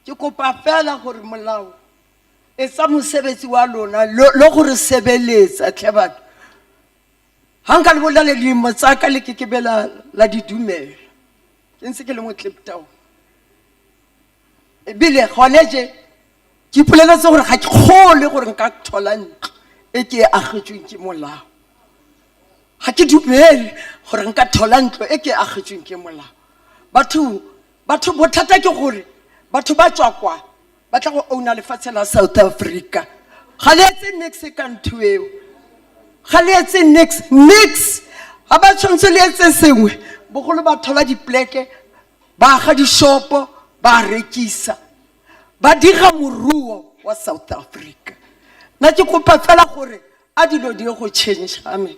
Ke kopa fela gore molao e tsa mosebetsi wa lona le gore sebeletsa tle batho. Ha nka le bolela le dilemo tsa ka le kekebela la didumela. Ke ntse ke le mo Kliptown. Ebile gone je ke ipoleletse gore ga ke kgole gore nka thola ntlo e ke e agetsweng ke molao. Ga ke dumele gore nka thola ntlo e ke e agetsweng ke molao. Batho bothata ke gore batho ba tswa kwa ba tla go ouna lefatshe la South Africa. Ga le etse nix ka ntho eo. Ga le etse nix. Ha ba tshwantse le etse sengwe bogolo ba thola dipleke ba aga dishopo ba rekisa. Ba dira moruo wa South Africa. Na ke kopa fela gore a dilo di go change. Amen.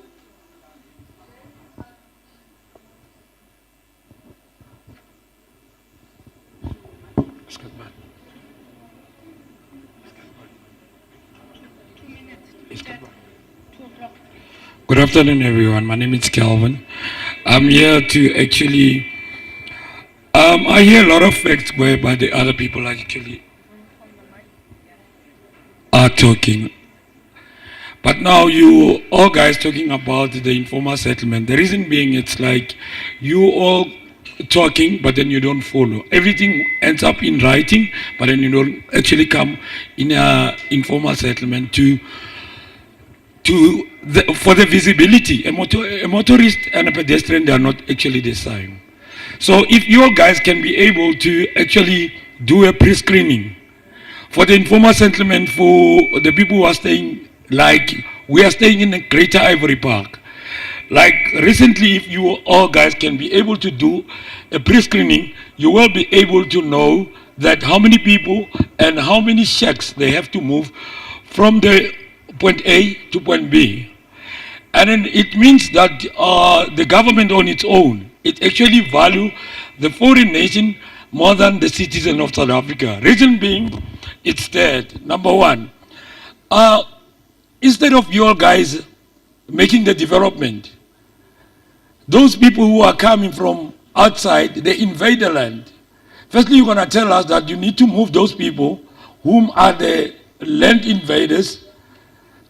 Good afternoon, everyone. My name is Calvin. I'm here to actually, I hear a lot of facts whereby the other people actually are talking. But now you all guys talking about the informal settlement. The reason being, it's like you all talking, but then you don't follow. Everything ends up in writing, but then you don't actually come in a informal settlement for the visibility. A motorist and a pedestrian, they are not actually the same. So if you guys can be able to actually do a pre-screening for the informal settlement for the people who are staying, like we are staying in a Greater Ivory Park. Like recently, if you all guys can be able to do a pre-screening, you will be able to know that how many people and how many shacks they have to move from the point A to point B. And then it means that the government on its own, it actually value the foreign nation more than the citizen of South Africa. Reason being, it's that, number one, instead of you guys making the development, those people who are coming from outside, they invade the land. Firstly, you're gonna tell us that you need to move those people whom are the land invaders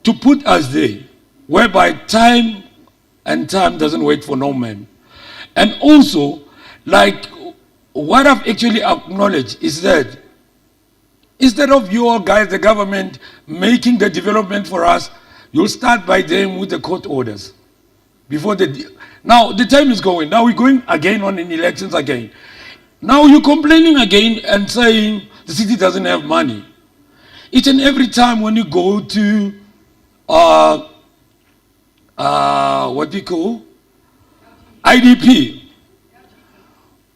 to put us there, whereby time doesn't wait for no man. And also, like what I've actually acknowledged is that instead of you all guys, the government, making the development for us, you'll start by them with the court orders. Now the time is going, now we're going again on in elections again. Now you're complaining again and saying the city doesn't have money. Each and every time when you go to what we call IDP,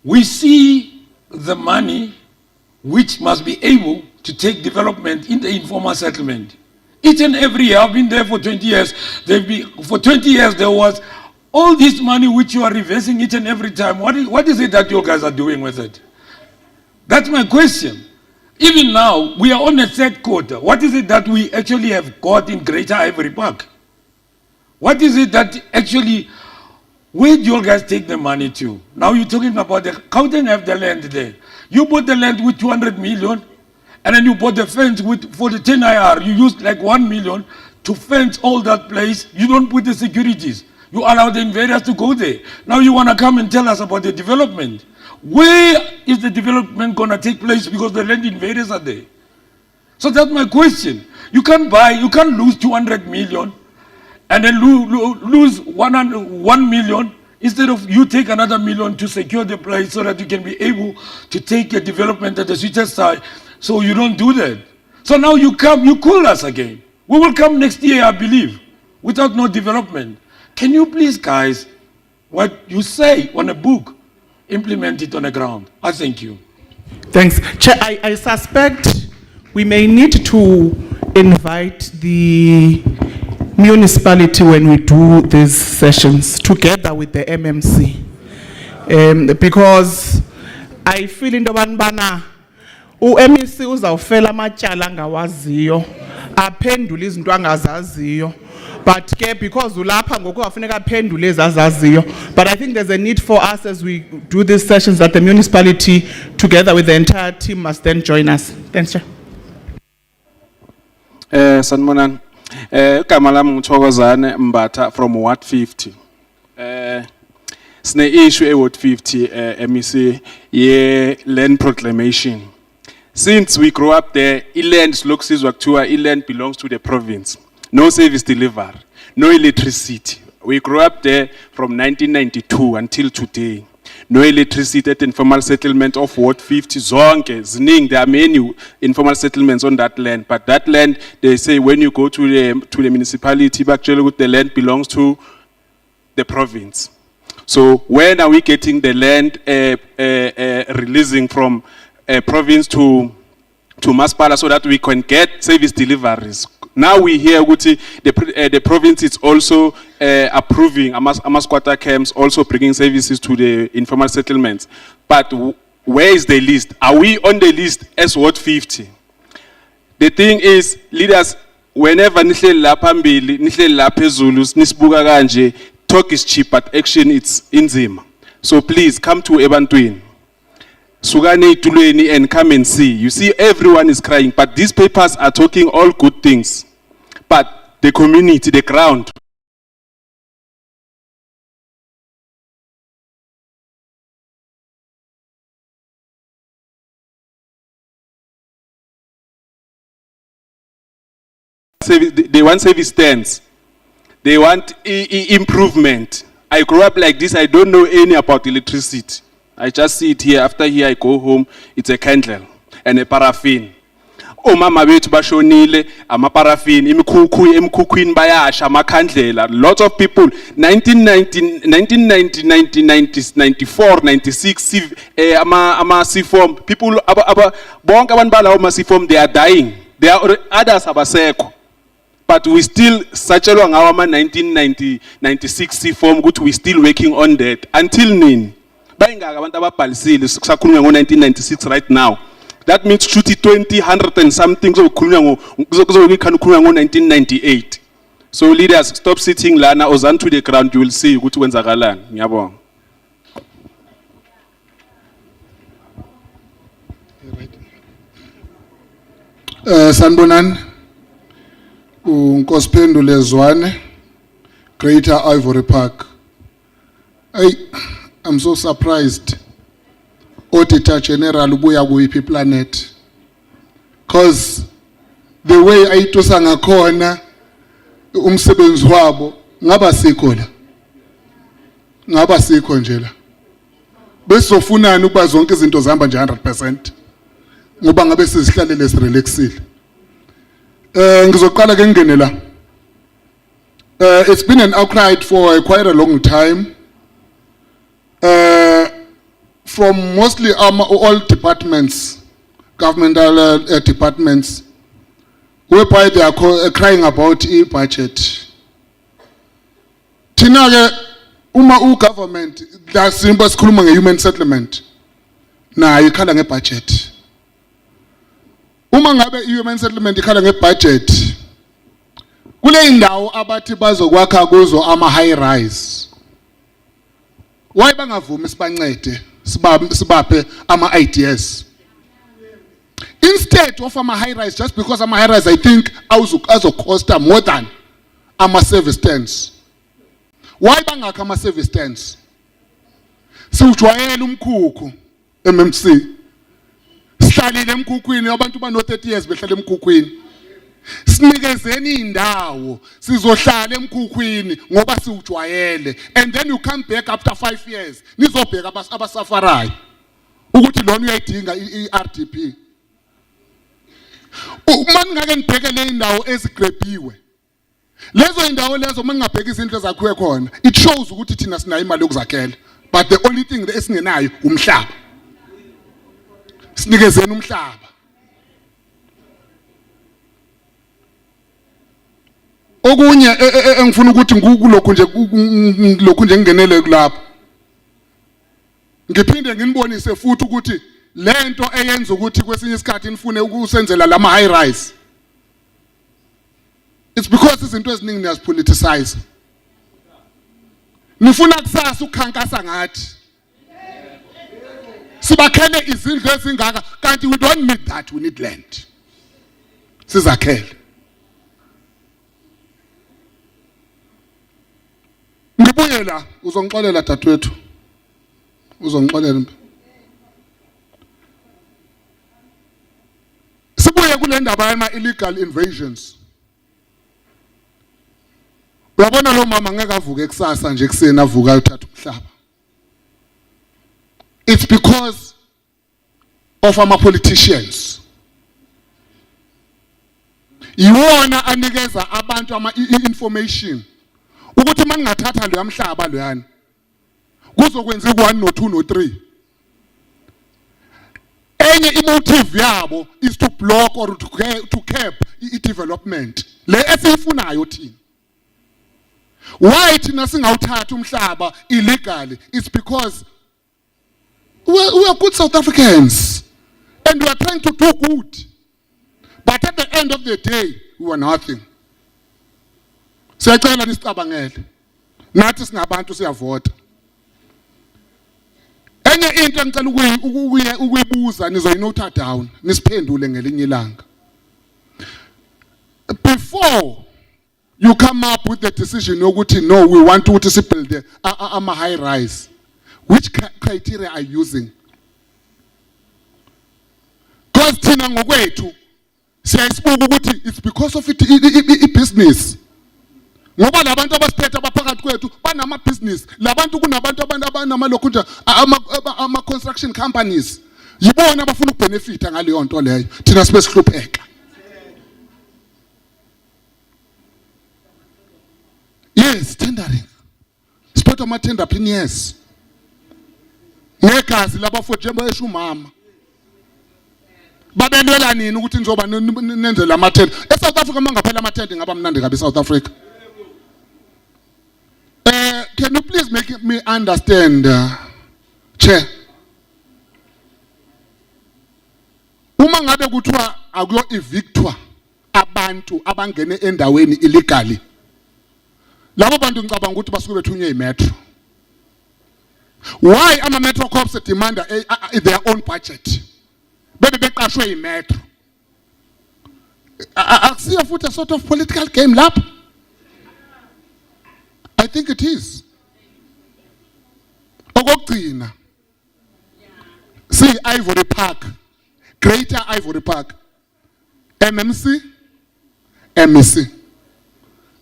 we see the money which must be able to take development in the informal settlement. Each and every year, I've been there for 20 years, for 20 years there was all this money which you are reversing each and every time. What is it that you guys are doing with it? That's my question. Even now, we are on a third quarter. What is it that we actually have got in Greater Ivory Park? What is it that actually, where do you guys take the money to? Now you're talking about the Gauteng have the land there. You bought the land with 200 million, and then you bought the fence for the 10 IR. You used like 1 million to fence all that place. You don't put the securities. You allow the invaders to go there. Now you want to come and tell us about the development. Where is the development going to take place because the land invaders are there? So that's my question. You can't lose 200 million and then lose 1 million instead of you take another million to secure the place so that you can be able to take a development at the sweetest side. So you don't do that. So now you call us again. We will come next year, I believe. without no development. Can you please, guys, what you say on a book, implement it on the ground? I thank you. Thanks. Chair, I suspect we may need to invite the municipality when we do these sessions together with the MMC. Because I feel in the banana, u-MEC uzawufela amatyala angawaziyo, aphendule izinto angazaziyo. But because ulapha ngoku afuneka aphendule ezazaziyo. But I think there's a need for us as we do these sessions that the municipality together with the entire team must then join us. Thanks, Chair. Sanibonani. Igama lami ngithokozane Mbatha from Ward 50. Sine issue Ward 50 MEC ye land proclamation. Since we grew up there, land slokusizwa kuthiwa land belongs to the province. No service delivery, no electricity. We grew up there from 1992 until today. No electricity at informal settlement of Ward 50. Zonke, zining, there are many informal settlements on that land. But that land, they say when you go to the municipality, actually the land belongs to the province. So when are we getting the land releasing from province to Masipala so that we can get service deliveries? Now we hear the province is also approving Amasquatter camps, also bringing services to the informal settlements. But where is the list? Are we on the list as Ward 50? The thing is, leaders, whenever nihleli lapha phambili, nihleli lapha ezulu, nisibuka kanje, talk is cheap, but action it's inzima. So please come to ebantwini. Sugane itulweni and come and see. You see, everyone is crying, but these papers are talking all good things. But the community, the ground, they want service stands. They want improvement. I grew up like this. I don't know any about electricity. I just see it here. After here, I go home. It's a candle and a paraffin. Omama bethu bashonile ama-paraffin, emkhukhwini bayasha amakhandlela. Lots of people 1990, 94, 96 ama C-form people bonke abantu balawo ma C-form, they are dying. There are others abasekho. But we still satshelwa ngawo ama 1996 C-form ukuthi we still working on that until nini. Bayingaka abantu ababhalisile kusakhulunywa ngo-1996 right now. That means shoot 20, 100 and something kuzokhulunywa ngo-1998. So leaders, stop sitting lana, ozan to the ground, you will see ukuthi kwenzakalani. Ngiyabonga. Sanibonani. Unkosiphendule Zwane, Greater Ivory Park. I'm so surprised. Auditor General ubuya kuyiphi planet, because the way ayitosa ngakhona umsebenzi wabo ngaba sikho nje la besofunani ukuba zonke izinto zihamba nje 100% ngoba ngabe sizihlalele sirelaxile. Ngizoqala ke ngene la. It's been an outcry for quite a long time. From mostly all departments, governmental departments, whereby they are crying about e-budget. Tina uma government la simba sikhuluma nge-human settlement na ikhala nge-budget. Uma ngabe i-human settlement ikhala nge-budget, kule indawo abathi bazokwakha kuzo ama-high rise, why bangavumi sibancede sibaphe ama-ideas instead of ama-high rise, just because ama-high rise I think azocosta more than ama-service stands. Why bangakha ama-service stands? Siwujwayele umkhukhu MMC, sihlalile emkhukhwini, abantu bano-30 years behlala emkhukhwini. Sinikezeni indawo sizohlala emkhukhwini ngoba siwujwayele, and then you come back after 5 years nizobheka abasafarayo ukuthi lona uyayidinga i-RDP. Uma ngake ngibheke le indawo ezigrebiwe, Lezo indawo lezo mangabheka izinto zakhiwe khona, it shows ukuthi thina sinayo imali yokuzakhela, but the only thing esingenayo umhlaba. Sinikezeni umhlaba. Okunye engifuna ukuthi kulokhu nje ngingenele kulapha. Ngiphinde nginibonise futhi ukuthi lento eyenza ukuthi kwesinye isikhathi nifune ukusenzela lama high rise. It's because izinto eziningi niyazipoliticize. Nifuna kusasa ukukhankasa ngathi. Sibakhele izindlu ezingaka kanti we don't need that, we need land. Sizakhele. Ngibuye la uzongixolela dadwethu. Uzongixolela. Sibuye kule ndaba yama illegal invasions. Uyabona lo mama ngeke avuke eksasa nje kuseni avuka ayothatha umhlaba. It's because of our politicians. Yiwona anikeza abantu ama information ukuthi maningathatha lo yamhlaba lo yana kuzokwenza ku1 no2 no3. Enye imotive yabo is to block or to cap development le esifunayo thina. Why thina singawuthatha umhlaba illegally? It's because we are good South Africans and we are trying to do good, but at the end of the day we are nothing. Siyacela nisicabangele nathi singabantu siyavota. Enye into engicela ukuyibuza nizoyinota down nisiphendule ngelinye ilanga. Before you come up with the decision yokuthi no, we want to build a high rise, which criteria are you using? Because thina ngokwethu siyasibuka ukuthi it's because of it business. Ngoba labantu abasiphethe abaphakathi kwethu banama business, labantu kunabantu abanama lokunja ama construction companies. Yibona abafuna ukubenefita ngaleyo nto leyo. Thina sibe sihlupheka. Yes, tendering. Spot of my tender pin, yes. Negazi labafowethu njengoba esho umama. Babelwela nini ukuthi nizoba nenzela amathenda. eSouth Africa mangaphela amathenda ngaba mnandi kabi eSouth Africa. Can you please make me understand, Chair? Uma ngabe kuthiwa akuyo evictwa abantu abangene endaweni illegally. Labo bantu ngicabanga ukuthi basuke bethunywe imetro. Why ama metro corps demand their own budget? Bebe beqashwe imetro. Akusiya futhi a sort of political game lapho. I think it is. Okugcina. See Ivory Park. Greater Ivory Park. MMC. MEC.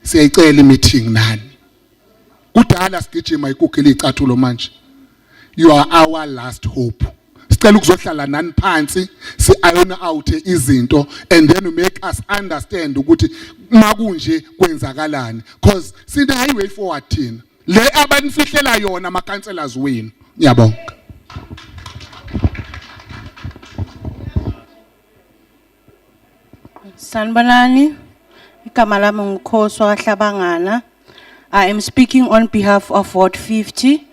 Siyayicela meeting nani. Kudala sigijima ikukile icathulo manje. You are our last hope. Sicela ukuzohlala nani phansi si-iron out izinto and then make us understand ukuthi makunje kwenzakalani, because sine highway forward thina le abanifihlela yona ama councillors wenu. Ngiyabonga. Sanibonani, igama lami nguKhoswa kaHlabangana. I am speaking on behalf of Ward 50.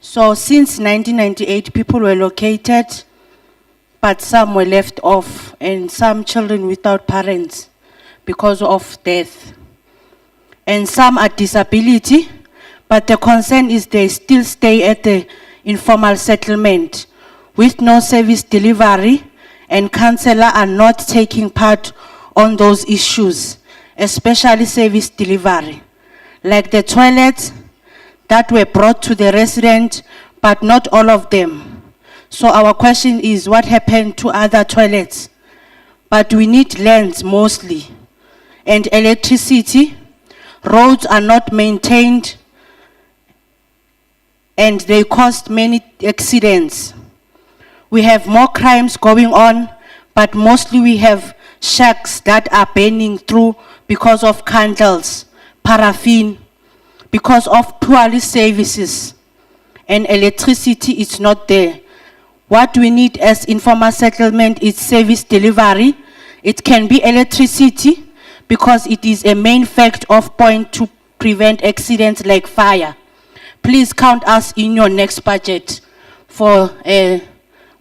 So since 1998, people were located, but some were left off, and some children without parents because of death. And some are disability, but the concern is they still stay at the informal settlement with no service delivery, and councillor are not taking part on those issues, especially service delivery, like the toilets that were brought to the resident, but not all of them. So our question is, what happened to other toilets? But we need lands mostly, and electricity. Roads are not maintained, and they cause many accidents. We have more crimes going on, but mostly we have shacks that are burning through because of candles, paraffin, because of poorly services, and electricity is not there. What we need as informal settlement is service delivery. It can be electricity because it is a main fact of point to prevent accidents like fire. Please count us in your next budget for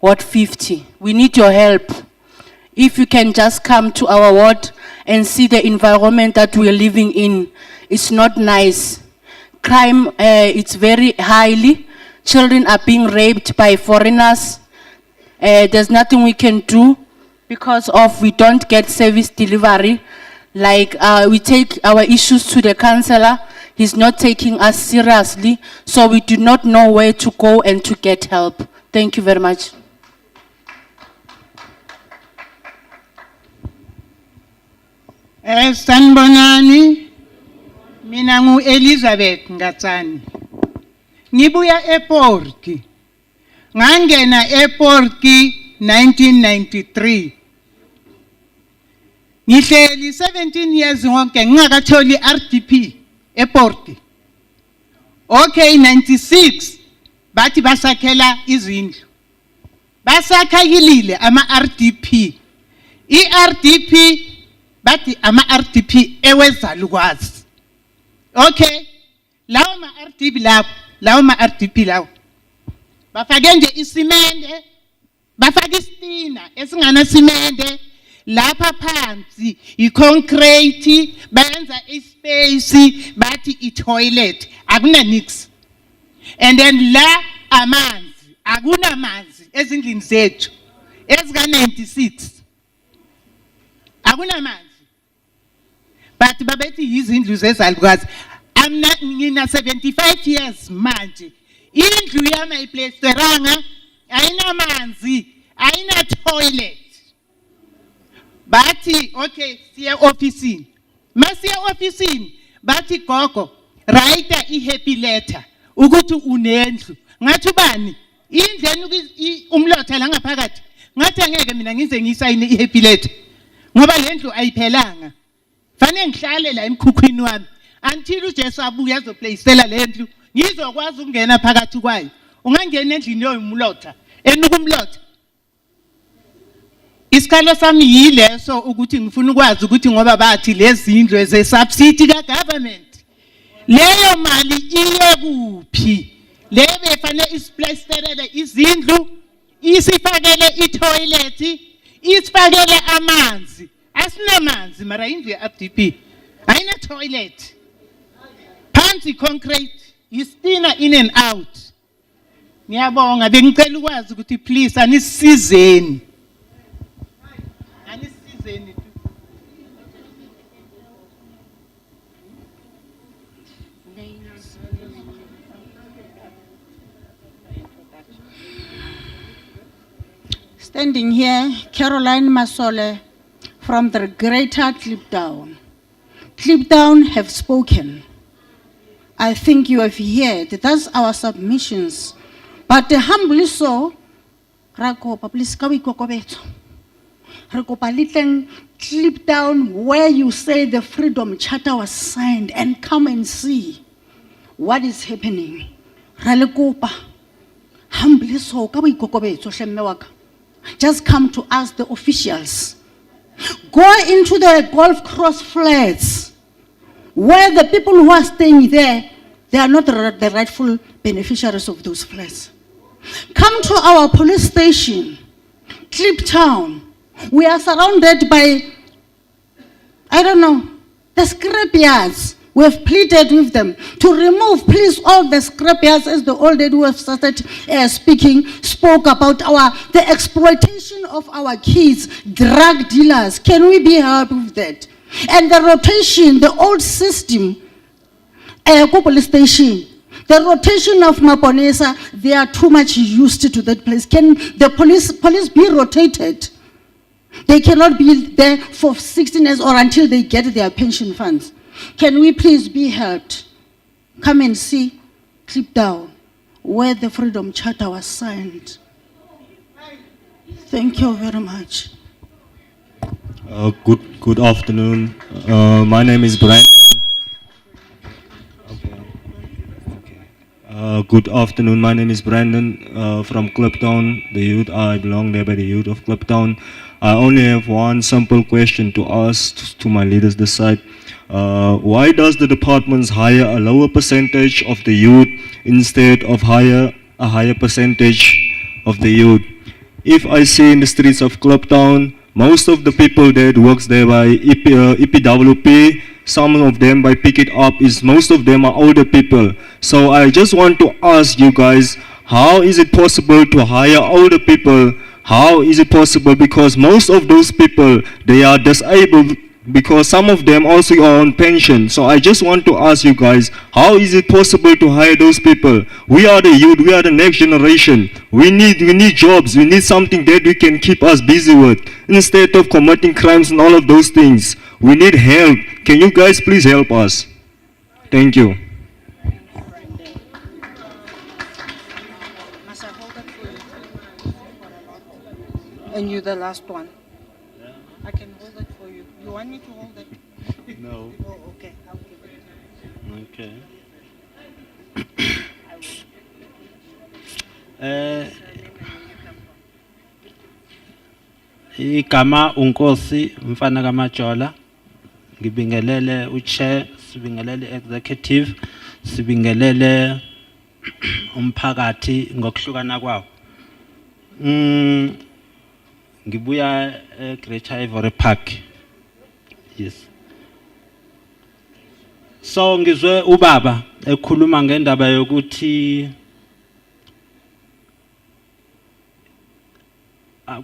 Ward 50. We need your help. If you can just come to our ward and see the environment that we are living in, it's not nice. Crime, it's very highly. Children are being raped by foreigners. There's nothing we can do because of we don't get service delivery. Like we take our issues to the councillor, he's not taking us seriously, so we do not know where to go and to get help. Thank you very much. Sanibonani, mina ngu Elizabeth Ngatsani. Ngibuya ePorki. Ngangena ePorki 1993. Ngihleli 17 years ngonke ngingakatholi RDP ePorki. Okay, 96 bathi basakhela izindlu. Basakhayilile ama RDP. iRDP bathi ama RDP ewezalukwazi. Okay, lawo ma RDP lawo bafake nje isimende, bafake istina esingana simende, lapha phansi iconcrete, bayenza ispace, bathi itoilet, akuna nix. And then la amanzi, akuna manzi ezindlini zethu ezika 96. Akuna manzi. But babethi yizindlu zezalukwazi. Ngina 75 years manje. Indlu yami ayiplasteranga, ayina manzi, ayina toilet. Bathi okay, siya officeini. Masiya officeini, bathi gogo, write i-happy letter ukuthi unendlu. Ngathi ubani? Indleni umlotha la ngaphakathi. Ngathi angeke mina ngize ngisayine i-happy letter. Ngoba lendlu ayiphelanga. Fanele ngihlale la emkhukhwini wami until uJesu abuya azoplaceela lendlu ngizokwazi ukungena phakathi kwayo. Ungangena endlini yoyimlotha enukumlotha. Isikalo sami yileso ukuthi ngifuna ukwazi ukuthi ngoba bathi lezi indlu eze subsidy ka government. Leyo mali iye kuphi? Lebe fanele isplasterele izindlu, isifakele itoilet, isifakele amanzi. Asinamanzi mara indlu ya RDP. Ayina toilet. Phansi concrete, istina in and out. Ngiyabonga bengicela ukwazi ukuthi please anisizeni. Anisizeni. Standing here, Caroline Masole from the Greater Kliptown. Kliptown have spoken. I think you have heard. That's our submissions. But humbly so, Rakopa, please come Rakopa little Kliptown where you say the Freedom Charter was signed and come and see what is happening. Ralekopa, humbly so, just come to ask the officials. Go into the golf course flats where the people who are staying there, they are not the rightful beneficiaries of those flats. Come to our police station, Kliptown. We are surrounded by, I don't know, the scrapyards. We have pleaded with them to remove, please, all the scrapyards, as the old lady who have started speaking, spoke about the exploitation of our kids, drug dealers. Can we be helped with that? And the rotation, the old system, police station, the rotation of Maponesa, they are too much used to that place. Can the police be rotated? They cannot be there for 16 years or until they get their pension funds. Can we please be helped? Come and see Kliptown, where the Freedom Charter was signed. Thank you very much. Good afternoon. My name is Brandon. Good afternoon. My name is Brandon from Kliptown, the youth. I belong there by the youth of Kliptown. I only have one simple question to ask to my leaders this side. Why does the departments hire a lower percentage of the youth instead of hire a higher percentage of the youth? If I see in the streets of Kliptown, most of the people that works there by EPWP, some of them by Pick It Up, most of them are older people. So I just want to ask you guys, how is it possible to hire older people? How is it possible? Because most of those people, they are disabled, because some of them also are on pension. So I just want to ask you guys, how is it possible to hire those people? We are the youth, we are the next generation. We need jobs, we need something that we can keep us busy with, instead of committing crimes and all of those things. We need help. Can you guys please help us? Thank you. And you the last one. I can hold it for you. You want me to hold it? No. Oh, okay. I'll give it. Okay. Igama unkosi mfana kamajola, ngibingelele uchair, sibingelele executive, sibingelele umphakathi ngokuhlukana kwawo. Ngibuya Great Ivory Park. Yes. So ngizwe ubaba ekhuluma ngendaba yokuthi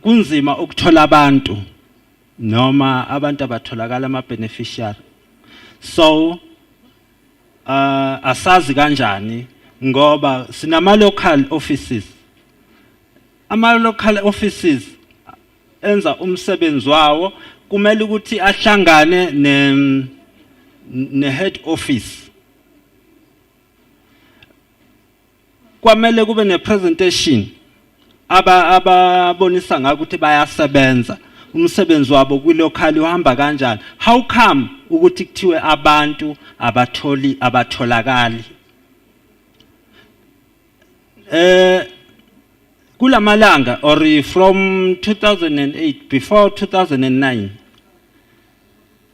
kunzima ukuthola abantu noma abantu abatholakala ama beneficiary. So asazi kanjani ngoba sinama local offices. Ama local offices enza umsebenzi wawo, kumele ukuthi ahlangane ne head office. Kwamele kube ne presentation ababonisa ngako ukuthi bayasebenza, umsebenzi wabo kwi-local uhamba kanjani. How come ukuthi kuthiwe abantu abatholakali? Kulamalanga or from 2008 before 2009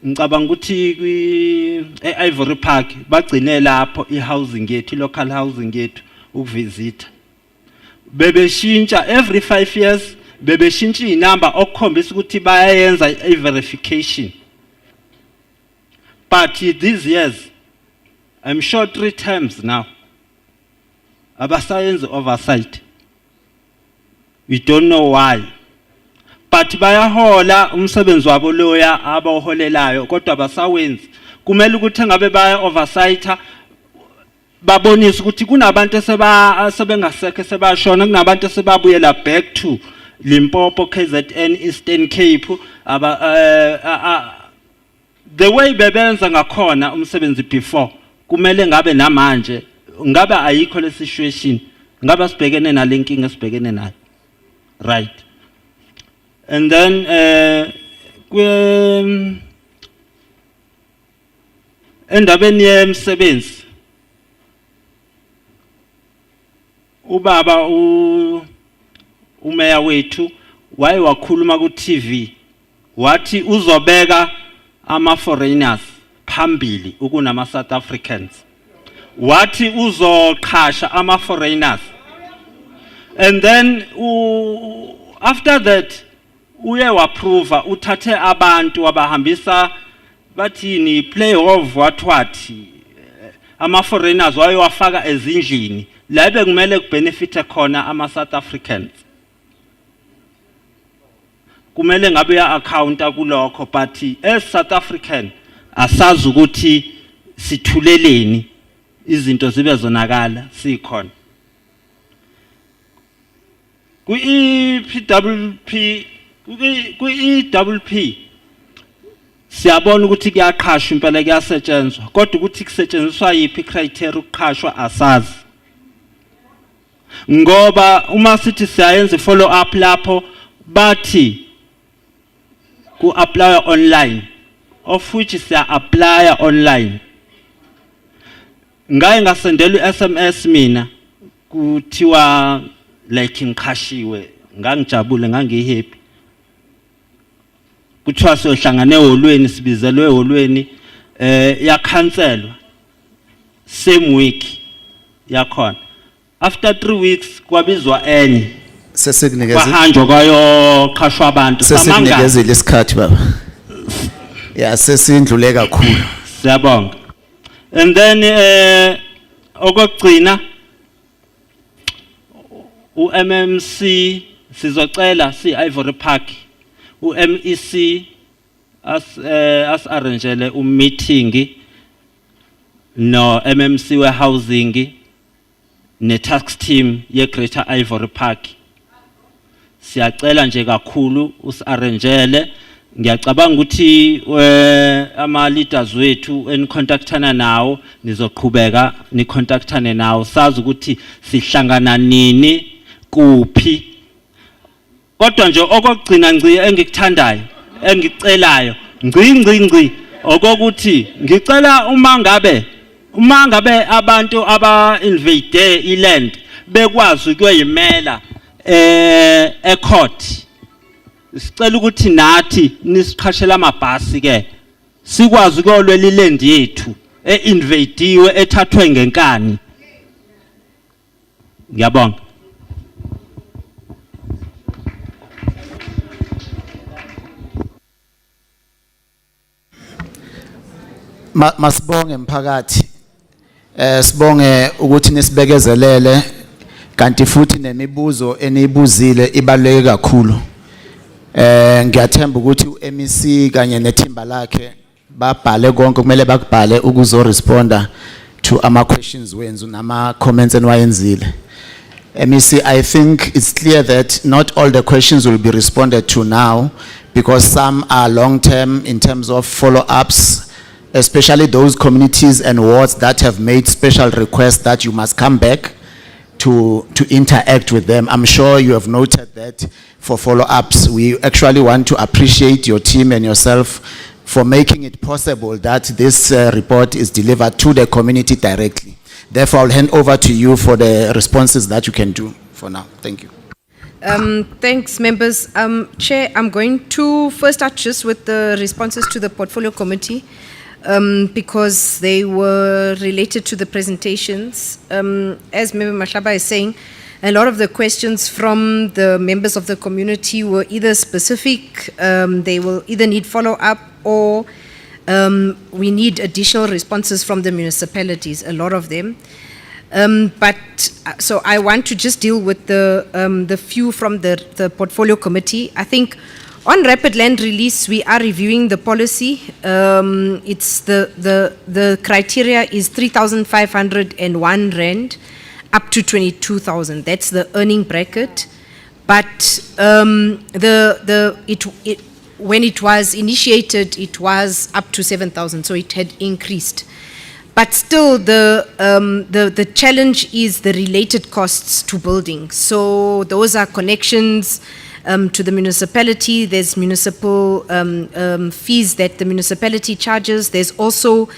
ngicabanga ukuthi Ivory Park bagcine lapho i-housing yethu, local housing yethu ukuvisita. Bebeshintsha every 5 years, bebeshintsha inamba okukhombisa ukuthi bayayenza i-verification. But these years, I'm sure 3 times now, abasayenza oversight. We don't know why. But bayahola umsebenzi wabo loya abawuholelayo kodwa basawenzi. Kumele ukuthi ngabe baya oversighter babonisa ukuthi kunabantu sebengasekho sebashona, kunabantu sebabuyela back to Limpopo, KZN, Eastern Cape. The way bebenza ngakhona umsebenzi before, kumele ngabe namanje ngabe ayikho le situation, ngabe sibhekene nalenkinga sibhekene nayo. Right. And then endabeni yemsebenzi ubaba umeya wethu waye wakhuluma ku TV wathi uzobeka ama foreigners phambili ukunama South Africans, wathi uzoqhasha ama foreigners. And then after that uye waprove uthathe abantu wabahambisa bathini play of what ama foreigners waye wafaka ezindlini la bekumele kubenefite khona ama South Africans. Kumele ngabe ya accounta kulokho, but as South African asazi ukuthi sithuleleni izinto zibe zonakala sikhona. Ku-EWP siyabona ukuthi kuyaqhashwa impela kuyasetshenzwa, kodwa ukuthi kusetshenziswa yipi criteria ukuqhashwa asazi. Ngoba uma sithi siyayenza follow up lapho bathi ku-apply online, of which siya-apply online. Ngaye ngasendela i-SMS mina kuthiwa like ngiqhashiwe, ngangijabule ngangihappy. Kuthiwa siyohlangana eholweni, sibizelwe eholweni, yakhanselwa same week yakhona. After 3 weeks kwabizwa enye. Kwahanjwa kwayoqhashwa abantu. Sesinikezile isikhathi baba. Yeah, sesindlule kakhulu. Siyabonga. And then okugcina uMMC sizocela si-Ivory Park uMEC as arrangele meeting no MMC warehousing ne tax team ye Greater Ivory Park. Siyacela nje kakhulu usi-arrangele. Ngiyacabanga ukuthi ama leaders wethu enicontactana nawo nizoqhubeka nicontactane nawo sazi ukuthi sihlangana nini kuphi. Kodwa nje okugcina ngci engikuthandayo engicelayo ngci okokuthi ngicela uma ngabe abantu aba invade iland bekwazi ukuyimela ecourt. Sicela ukuthi nathi nisiqhashela amabhasi ke sikwazi ukuyolwela iland yethu einvadiwe ethathwe ngenkani. Ngiyabonga. Masibonge mphakathi. Sibonge ukuthi nisibekezelele kanti futhi nemibuzo enibuzile ibaluleke kakhulu. Ngiyathemba ukuthi uMEC kanye nethimba lakhe babhale konke kumele bakubhale ukuzo responda to ama questions wenzu nama comments enwayenzile. MEC, I think it's clear that not all the questions will be responded to now because some are long term in terms of follow-ups, especially those communities and wards that have made special requests that you must come back to interact with them. I'm sure you have noted that for follow-ups. We actually want to appreciate your team and yourself for making it possible that this report is delivered to the community directly. Therefore, I'll hand over to you for the responses that you can do for now. Thank you. Thanks, members. Chair, I'm going to first start just with the responses to the portfolio committee because they were related to the presentations. As Member Mahlaba is saying, a lot of the questions from the members of the community were either specific, they will either need follow-up or we need additional responses from the municipalities, a lot of them. So I want to just deal with the few from the portfolio committee. I think on rapid land release, we are reviewing the policy. It's the criteria is 3,501 rand up to 22,000. That's the earning bracket. But when it was initiated, it was up to 7,000, so it had increased. But still, the challenge is the related costs to building. So those are connections to the municipality. There's municipal fees that the municipality charges. There's also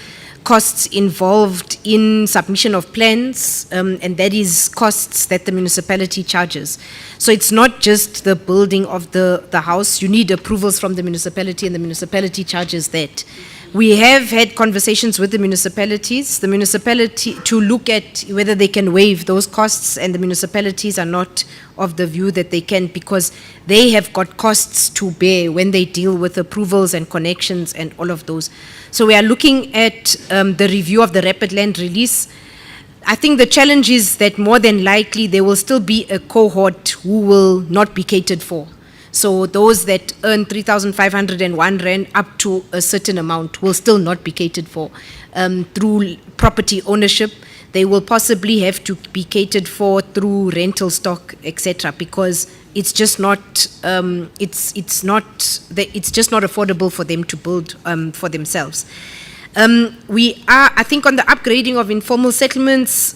costs involved in submission of plans, and that is costs that the municipality charges. So it's not just the building of the house. You need approvals from the municipality, and the municipality charges that. We have had conversations with the municipalities to look at whether they can waive those costs, and the municipalities are not of the view that they can because they have got costs to bear when they deal with approvals and connections and all of those. So we are looking at the review of the rapid land release. I think the challenge is that more than likely there will still be a cohort who will not be catered for. So those that earn 3,501 rand up to a certain amount will still not be catered for through property ownership. They will possibly have to be catered for through rental stock, etc. Because it's just not it's just not affordable for them to build for themselves. We are, I think, on the upgrading of informal settlements.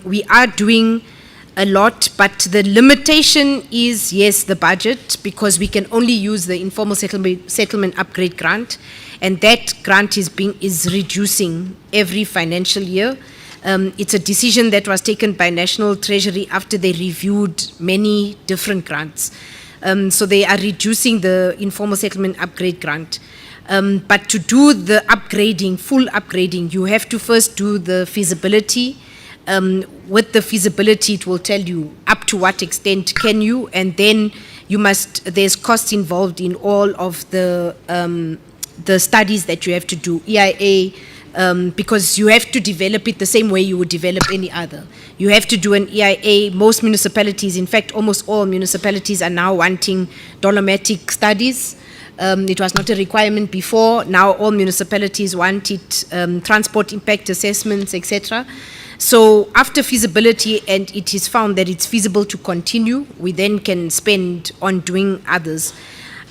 We are doing a lot, but the limitation is, yes, the budget, because we can only use the informal settlement upgrade grant, and that grant is reducing every financial year. It's a decision that was taken by National Treasury after they reviewed many different grants. So they are reducing the informal settlement upgrade grant. But to do the upgrading, full upgrading, you have to first do the feasibility. With the feasibility, it will tell you up to what extent can you, and then you must, there's costs involved in all of the studies that you have to do, EIA, because you have to develop it the same way you would develop any other. You have to do an EIA. Most municipalities, in fact, almost all municipalities are now wanting dolomatic studies. It was not a requirement before. Now all municipalities want it, transport impact assessments, etc. So after feasibility and it is found that it's feasible to continue, we then can spend on doing others.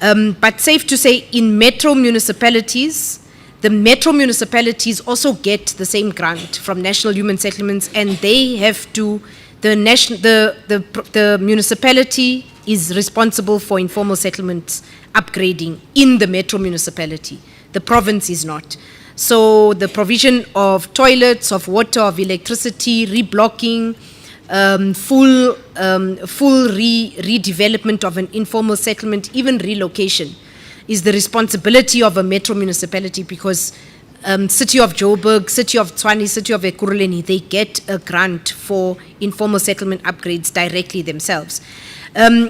But safe to say, in metro municipalities, the metro municipalities also get the same grant from National Human Settlements, and they have to, the municipality is responsible for informal settlements upgrading in the metro municipality. The province is not. So the provision of toilets, of water, of electricity, reblocking, full redevelopment of an informal settlement, even relocation, is the responsibility of a metro municipality, because City of Joburg, City of Tshwane, City of Ekurhuleni, they get a grant for informal settlement upgrades directly themselves.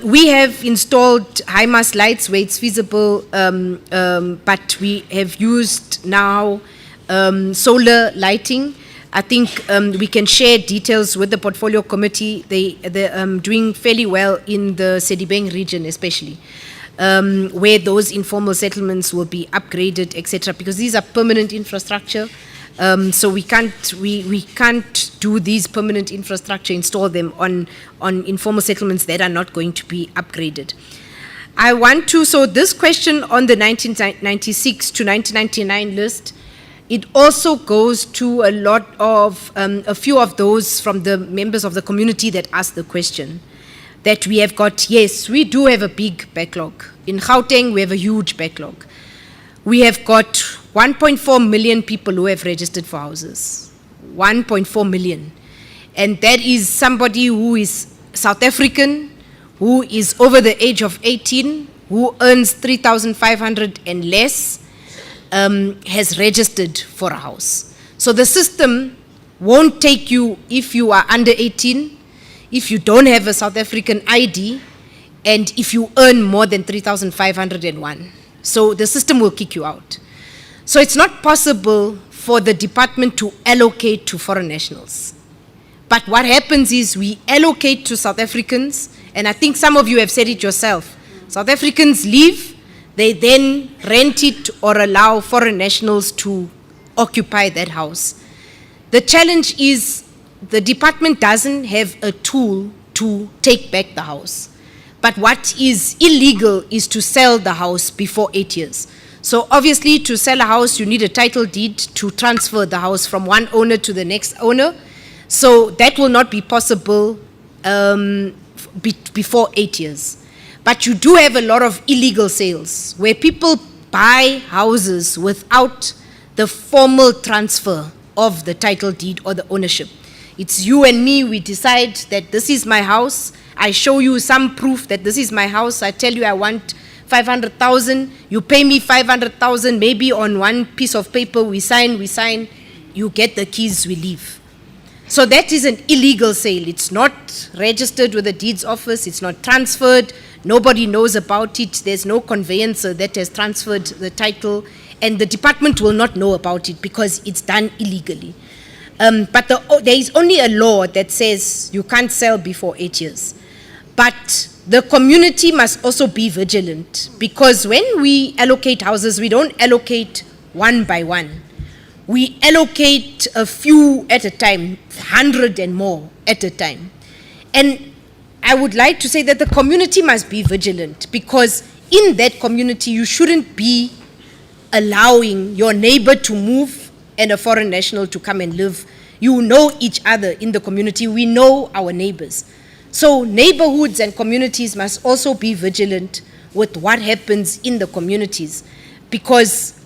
We have installed high mast lights where it's feasible, but we have used now solar lighting. I think we can share details with the portfolio committee. They're doing fairly well in the Sedibeng region especially, where those informal settlements will be upgraded, etc., because these are permanent infrastructure. So we can't do these permanent infrastructure, install them on informal settlements that are not going to be upgraded. I want to, so this question on the 1996 to 1999 list, it also goes to a lot of, a few of those from the members of the community that asked the question. That we have got, yes, we do have a big backlog. In Gauteng, we have a huge backlog. We have got 1.4 million people who have registered for houses. 1.4 million. And that is somebody who is South African, who is over the age of 18, who earns 3,500 and less, has registered for a house. So the system won't take you if you are under 18, if you don't have a South African ID, and if you earn more than 3,501. So the system will kick you out. So it's not possible for the department to allocate to foreign nationals. But what happens is we allocate to South Africans, and I think some of you have said it yourself. South Africans leave, they then rent it or allow foreign nationals to occupy that house. The challenge is the department doesn't have a tool to take back the house. But what is illegal is to sell the house before 8 years. So obviously to sell a house, you need a title deed to transfer the house from one owner to the next owner. So that will not be possible before 8 years. But you do have a lot of illegal sales where people buy houses without the formal transfer of the title deed or the ownership. It's you and me, we decide that this is my house. I show you some proof that this is my house. I tell you I want 500,000. You pay me 500,000, maybe on one piece of paper, we sign, you get the keys, we leave. So that is an illegal sale. It's not registered with the deeds office. It's not transferred. Nobody knows about it. There's no conveyancer that has transferred the title, and the department will not know about it because it's done illegally. But there is only a law that says you can't sell before 8 years. But the community must also be vigilant, because when we allocate houses, we don't allocate one by one. We allocate a few at a time, 100 and more at a time. And I would like to say that the community must be vigilant, because in that community, you shouldn't be allowing your neighbor to move and a foreign national to come and live You know each other in the community. We know our neighbors. So neighborhoods and communities must also be vigilant with what happens in the communities, because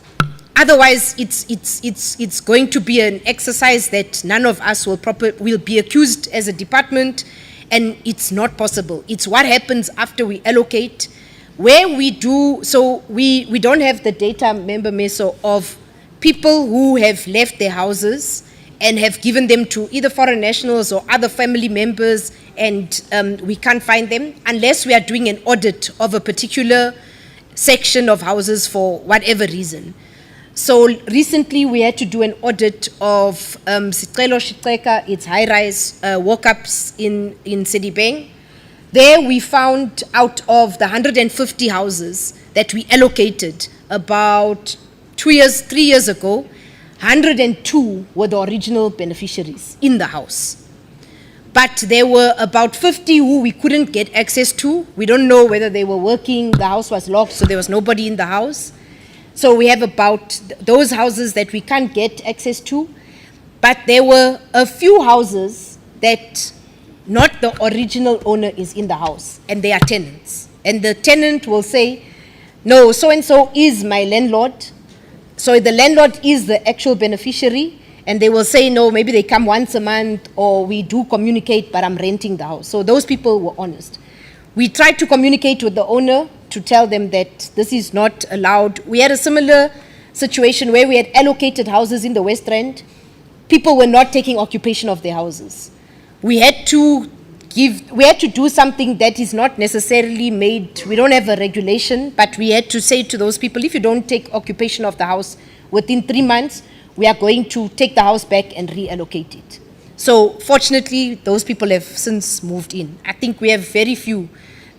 otherwise it's going to be an exercise that none of us will be accused as a department, and it's not possible. It's what happens after we allocate. Where we do, so we don't have the data, Member Meso, of people who have left their houses and have given them to either foreign nationals or other family members, and we can't find them unless we are doing an audit of a particular section of houses for whatever reason. So recently we had to do an audit of Sicelo Shitreka, its high-rise walk-ups in Sedibeng. There we found, out of the 150 houses that we allocated about 3 years ago, 102 were the original beneficiaries in the house. But there were about 50 who we couldn't get access to. We don't know whether they were working, the house was locked, so there was nobody in the house. So we have about those houses that we can't get access to. But there were a few houses that not the original owner is in the house, and they are tenants. And the tenant will say, no, so-and-so is my landlord. So the landlord is the actual beneficiary, and they will say, no, maybe they come once a month, or we do communicate, but I'm renting the house. So those people were honest. We tried to communicate with the owner to tell them that this is not allowed. We had a similar situation where we had allocated houses in the West End. People were not taking occupation of their houses. We had to do something that is not necessarily made, we don't have a regulation, but we had to say to those people, if you don't take occupation of the house within 3 months, we are going to take the house back and reallocate it. So fortunately, those people have since moved in. I think we have very few,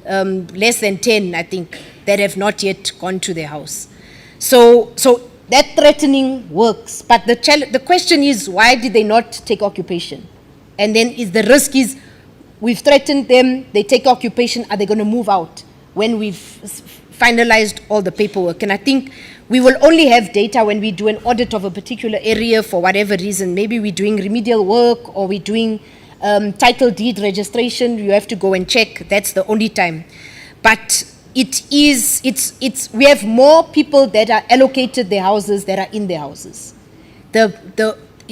less than 10, I think, that have not yet gone to their house. So that threatening works, but the question is, why did they not take occupation? And then the risk is, we've threatened them, they take occupation, are they going to move out when we've finalized all the paperwork? And I think we will only have data when we do an audit of a particular area for whatever reason. Maybe we're doing remedial work, or we're doing title deed registration, you have to go and check, that's the only time. But we have more people that are allocated their houses that are in their houses.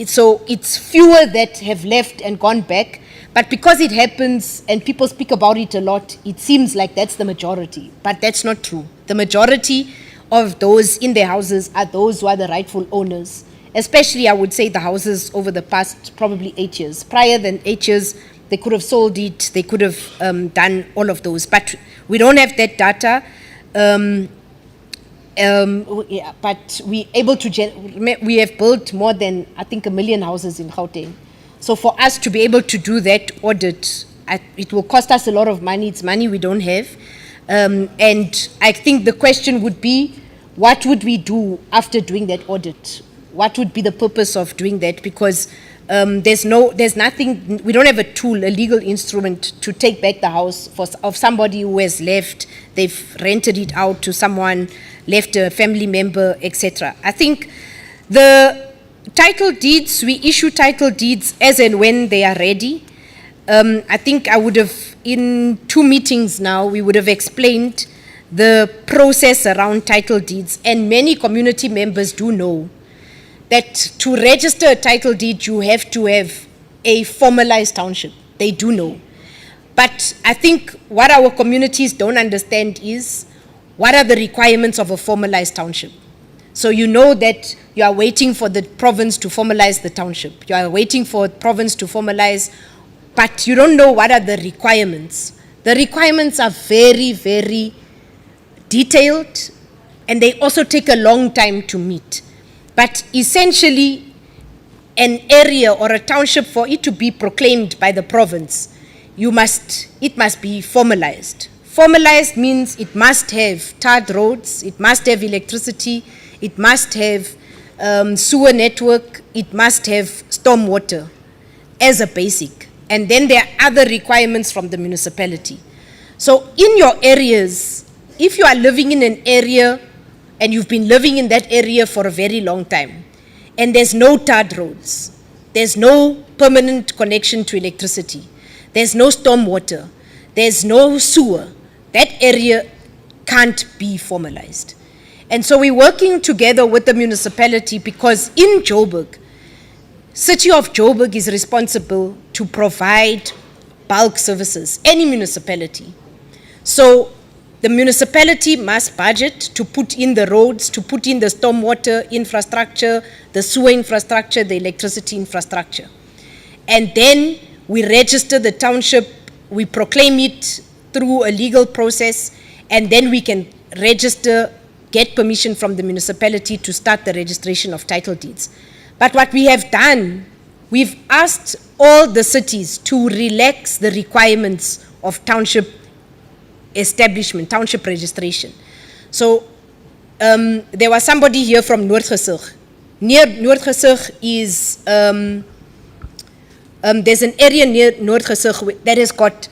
So it's fewer that have left and gone back, but because it happens and people speak about it a lot, it seems like that's the majority, but that's not true. The majority of those in their houses are those who are the rightful owners, especially I would say the houses over the past probably 8 years. Prior than 8 years, they could have sold it, they could have done all of those, but we don't have that data. But we have built more than, I think, 1 million houses in Gauteng. So for us to be able to do that audit, it will cost us a lot of money. It's money we don't have. And I think the question would be, what would we do after doing that audit? What would be the purpose of doing that? Because there's nothing, we don't have a tool, a legal instrument to take back the house of somebody who has left, they've rented it out to someone, left a family member, etc. I think the title deeds, we issue title deeds as and when they are ready. I think I would have, in 2 meetings now, we would have explained the process around title deeds, and many community members do know that to register a title deed, you have to have a formalized township. They do know. But I think what our communities don't understand is, what are the requirements of a formalized township? So you know that you are waiting for the province to formalize the township. You are waiting for a province to formalize, but you don't know what are the requirements. The requirements are very, very detailed, and they also take a long time to meet. But essentially, an area or a township, for it to be proclaimed by the province, it must be formalized. Formalized means it must have tarred roads, it must have electricity, it must have sewer network, it must have stormwater as a basic. And then there are other requirements from the municipality. So in your areas, if you are living in an area and you've been living in that area for a very long time, and there's no tarred roads, there's no permanent connection to electricity. There's no storm water. There's no sewer. That area can't be formalized. And so we're working together with the municipality because in Joburg, City of Joburg is responsible to provide bulk services, any municipality. So the municipality must budget to put in the roads, to put in the stormwater infrastructure, the sewer infrastructure, the electricity infrastructure. And then we register the township, we proclaim it through a legal process, and then we can register, get permission from the municipality to start the registration of title deeds. But what we have done, we've asked all the cities to relax the requirements of township establishment, township registration. So there was somebody here from Noordgesig. Near Noordgesig is, there's an area near Noordgesig that has got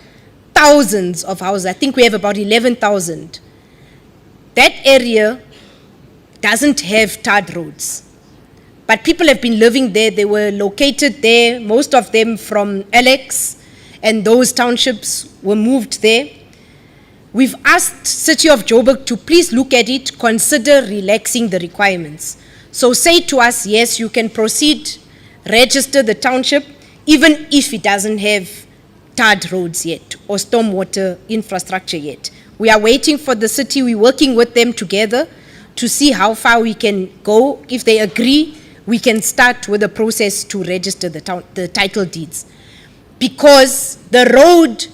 thousands of houses. I think we have about 11,000. That area doesn't have tarred roads. But people have been living there. They were located there, most of them from Alex, and those townships were moved there. We've asked City of Joburg to please look at it, consider relaxing the requirements. So say to us, yes, you can proceed, register the township, even if it doesn't have tarred roads yet or stormwater infrastructure yet. We are waiting for the city. We're working with them together to see how far we can go. If they agree, we can start with the process to register the title deeds. Because the road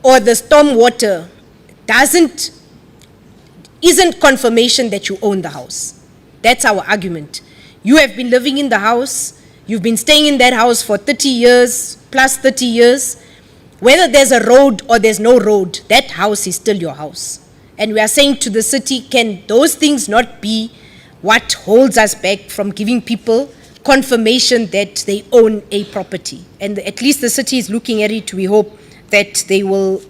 or the stormwater isn't confirmation that you own the house. That's our argument. You have been living in the house, you've been staying in that house for 30 years, plus 30 years. Whether there's a road or there's no road, that house is still your house. And we are saying to the city, can those things not be what holds us back from giving people confirmation that they own a property? And at least the city is looking at it. We hope that they will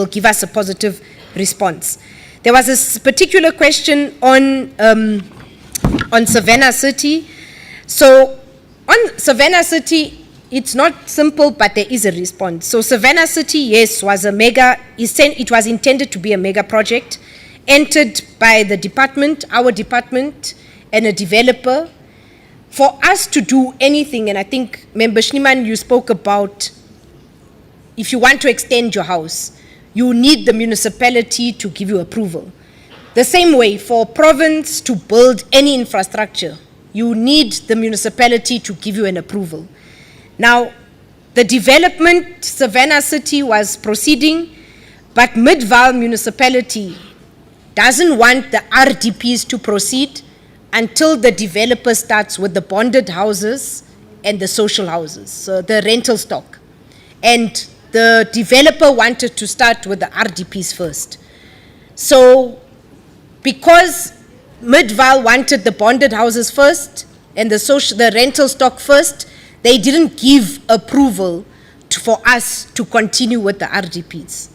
give us a positive response. There was a particular question on Savannah City. So on Savannah City, it's not simple, but there is a response. So Savannah City, yes, was it was intended to be a mega project, entered by the department, our department, and a developer. For us to do anything, and I think, Member Schneemann, you spoke about if you want to extend your house, you need the municipality to give you approval. The same way, for province to build any infrastructure, you need the municipality to give you an approval. Now, the development, Savannah City was proceeding, but Midvaal municipality doesn't want the RDPs to proceed until the developer starts with the bonded houses and the social houses, so the rental stock. And the developer wanted to start with the RDPs first. So, because Midvaal wanted the bonded houses first and the rental stock first, they didn't give approval for us to continue with the RDPs.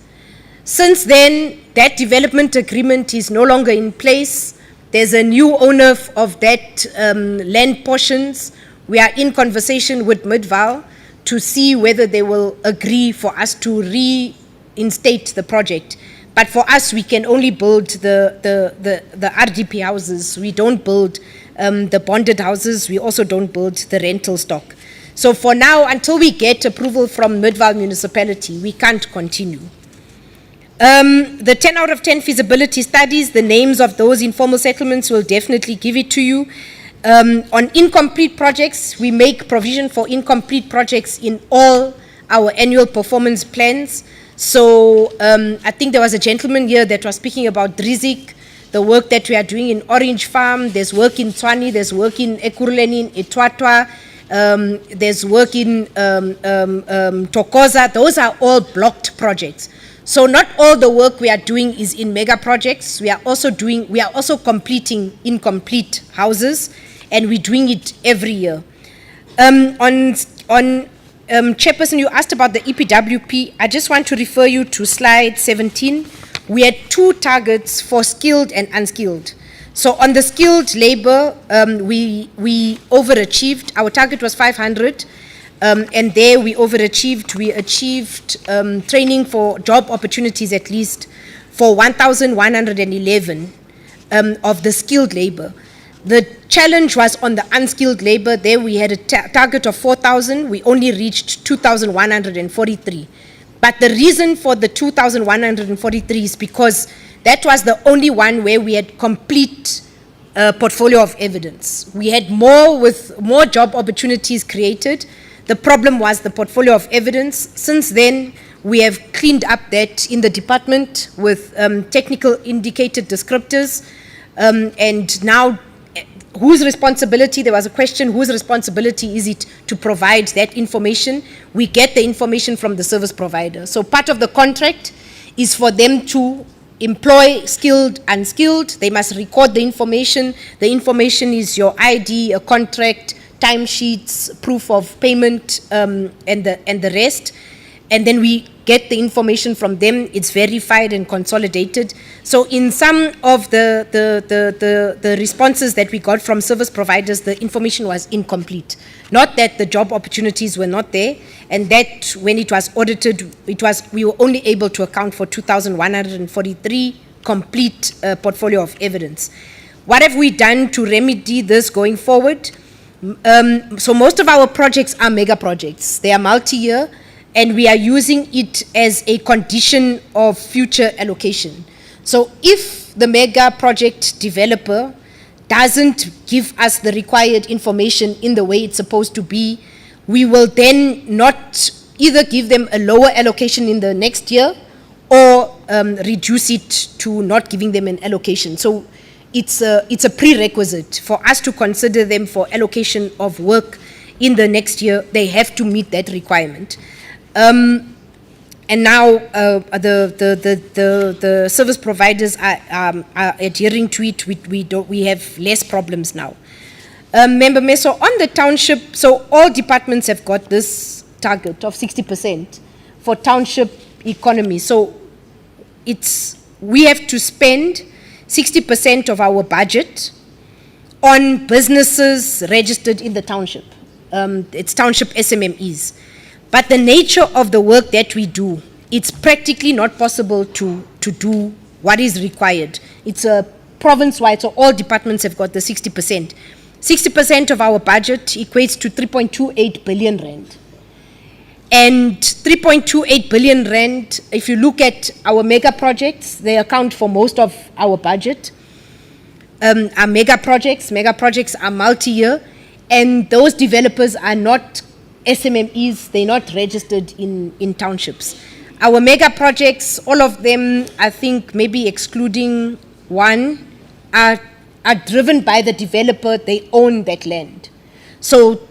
Since then, that development agreement is no longer in place. There's a new owner of that land portions. We are in conversation with Midvaal to see whether they will agree for us to reinstate the project. But for us, we can only build the RDP houses. We don't build the bonded houses. We also don't build the rental stock. So for now, until we get approval from Midvaal municipality, we can't continue. The 10 out of 10 feasibility studies, the names of those informal settlements will definitely give it to you. On incomplete projects, we make provision for incomplete projects in all our annual performance plans. So I think there was a gentleman here that was speaking about Drizik, the work that we are doing in Orange Farm. There's work in Tswani, there's work in Ekurhuleni, in Etwatwa. There's work in Tokoza. Those are all blocked projects. So not all the work we are doing is in mega projects. We are also completing incomplete houses, and we're doing it every year. Chairperson, you asked about the EPWP. I just want to refer you to slide 17. We had 2 targets for skilled and unskilled. So on the skilled labor, we overachieved. Our target was 500, and there we overachieved. We achieved training for job opportunities at least for 1,111 of the skilled labor. The challenge was on the unskilled labor. There we had a target of 4,000. We only reached 2,143. But the reason for the 2,143 is because that was the only one where we had complete portfolio of evidence. We had more job opportunities created. The problem was the portfolio of evidence. Since then, we have cleaned up that in the department with technical indicated descriptors, and now whose responsibility, there was a question, whose responsibility is it to provide that information? We get the information from the service provider. So part of the contract is for them to employ skilled, unskilled. They must record the information. The information is your ID, a contract, timesheets, proof of payment, and the rest. And then we get the information from them. It's verified and consolidated. So in some of the responses that we got from service providers, the information was incomplete. Not that the job opportunities were not there, and that when it was audited, we were only able to account for 2,143 complete portfolio of evidence. What have we done to remedy this going forward? So most of our projects are mega projects. They are multi-year, and we are using it as a condition of future allocation. So if the mega project developer doesn't give us the required information in the way it's supposed to be, we will then not either give them a lower allocation in the next year or reduce it to not giving them an allocation. So it's a prerequisite for us to consider them for allocation of work in the next year. They have to meet that requirement. And now the service providers are adhering to it. We have less problems now. Member Meso, on the township, so all departments have got this target of 60% for township economy. So we have to spend 60% of our budget on businesses registered in the township. It's township SMMEs. But the nature of the work that we do, it's practically not possible to do what is required. It's a province-wide, so all departments have got the 60%. 60% of our budget equates to 3.28 billion rand. And 3.28 billion rand, if you look at our mega projects, they account for most of our budget. Our mega projects are multi-year, and those developers are not SMMEs, they're not registered in townships. Our mega projects, all of them, I think maybe excluding one, are driven by the developer. They own that land. So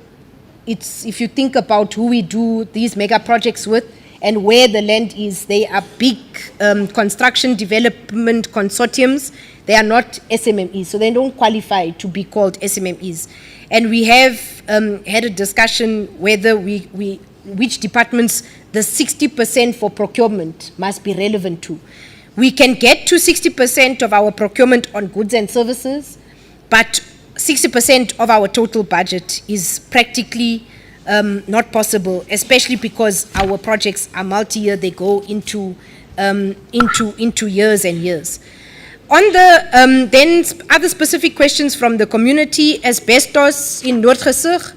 if you think about who we do these mega projects with and where the land is, they are big construction development consortiums. They are not SMMEs, so they don't qualify to be called SMMEs. And we have had a discussion whether which departments the 60% for procurement must be relevant to. We can get to 60% of our procurement on goods and services, but 60% of our total budget is practically not possible, especially because our projects are multi-year. They go into years and years. On the then other specific questions from the community, asbestos in Noordgesig.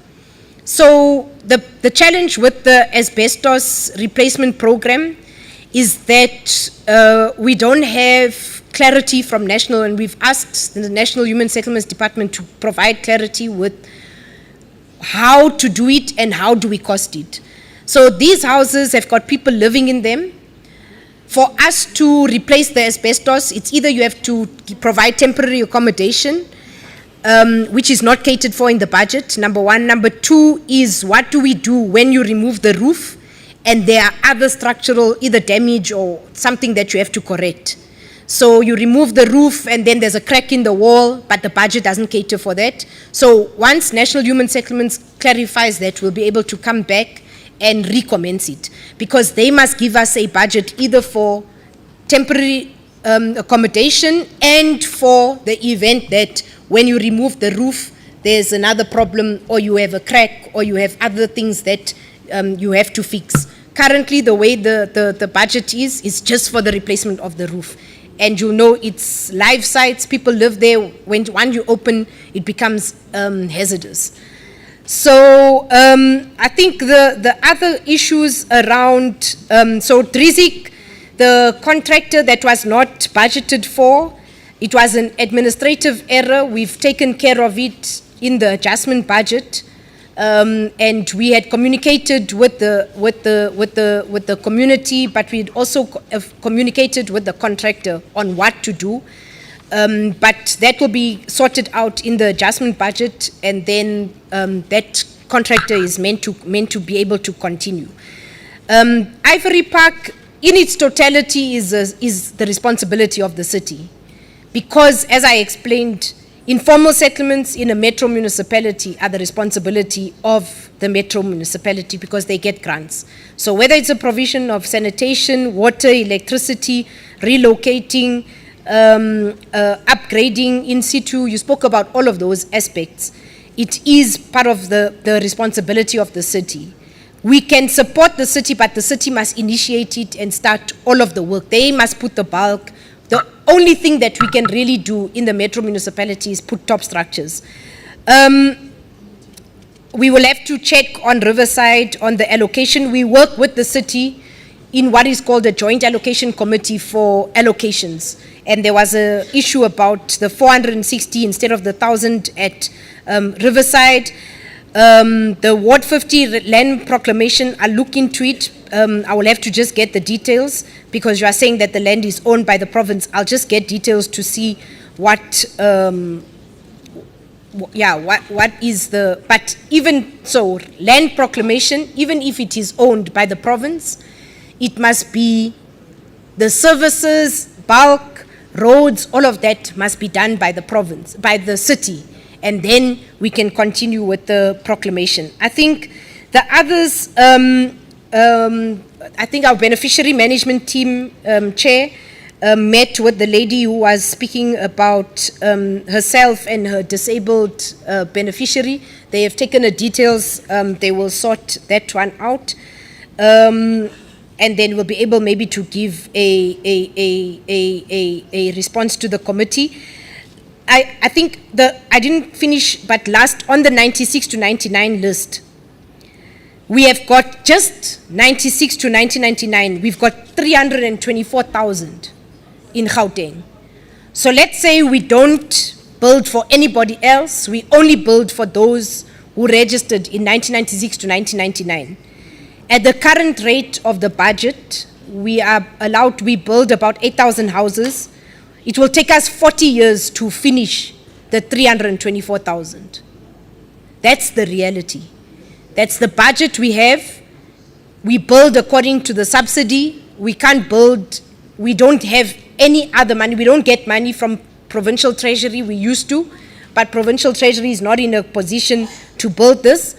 So the challenge with the asbestos replacement program is that we don't have clarity from national, and we've asked the National Human Settlements Department to provide clarity with how to do it and how do we cost it. So these houses have got people living in them. For us to replace the asbestos, it's either you have to provide temporary accommodation, which is not catered for in the budget, number one. Number two is, what do we do when you remove the roof and there are other structural either damage or something that you have to correct? So you remove the roof and then there's a crack in the wall, but the budget doesn't cater for that. So once National Human Settlements clarifies that, we'll be able to come back and recommence it, because they must give us a budget either for temporary accommodation and for the event that when you remove the roof, there's another problem, or you have a crack, or you have other things that you have to fix. Currently, the way the budget is just for the replacement of the roof. And you know, it's live sites, people live there. When you open, it becomes hazardous. So I think the other issues around, so Drizik, the contractor that was not budgeted for, it was an administrative error. We've taken care of it in the adjustment budget, and we had communicated with the community, but we had also communicated with the contractor on what to do. But that will be sorted out in the adjustment budget, and then that contractor is meant to be able to continue. Ivory Park, in its totality, is the responsibility of the city, because, as I explained, informal settlements in a metro municipality are the responsibility of the metro municipality because they get grants. So whether it's a provision of sanitation, water, electricity, relocating, upgrading in situ, you spoke about all of those aspects. It is part of the responsibility of the city. We can support the city, but the city must initiate it and start all of the work. They must put the bulk. The only thing that we can really do in the metro municipality is put top structures. We will have to check on Riverside, on the allocation. We work with the city in what is called a joint allocation committee for allocations. And there was an issue about the 460 instead of the 1,000 at Riverside. The Ward 50 land proclamation, I'll look into it. I will have to just get the details because you are saying that the land is owned by the province. I'll just get details to see what is the, but even so, land proclamation, even if it is owned by the province, it must be the services, bulk, roads, all of that must be done by the province, by the city. And then we can continue with the proclamation. I think the others, I think our beneficiary management team chair met with the lady who was speaking about herself and her disabled beneficiary. They have taken the details, they will sort that one out. And then we'll be able maybe to give a response to the committee. I think I didn't finish, but last on the 96 to 99 list, we have got just 96 to 1999, we've got 324,000 in Gauteng. So let's say we don't build for anybody else, we only build for those who registered in 1996 to 1999. At the current rate of the budget, we are allowed to build about 8,000 houses. It will take us 40 years to finish the 324,000. That's the reality. That's the budget we have. We build according to the subsidy. We can't build, we don't have any other money. We don't get money from provincial treasury. We used to, but provincial treasury is not in a position to build this.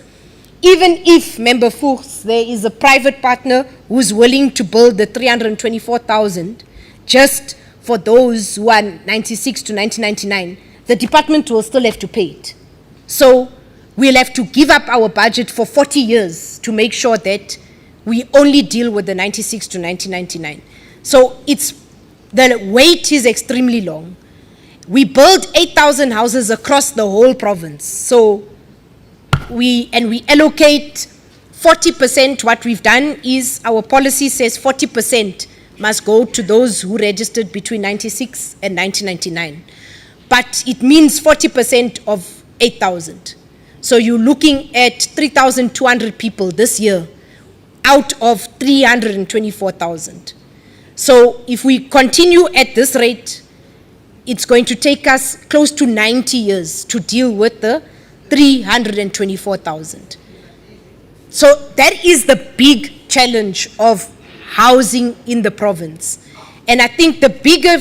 Even if, Member Fuchs, there is a private partner who's willing to build the 324,000 just for those who are 96 to 1999, the department will still have to pay it. So we'll have to give up our budget for 40 years to make sure that we only deal with the 96 to 1999. So the wait is extremely long. We build 8,000 houses across the whole province. So we allocate 40%. What we've done is our policy says 40% must go to those who registered between 96 and 1999. But it means 40% of 8,000. So you're looking at 3,200 people this year out of 324,000. So if we continue at this rate, it's going to take us close to 90 years to deal with the 324,000. So that is the big challenge of housing in the province. And I think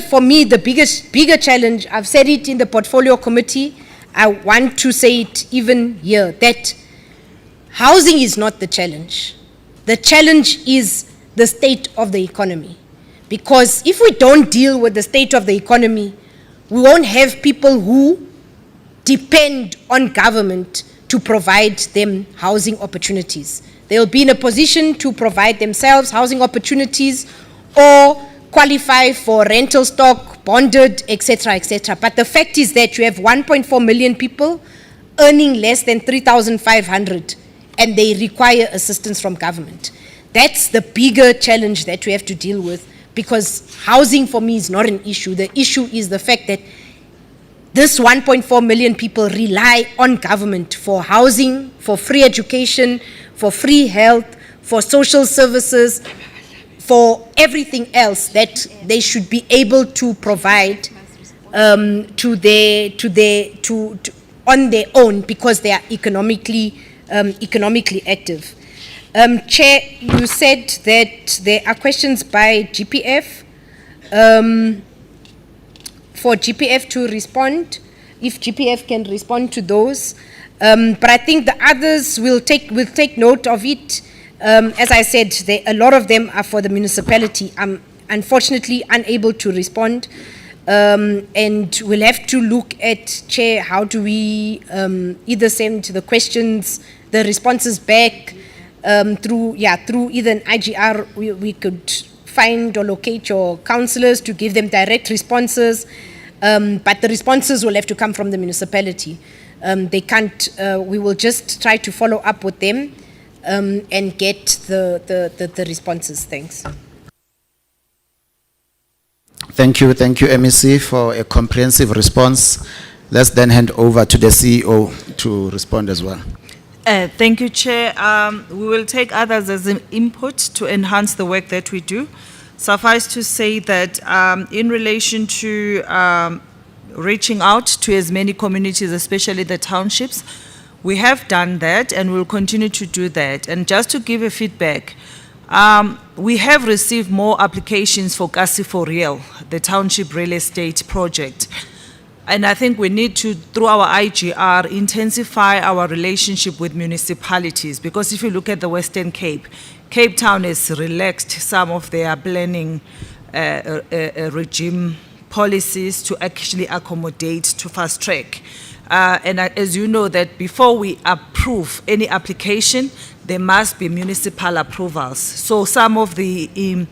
for me, the bigger challenge, I've said it in the portfolio committee, I want to say it even here, that housing is not the challenge. The challenge is the state of the economy. Because if we don't deal with the state of the economy, we won't have people who depend on government to provide them housing opportunities. They'll be in a position to provide themselves housing opportunities or qualify for rental stock, bonded, etc., etc. But the fact is that you have 1.4 million people earning less than 3,500 and they require assistance from government. That's the bigger challenge that we have to deal with, because housing for me is not an issue. The issue is the fact that this 1.4 million people rely on government for housing, for free education, for free health, for social services, for everything else that they should be able to provide on their own, because they are economically active. Chair, you said that there are questions by GPF. For GPF to respond, if GPF can respond to those. But I think the others will take note of it. As I said, a lot of them are for the municipality. I'm unfortunately unable to respond. And we'll have to look at, Chair, how do we either send the questions, the responses back through either an IGR, we could find or locate your councillors to give them direct responses. But the responses will have to come from the municipality. They can't, we will just try to follow up with them and get the responses. Thanks. Thank you, MEC, for a comprehensive response. Let's then hand over to the CEO to respond as well. Thank you, Chair. We will take others as an input to enhance the work that we do. Suffice to say that in relation to reaching out to as many communities, especially the townships, we have done that and we'll continue to do that. And just to give a feedback, we have received more applications for Kasi for Real, the township real estate project. And I think we need to, through our IGR, intensify our relationship with municipalities, because if you look at the Western Cape, Cape Town has relaxed some of their planning regime policies to actually accommodate, to fast track. And as you know, that before we approve any application, there must be municipal approvals. So some of the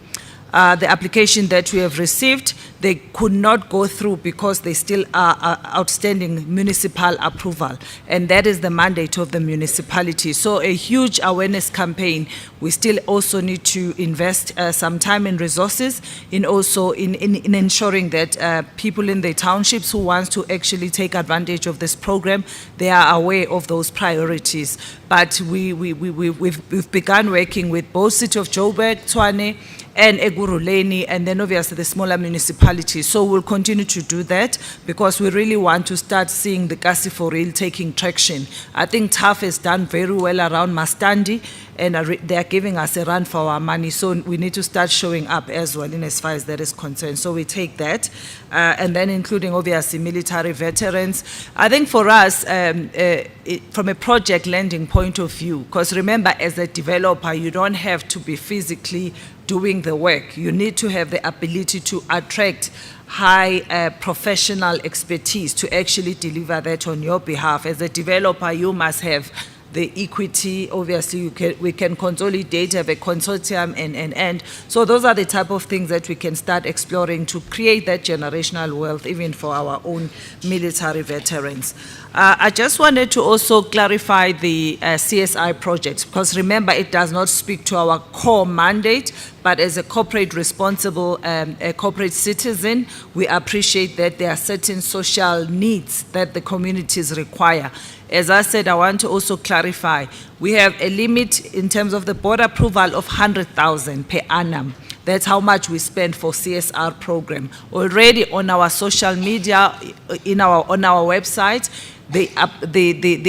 application that we have received, they could not go through because they still are outstanding municipal approval. And that is the mandate of the municipality. So a huge awareness campaign. We still also need to invest some time and resources in also in ensuring that people in the townships who want to actually take advantage of this program, they are aware of those priorities. But we've begun working with both City of Joburg, Tshwane, and Eguruleni, and then obviously the smaller municipalities. So we'll continue to do that because we really want to start seeing the Kasi for Real taking traction. I think TAF has done very well around Mastandi, and they are giving us a run for our money. So we need to start showing up as well in as far as that is concerned. So we take that, and then including obviously military veterans. I think for us, from a project lending point of view, because remember, as a developer, you don't have to be physically doing the work. You need to have the ability to attract high professional expertise to actually deliver that on your behalf. As a developer, you must have the equity. Obviously, we can consolidate, have a consortium, and so those are the type of things that we can start exploring to create that generational wealth, even for our own military veterans. I just wanted to also clarify the CSI projects, because remember, it does not speak to our core mandate, but as a corporate responsible a corporate citizen, we appreciate that there are certain social needs that the communities require. As I said, I want to also clarify, we have a limit in terms of the board approval of 100,000 per annum. That's how much we spend for CSR program. Already on our social media, on our website, the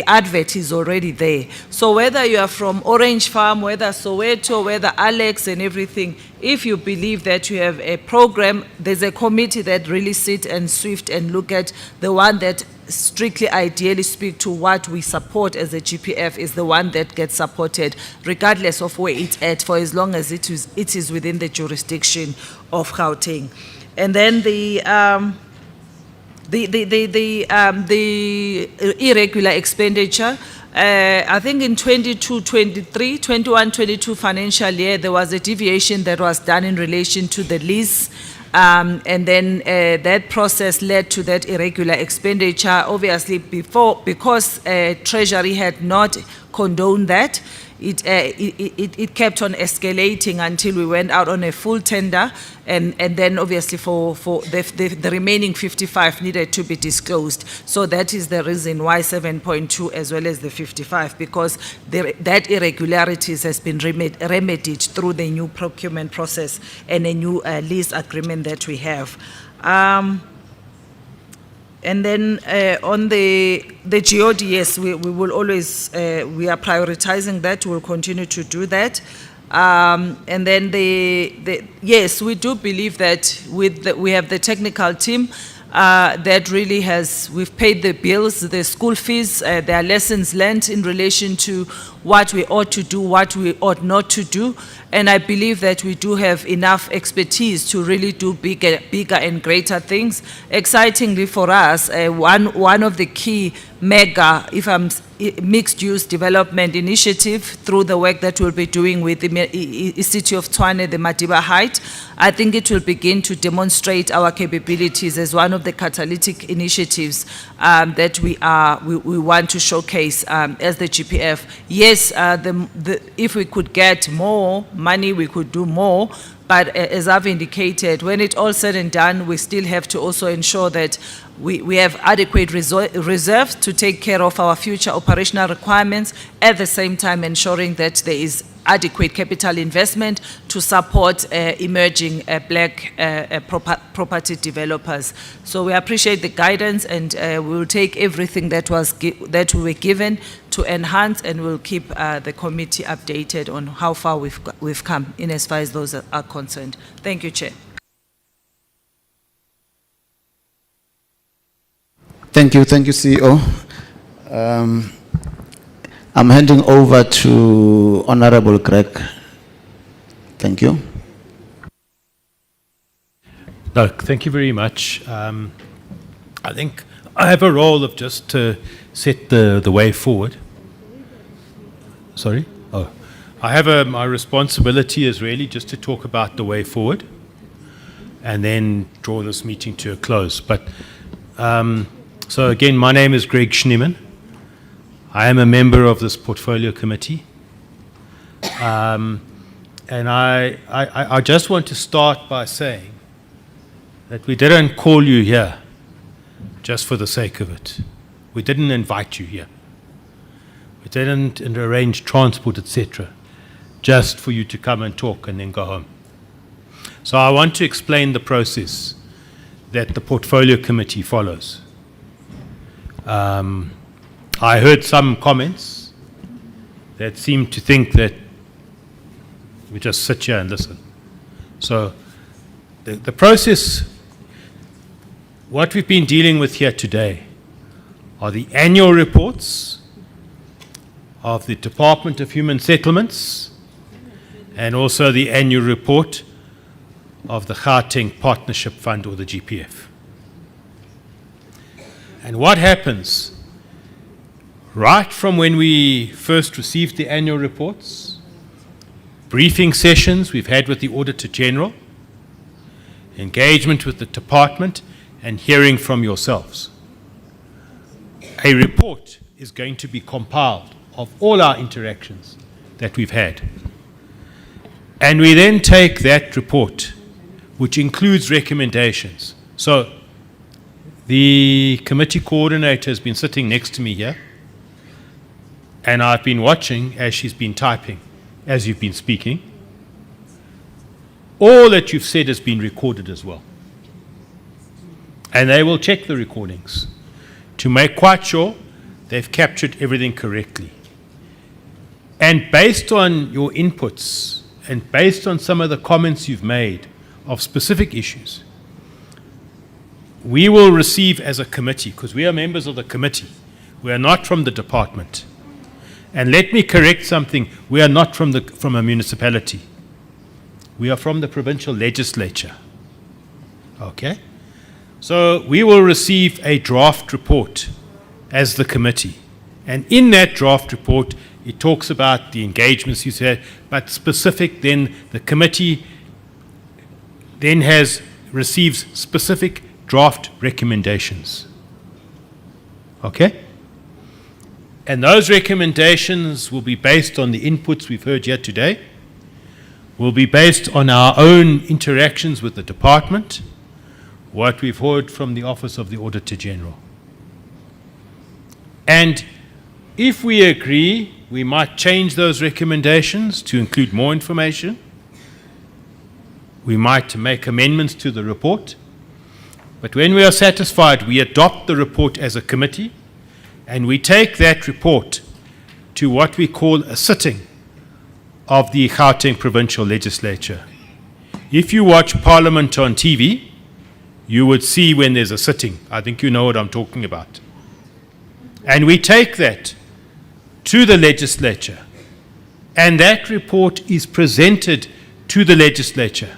advert is already there. So whether you are from Orange Farm, whether Soweto, whether Alex and everything, if you believe that you have a program, there's a committee that really sit and swift and look at the one that strictly ideally speak to what we support as a GPF is the one that gets supported regardless of where it's at, for as long as it is within the jurisdiction of Gauteng. And then the irregular expenditure, I think in 21-22 financial year, there was a deviation that was done in relation to the lease. And then that process led to that irregular expenditure. Obviously, because Treasury had not condoned that, it kept on escalating until we went out on a full tender, and then obviously for the remaining 55 needed to be disclosed. So that is the reason why 7.2 as well as the 55, because that irregularities has been remedied through the new procurement process and a new lease agreement that we have. And then on the GOD, yes, we will always, we are prioritizing that. We'll continue to do that. And then yes, we do believe that we have the technical team that really we've paid the bills, the school fees, there are lessons learned in relation to what we ought to do, what we ought not to do. And I believe that we do have enough expertise to really do bigger and greater things. Excitingly for us, one of the key mega, mixed-use development initiative through the work that we'll be doing with the City of Tshwane, the Madiba Height, I think it will begin to demonstrate our capabilities as one of the catalytic initiatives that we want to showcase as the GPF. Yes, if we could get more money, we could do more. But as I've indicated, when it's all said and done, we still have to also ensure that we have adequate reserves to take care of our future operational requirements, at the same time ensuring that there is adequate capital investment to support emerging black property developers. So we appreciate the guidance, and we will take everything that we were given to enhance, and we'll keep the committee updated on how far we've come in as far as those are concerned. Thank you, Chair. Thank you, CEO. I'm handing over to Honorable Greg. Thank you. No, thank you very much. I think I have a role of just to set the way forward. Sorry? Oh, I have my responsibility is really just to talk about the way forward and then draw this meeting to a close. But so again, my name is Greg Schneeman. I am a member of this portfolio committee. And I just want to start by saying that we didn't call you here just for the sake of it. We didn't invite you here. We didn't arrange transport, etc., just for you to come and talk and then go home. So I want to explain the process that the portfolio committee follows. I heard some comments that seem to think that we just sit here and listen. So the process, what we've been dealing with here today are the annual reports of the Department of Human Settlements and also the annual report of the Gauteng Partnership Fund, or the GPF. And what happens right from when we first received the annual reports, briefing sessions we've had with the Auditor General, engagement with the department, and hearing from yourselves. A report is going to be compiled of all our interactions that we've had. And we then take that report, which includes recommendations. So the committee coordinator has been sitting next to me here, and I've been watching as she's been typing, as you've been speaking. All that you've said has been recorded as well. And they will check the recordings to make quite sure they've captured everything correctly. And based on your inputs and based on some of the comments you've made of specific issues, we will receive as a committee, because we are members of the committee, we are not from the department. And let me correct something, we are not from a municipality. We are from the provincial legislature. Okay? So we will receive a draft report as the committee. And in that draft report, it talks about the engagements you said, but specific, then the committee then receives specific draft recommendations. Okay? And those recommendations will be based on the inputs we've heard here today, will be based on our own interactions with the department, what we've heard from the Office of the Auditor General. And if we agree, we might change those recommendations to include more information. We might make amendments to the report. But when we are satisfied, we adopt the report as a committee, and we take that report to what we call a sitting of the Gauteng Provincial Legislature. If you watch Parliament on TV, you would see when there's a sitting. I think you know what I'm talking about. And we take that to the legislature, and that report is presented to the legislature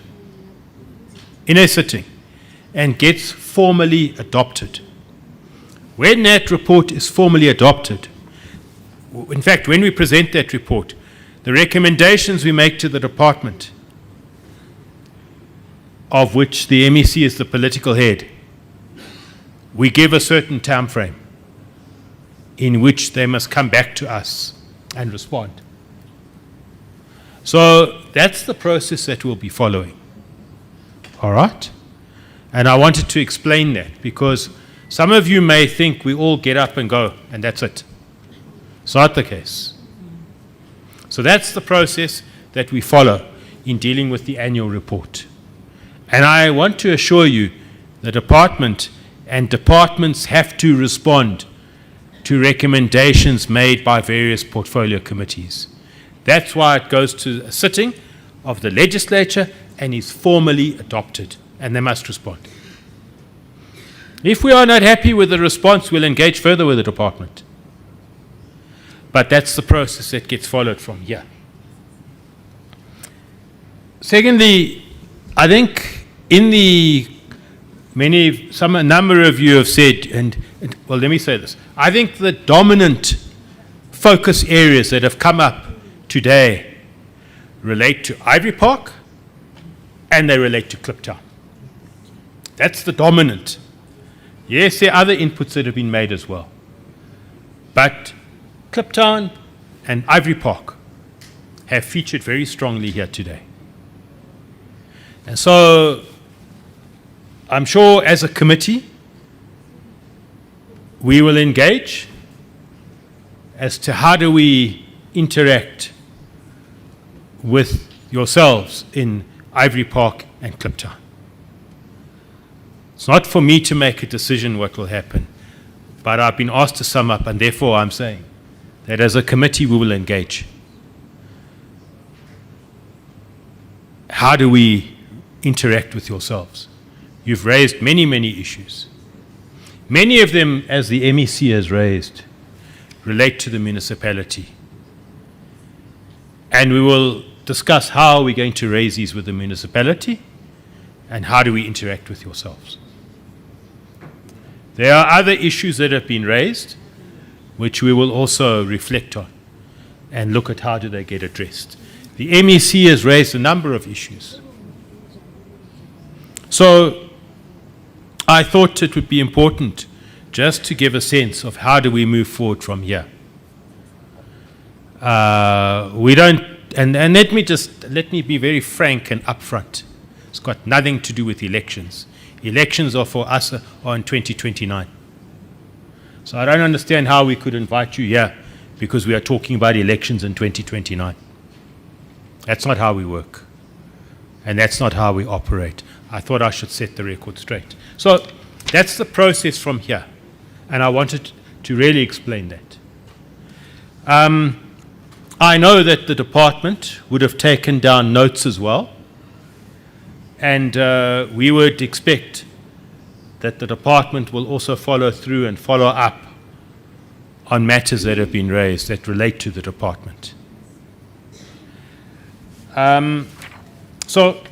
in a sitting and gets formally adopted. When that report is formally adopted, in fact, when we present that report, the recommendations we make to the department, of which the MEC is the political head, we give a certain time frame in which they must come back to us and respond. So that's the process that we'll be following. All right? And I wanted to explain that because some of you may think we all get up and go and that's it. It's not the case. So that's the process that we follow in dealing with the annual report. And I want to assure you the department and departments have to respond to recommendations made by various portfolio committees. That's why it goes to a sitting of the legislature and is formally adopted, and they must respond. If we are not happy with the response, we'll engage further with the department. But that's the process that gets followed from here. Secondly, I think in the a number of you have said, well, let me say this. I think the dominant focus areas that have come up today relate to Ivory Park and they relate to Kliptown. That's the dominant. Yes, there are other inputs that have been made as well. But Kliptown and Ivory Park have featured very strongly here today. And so I'm sure as a committee, we will engage as to how do we interact with yourselves in Ivory Park and Kliptown. It's not for me to make a decision what will happen, but I've been asked to sum up, and therefore I'm saying that as a committee we will engage. How do we interact with yourselves? You've raised many, many issues. Many of them, as the MEC has raised, relate to the municipality. And we will discuss how we're going to raise these with the municipality and how do we interact with yourselves. There are other issues that have been raised which we will also reflect on and look at how do they get addressed. The MEC has raised a number of issues. So I thought it would be important just to give a sense of how do we move forward from here. We don't, and let me be very frank and upfront. It's got nothing to do with elections. Elections are for us are in 2029. So I don't understand how we could invite you here because we are talking about elections in 2029. That's not how we work. And that's not how we operate. I thought I should set the record straight. So that's the process from here. And I wanted to really explain that. I know that the department would have taken down notes as well. And we would expect that the department will also follow through and follow up on matters that have been raised that relate to the department. So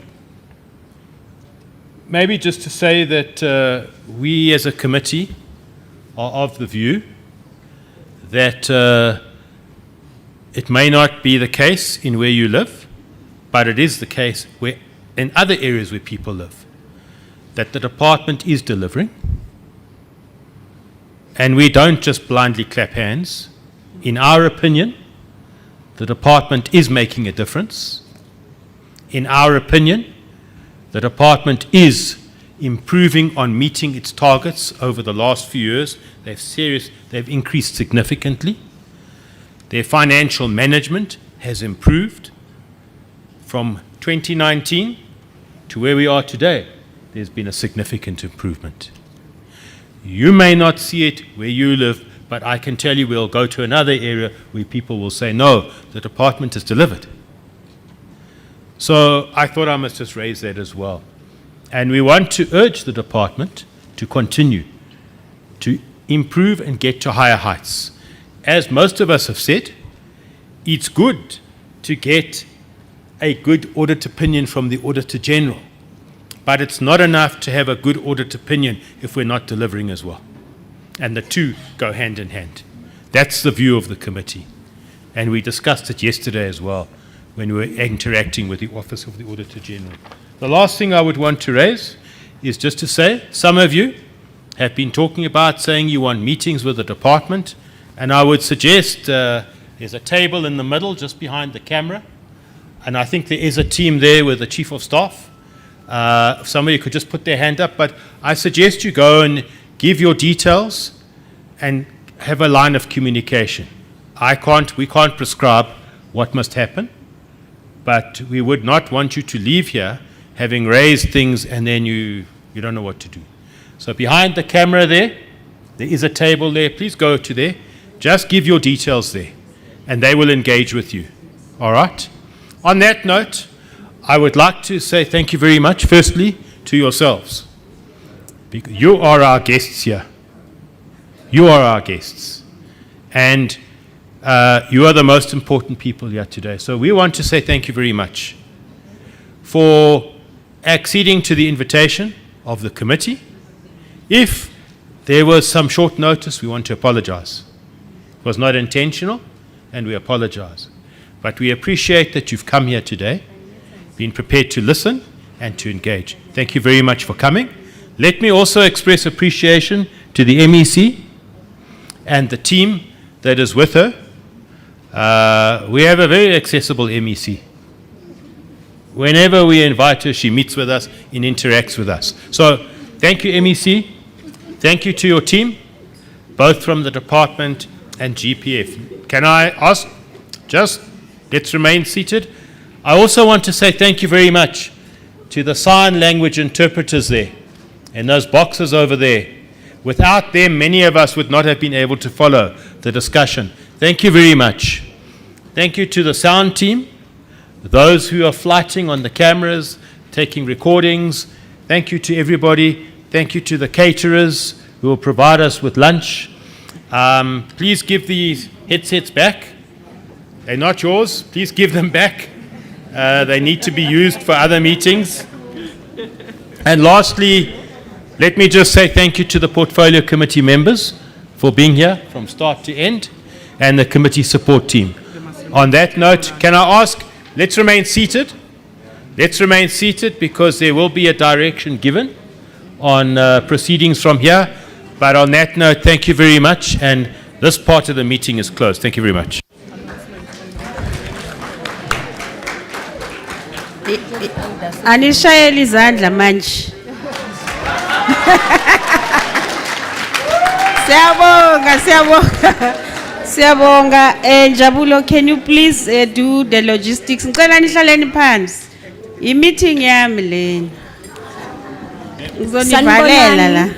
maybe just to say that we as a committee are of the view that it may not be the case in where you live, but it is the case where in other areas where people live, that the department is delivering. And we don't just blindly clap hands. In our opinion, the department is making a difference. In our opinion, the department is improving on meeting its targets over the last few years. They've increased significantly. Their financial management has improved from 2019 to where we are today. There's been a significant improvement. You may not see it where you live, but I can tell you we'll go to another area where people will say, no, the department has delivered. So I thought I must just raise that as well. And we want to urge the department to continue to improve and get to higher heights. As most of us have said, it's good to get a good audit opinion from the Auditor General. But it's not enough to have a good audit opinion if we're not delivering as well. And the two go hand in hand. That's the view of the committee. And we discussed it yesterday as well when we were interacting with the Office of the Auditor General. The last thing I would want to raise is just to say, some of you have been talking about saying you want meetings with the department, and I would suggest there's a table in the middle just behind the camera, and I think there is a team there with the Chief of Staff. If somebody could just put their hand up, but I suggest you go and give your details and have a line of communication. We can't prescribe what must happen, but we would not want you to leave here having raised things and then you don't know what to do. So behind the camera there is a table there. Please go to there. Just give your details there, and they will engage with you. All right? On that note, I would like to say thank you very much, firstly, to yourselves. Because you are our guests here. You are our guests. And you are the most important people here today. So we want to say thank you very much for acceding to the invitation of the committee. If there was some short notice, we want to apologize. It was not intentional, and we apologize. But we appreciate that you've come here today, been prepared to listen and to engage. Thank you very much for coming. Let me also express appreciation to the MEC and the team that is with her. We have a very accessible MEC. Whenever we invite her, she meets with us and interacts with us. So thank you, MEC. Thank you to your team, both from the department and GPF. Can I ask, just let's remain seated. I also want to say thank you very much to the sign language interpreters there and those boxes over there. Without them, many of us would not have been able to follow the discussion. Thank you very much. Thank you to the sound team, those who are flighting on the cameras, taking recordings. Thank you to everybody. Thank you to the caterers who will provide us with lunch. Please give these headsets back. They're not yours. Please give them back. They need to be used for other meetings. And lastly, let me just say thank you to the Portfolio Committee members for being here from start to end, and the committee support team. On that note, can I ask, let's remain seated. Let's remain seated because there will be a direction given on proceedings from here. But on that note, thank you very much, and this part of the meeting is closed. Thank you very much. Anishayeli izandla manje. Siyabonga. Njabulo, can you please do the logistics? Ngicela nihlaleni phansi. I-meeting yami lena. Ngizonivalela la.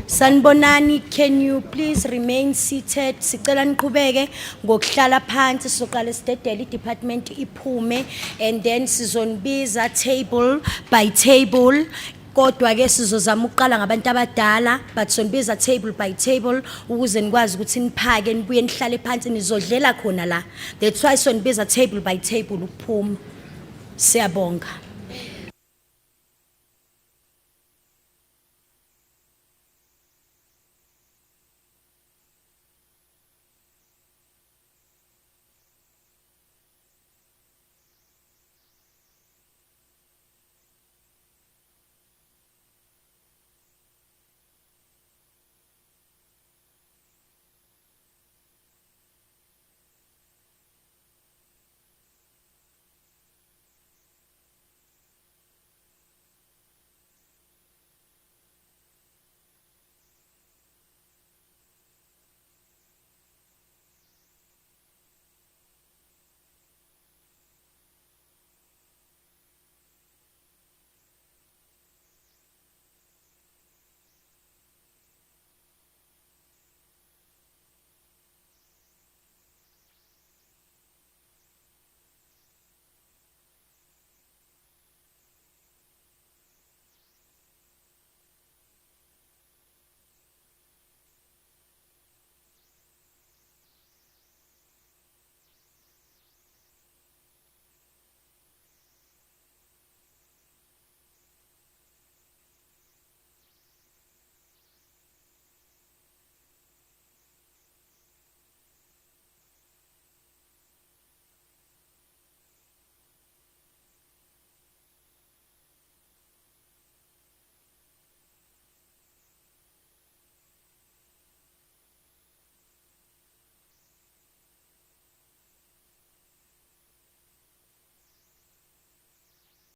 Sanbonani, can you please remain seated? Sicela niqhubeke ngokuhlala phansi soqala isidedele department iphume, and then sizonibiza table by table Kodwa ke sizozama ukuqala ngabantu abadala, but sonbiza table by table ukuze nikwazi ukuthi niphake nibuye nihlale phansi nizodlela khona la. That's why sonbiza table by table ukuphuma. Siyabonga.